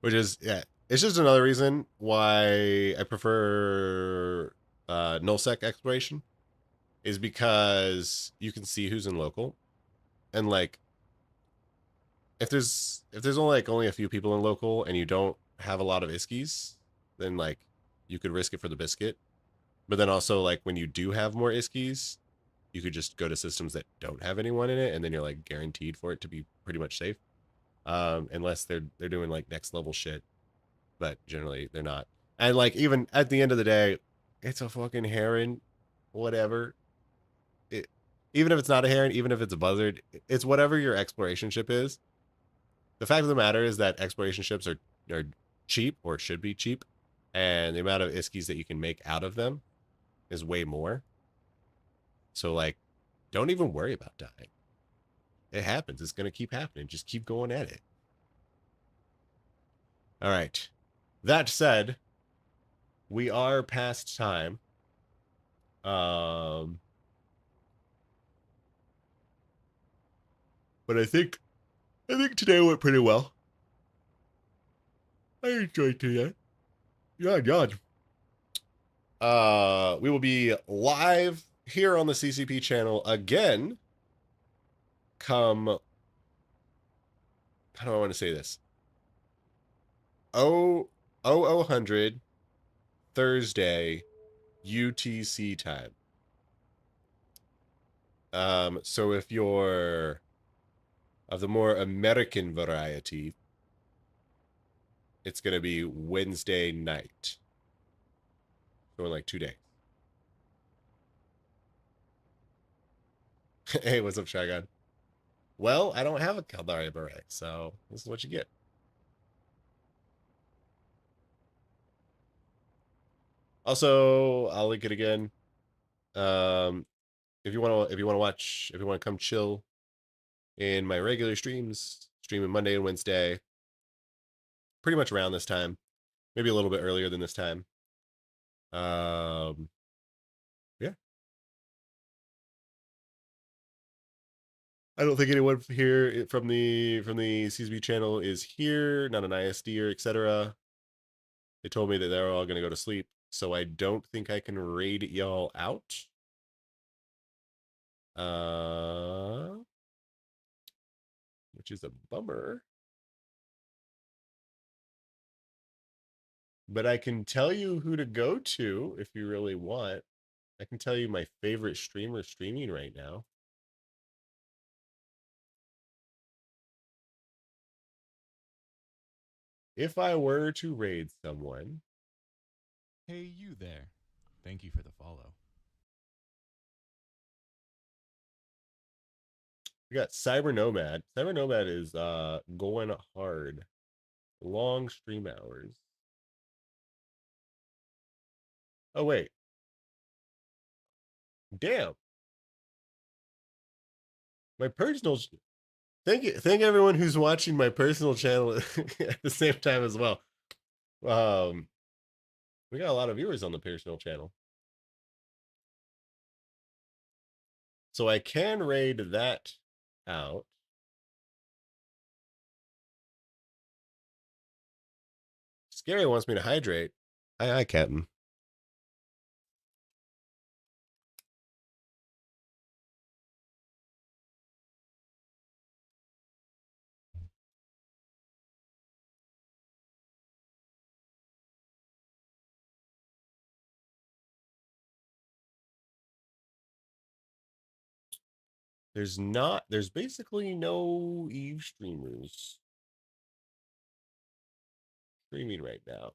Which is, yeah, it's just another reason why I prefer nullsec exploration, is because you can see who's in local, and like if there's only a few people in local and you don't have a lot of iskies, then like you could risk it for the biscuit. But then also like when you do have more iskies, you could just go to systems that don't have anyone in it, and then you're like guaranteed for it to be pretty much safe. Unless they're doing like next level shit, but generally they're not. And like even at the end of the day, it's a fucking heron, whatever. Even if it's not a heron, even if it's a buzzard, it's whatever your exploration ship is. The fact of the matter is that exploration ships are cheap, or should be cheap, and the amount of iskies that you can make out of them is way more. So like, don't even worry about dying. It happens. It's going to keep happening. Just keep going at it. All right. That said, we are past time. But I think today went pretty well. I enjoyed today. Yeah. We will be live here on the CCP channel again. Come, how do I want to say this? 0000 Thursday UTC time. So if you're of the more American variety, it's going to be Wednesday night. So in like 2 days. Hey, what's up, Shotgun? Well, I don't have a Caldari beret, so this is what you get. Also, I'll link it again. If you want to come chill in my regular streams, streaming Monday and Wednesday, pretty much around this time, maybe a little bit earlier than this time. Yeah. I don't think anyone here from the CSB channel is here, not an ISD or etc. They told me that they're all going to go to sleep, so I don't think I can raid y'all out. Which is a bummer. But I can tell you who to go to if you really want. I can tell you my favorite streamer streaming right now. If I were to raid someone. Hey, you there. Thank you for the follow. We got Cyber Nomad. Cyber Nomad is going hard. Long stream hours. Oh wait. Damn. My personal thank everyone who's watching my personal channel at the same time as well. We got a lot of viewers on the personal channel. So I can raid that out. Scary wants me to hydrate. Aye, Captain. There's basically no Eve streamers streaming right now.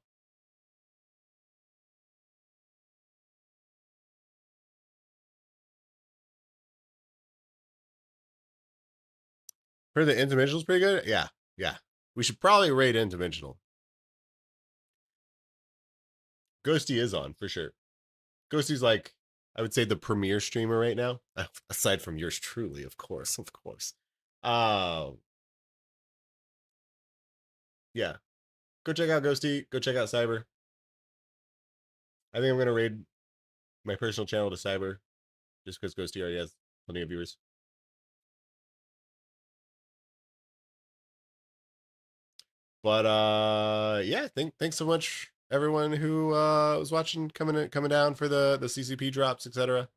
For the Interdimensional's pretty good? Yeah. We should probably raid Interdimensional. Ghosty is on, for sure. Ghosty's like, I would say the premier streamer right now. Aside from yours truly, of course. Yeah. Go check out Ghosty. Go check out Cyber. I think I'm going to raid my personal channel to Cyber. Just because Ghosty already has plenty of viewers. But yeah, thanks so much everyone who was watching, coming down for the CCP drops, etc.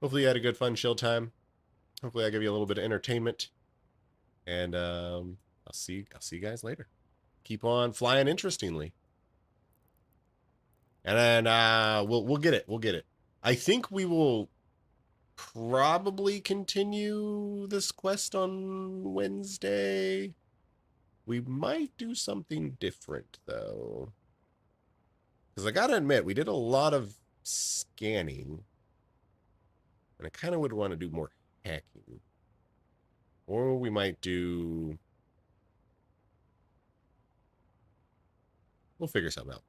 Hopefully you had a good fun chill time. Hopefully I give you a little bit of entertainment. And I'll see you guys later. Keep on flying interestingly. And then we'll get it. We'll get it. I think we will probably continue this quest on Wednesday. We might do something different, though. Because I gotta admit, we did a lot of scanning. And I kind of would want to do more hacking. Or we might do... We'll figure something out.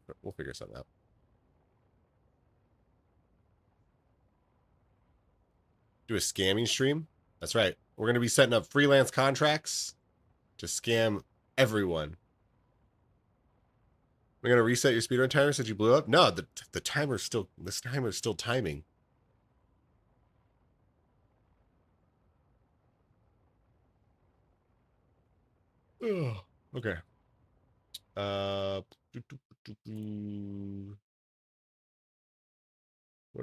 Do a scamming stream? That's right. We're going to be setting up freelance contracts to scam everyone. We're going to reset your speedrun timer since you blew up? No, the timer's still, this timer's still timing. Ugh, okay. What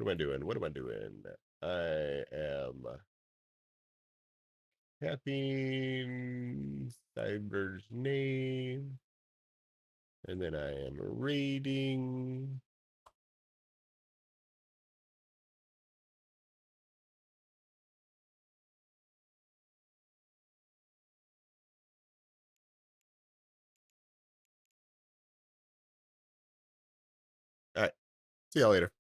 am I doing? What am I doing? I am tapping Cyber's name. And then I am rating. All right. See y'all later.